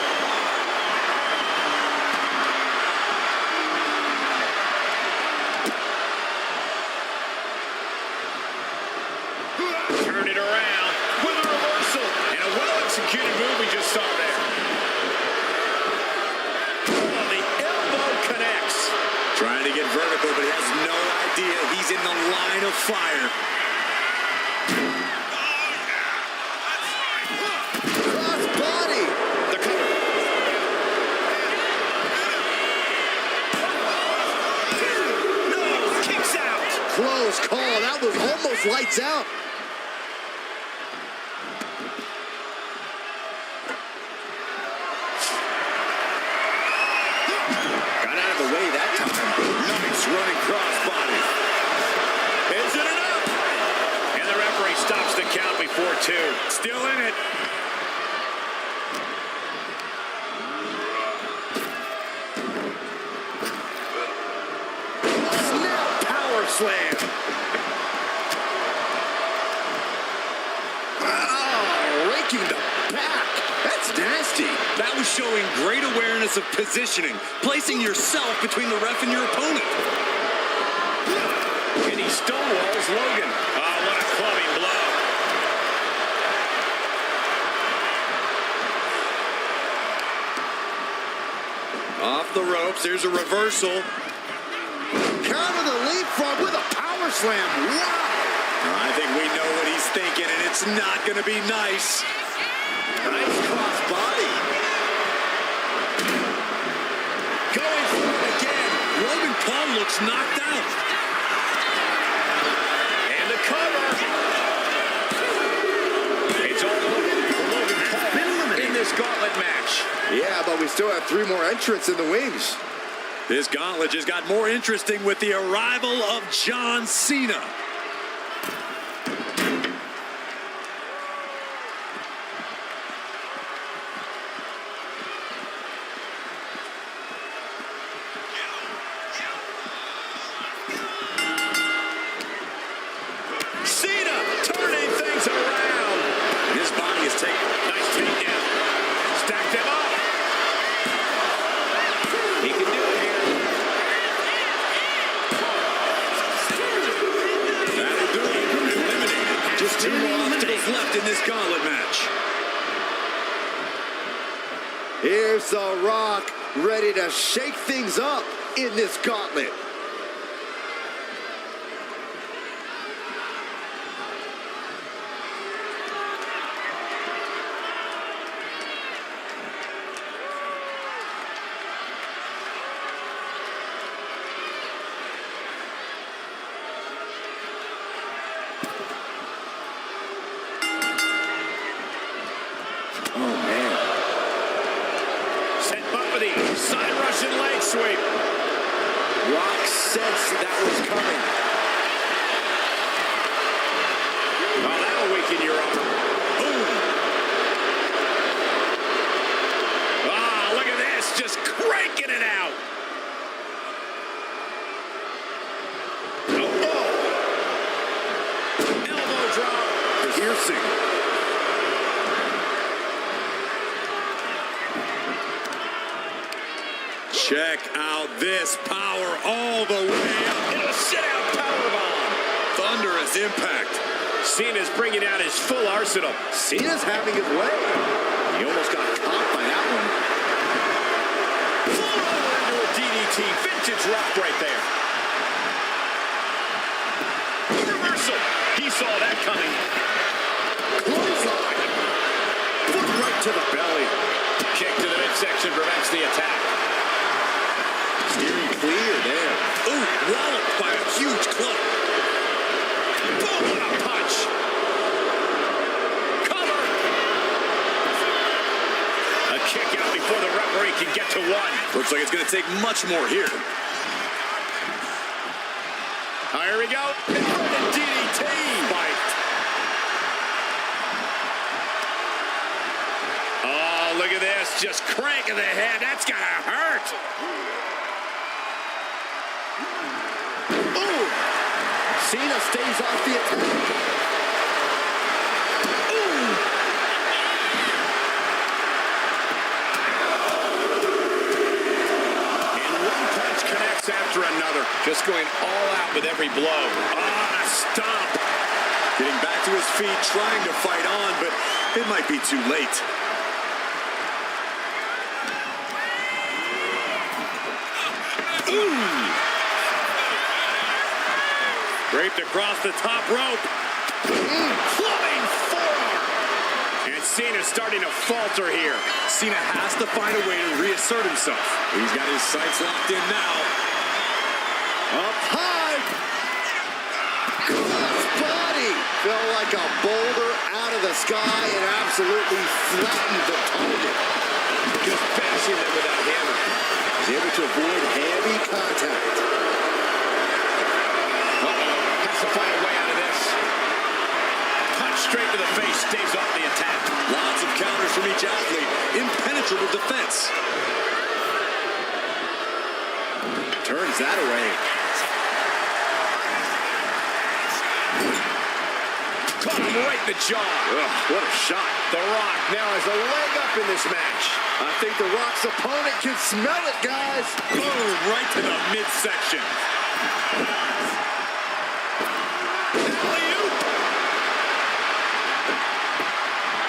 Turn it around with a reversal. And a well-executed move we just saw there. Oh, the elbow connects. Trying to get vertical, but he has no idea he's in the line of fire. Crossbody. The cover. No, kicks out. Close call. That was almost lights out. Got out of the way that time. Nice running crossbody. Is it enough? And the referee stops the count before 2. Still in it. Snap power slam. Oh, raking the back. That's nasty. That was showing great awareness of positioning, placing yourself between the ref and your opponent. And he stonewalls Logan. Oh, what a clubbing blow. Off the ropes, there's a reversal. Counter the leapfrog with a power slam. Wow. I think we know what he's thinking, and it's not going to be nice. Nice crossbody. Going for it again. Logan Paul looks knocked out. And the cover. It's all over for Logan Paul in this gauntlet match. Yeah, but we still have 3 more entrants in the wings. This gauntlet just got more interesting with the arrival of John Cena. Cena turning things around. His body is taken. Nice takedown. Stacked him up. He can do it here. That'll do it. Eliminated. Just 2 more obstacles left in this gauntlet match. Here's The Rock, ready to shake things up in this gauntlet. Side Russian leg sweep. Rock sensed that was coming. Oh, that'll weaken your arm. Boom. Ah, look at this. Just cranking it out. Oh. Elbow drop. Piercing. Check out this power all the way up. And a sit-out powerbomb. Thunderous impact. Cena's bringing out his full arsenal. Cena's having his way. He almost got caught by that one. Full over into a DDT. Vintage rock right there. Reversal. He saw that coming. Clothesline. Foot right to the belly. Kick to the midsection prevents the attack. Steering clear there. Ooh, walloped by a huge club. Boom, what a punch. Cover. A kick out before the referee can get to one. Looks like it's going to take much more here. Here we go. Inverted DDT. Spiked. Oh, look at this. Just cranking the head. That's going to hurt. Ooh. Cena stays off the attack. Ooh. And one punch connects after another. Just going all out with every blow. Ah, stomp. Getting back to his feet, trying to fight on, but it might be too late. Ooh. Draped across the top rope. Flying forearm. And Cena's starting to falter here. Cena has to find a way to reassert himself. He's got his sights locked in now. Up high. Cross body. Fell like a boulder out of the sky and absolutely flattened the target. Just bashing them with that hammer. He's able to avoid heavy contact. Has to find a way out of this. Punch straight to the face, stays off the attack. Lots of counters from each athlete. Impenetrable defense. Turns that away. Caught him right in the jaw. Ugh, what a shot. The Rock now has a leg up in this match. I think The Rock's opponent can smell it, guys. Boom, right to the midsection. Alley-oop.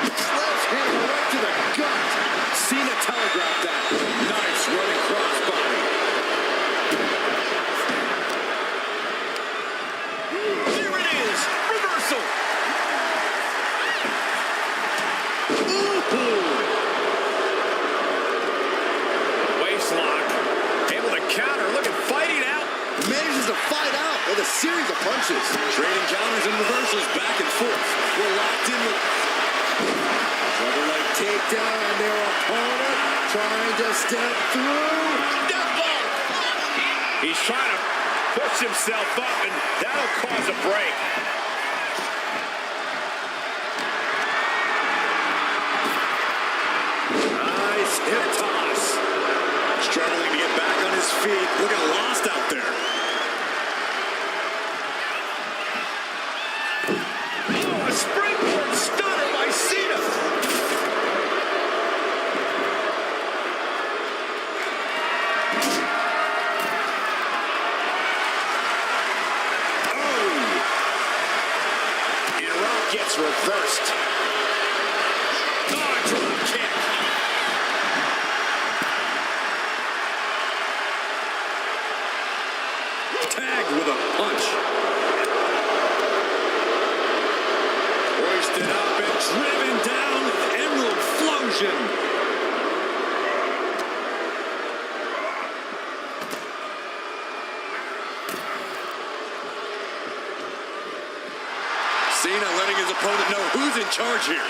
Sledgehammer right to the gut. Cena telegraphed that. Nice running crossbody. There it is. Reversal. Waistlock. Able to counter. Look at fighting out. Manages to fight out with a series of punches. Trading counters and reversals back and forth. We're locked in with... Another leg takedown on their opponent. Trying to step through. Death bump. He's trying to push himself up, and that'll cause a break. Nice hip toss. Struggling to get back on his feet. Looking lost out there. Oh, a springboard stunner by Cena. Oh. And Rock gets reversed. Oh, drop kick. Tagged with a punch. Hoisted up and driven down. Emerald Flosion. Cena letting his opponent know who's in charge here.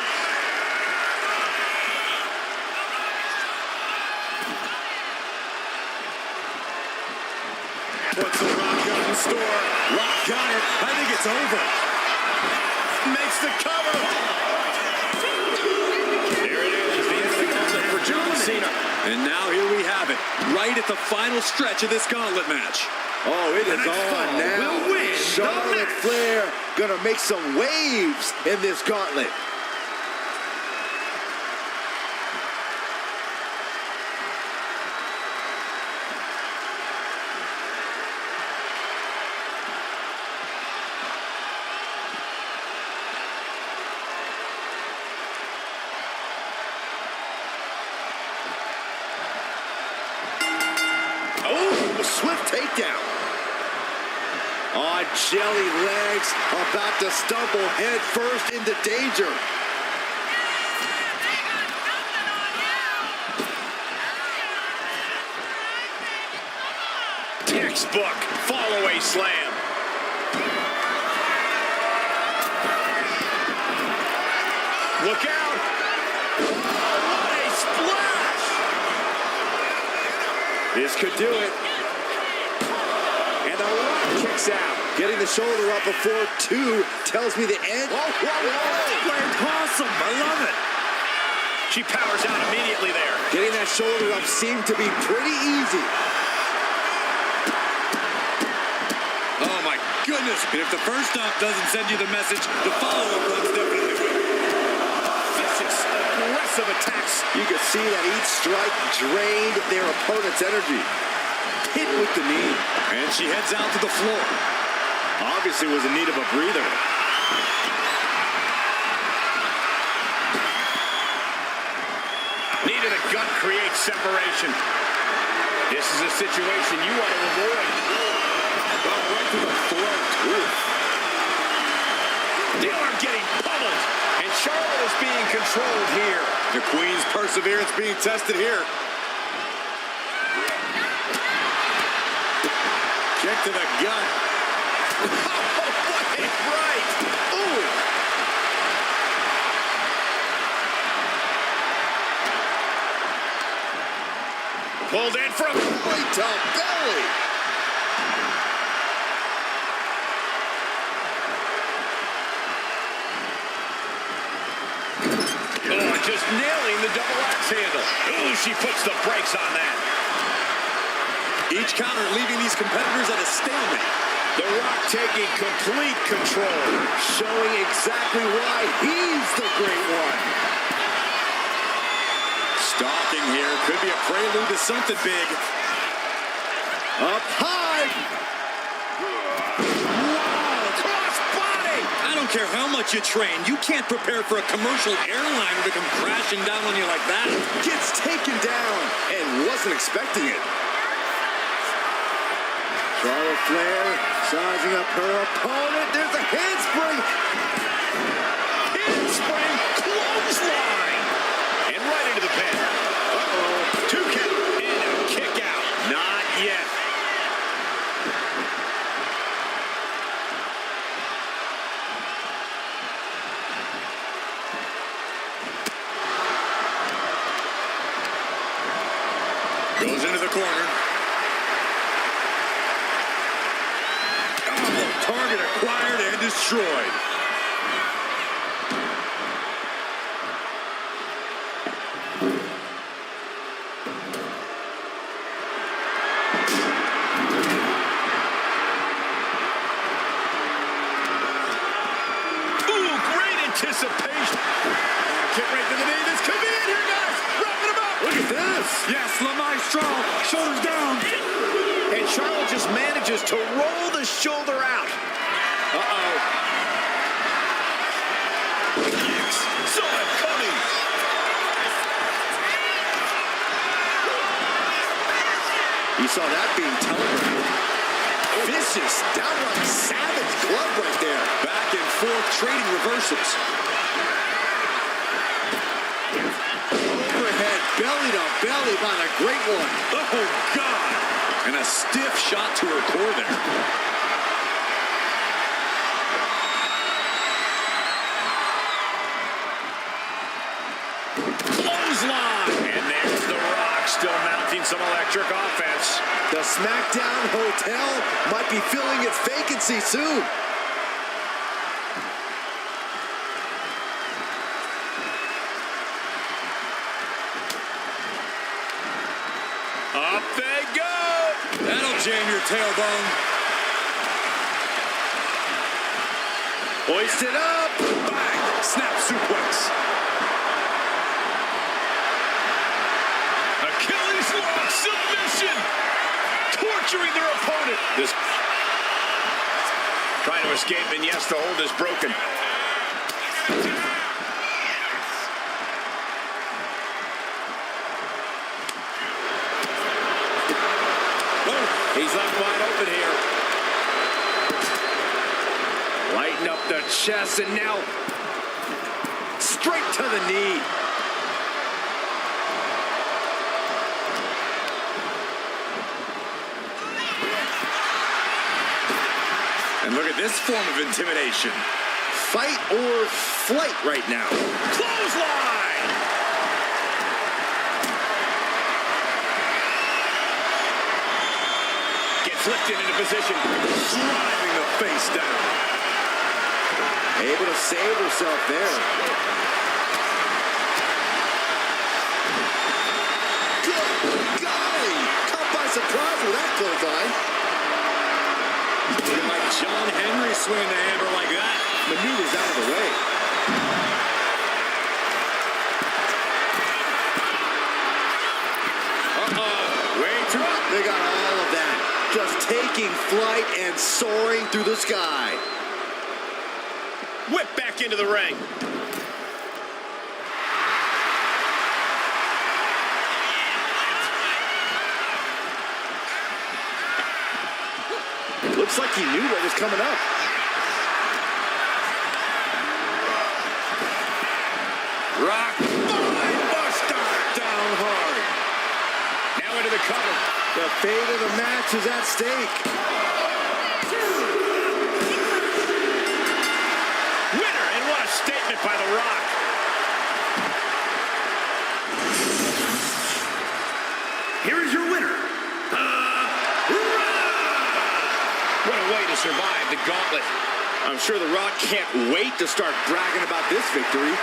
Puts the Rock in store. Rock got it. I think it's over. Makes the cover. There it is. The instant for John Cena. And now here we have it. Right at the final stretch of this gauntlet match. Oh, it is next on fall now. will win the Charlotte match. Flair gonna make some waves in this gauntlet. swift takedown. On jelly legs, about to stumble head first into danger. Textbook fall-away slam. Look out! Oh, what a splash! This could do it. And the Rock kicks out. Getting the shoulder up before two tells me the end. Whoa, whoa, whoa! Awesome. I love it. She powers out immediately there. Getting that shoulder up seemed to be pretty easy. Oh, my goodness. And if the first stop doesn't send you the message, the follow-up one's definitely will. Vicious, aggressive attacks. You could see that each strike drained their opponent's energy. Hit with the knee. And she heads out to the floor. Obviously was in need of a breather. Knee to the gut creates separation. This is a situation you want to avoid. Well, right to the throat. Ooh. The arm getting pummeled. And Charlotte is being controlled here. The Queen's perseverance being tested here. Kick to the gut. What a right. Ooh. Pulled in from Right to belly. Oh, just nailing the double axe handle. Ooh, she puts the brakes on that. Each counter leaving these competitors at a stalemate. The Rock taking complete control. Showing exactly why he's the great one. Stalking here. Could be a prelude to something big. Up high. Wow, cross body. I don't care how much you train. You can't prepare for a commercial airliner to come crashing down on you like that. Gets taken down and wasn't expecting it. Charlotte Flair sizing up her opponent. There's a handspring. Handspring clothesline. And right into the pin. Uh-oh. 2 count. And a kick out. Not yet. Goes into the corner. Target acquired and destroyed. Ooh, great anticipation. Kick right to the knee. This could be it here, guys. Wrapping him up. Look at this. Yes, Maestro. Shoulders down. And Charlotte just manages to roll the shoulder out. Uh-oh. Yes. Saw it coming. You saw that being telegraphed. Vicious, downright savage glove right there. Back and forth trading reversals. Overhead, belly to belly by the great one. Oh, God. And a stiff shot to her core there. Clothesline. And there's the Rock still mounting some electric offense. The SmackDown Hotel might be filling its vacancy soon. Up they go. That'll jam your tailbone. Hoist it up. Bang! Snap suplex. Achilles lock submission. Torturing their opponent. This trying to escape, and yes, the hold is broken. He's left wide open here. Lighten up the chest, and now straight to the knee. And look at this form of intimidation. Fight or flight right now. Clothesline! Gets lifted into position. Driving the face down. Able to save herself there. Good golly! Caught by surprise with that clothesline. Like John Henry swinging the hammer like that. Maneuvers out of the way. Way too up. They got all of that. Just taking flight and soaring through the sky. Whip back into the ring. Looks like he knew what was coming up. Rock. Buster. Down hard. Now into the cover. The fate of the match is at stake. Winner, and what a statement by The Rock. Here is your winner, What a way to survive the gauntlet. I'm sure The Rock can't wait to start bragging about this victory.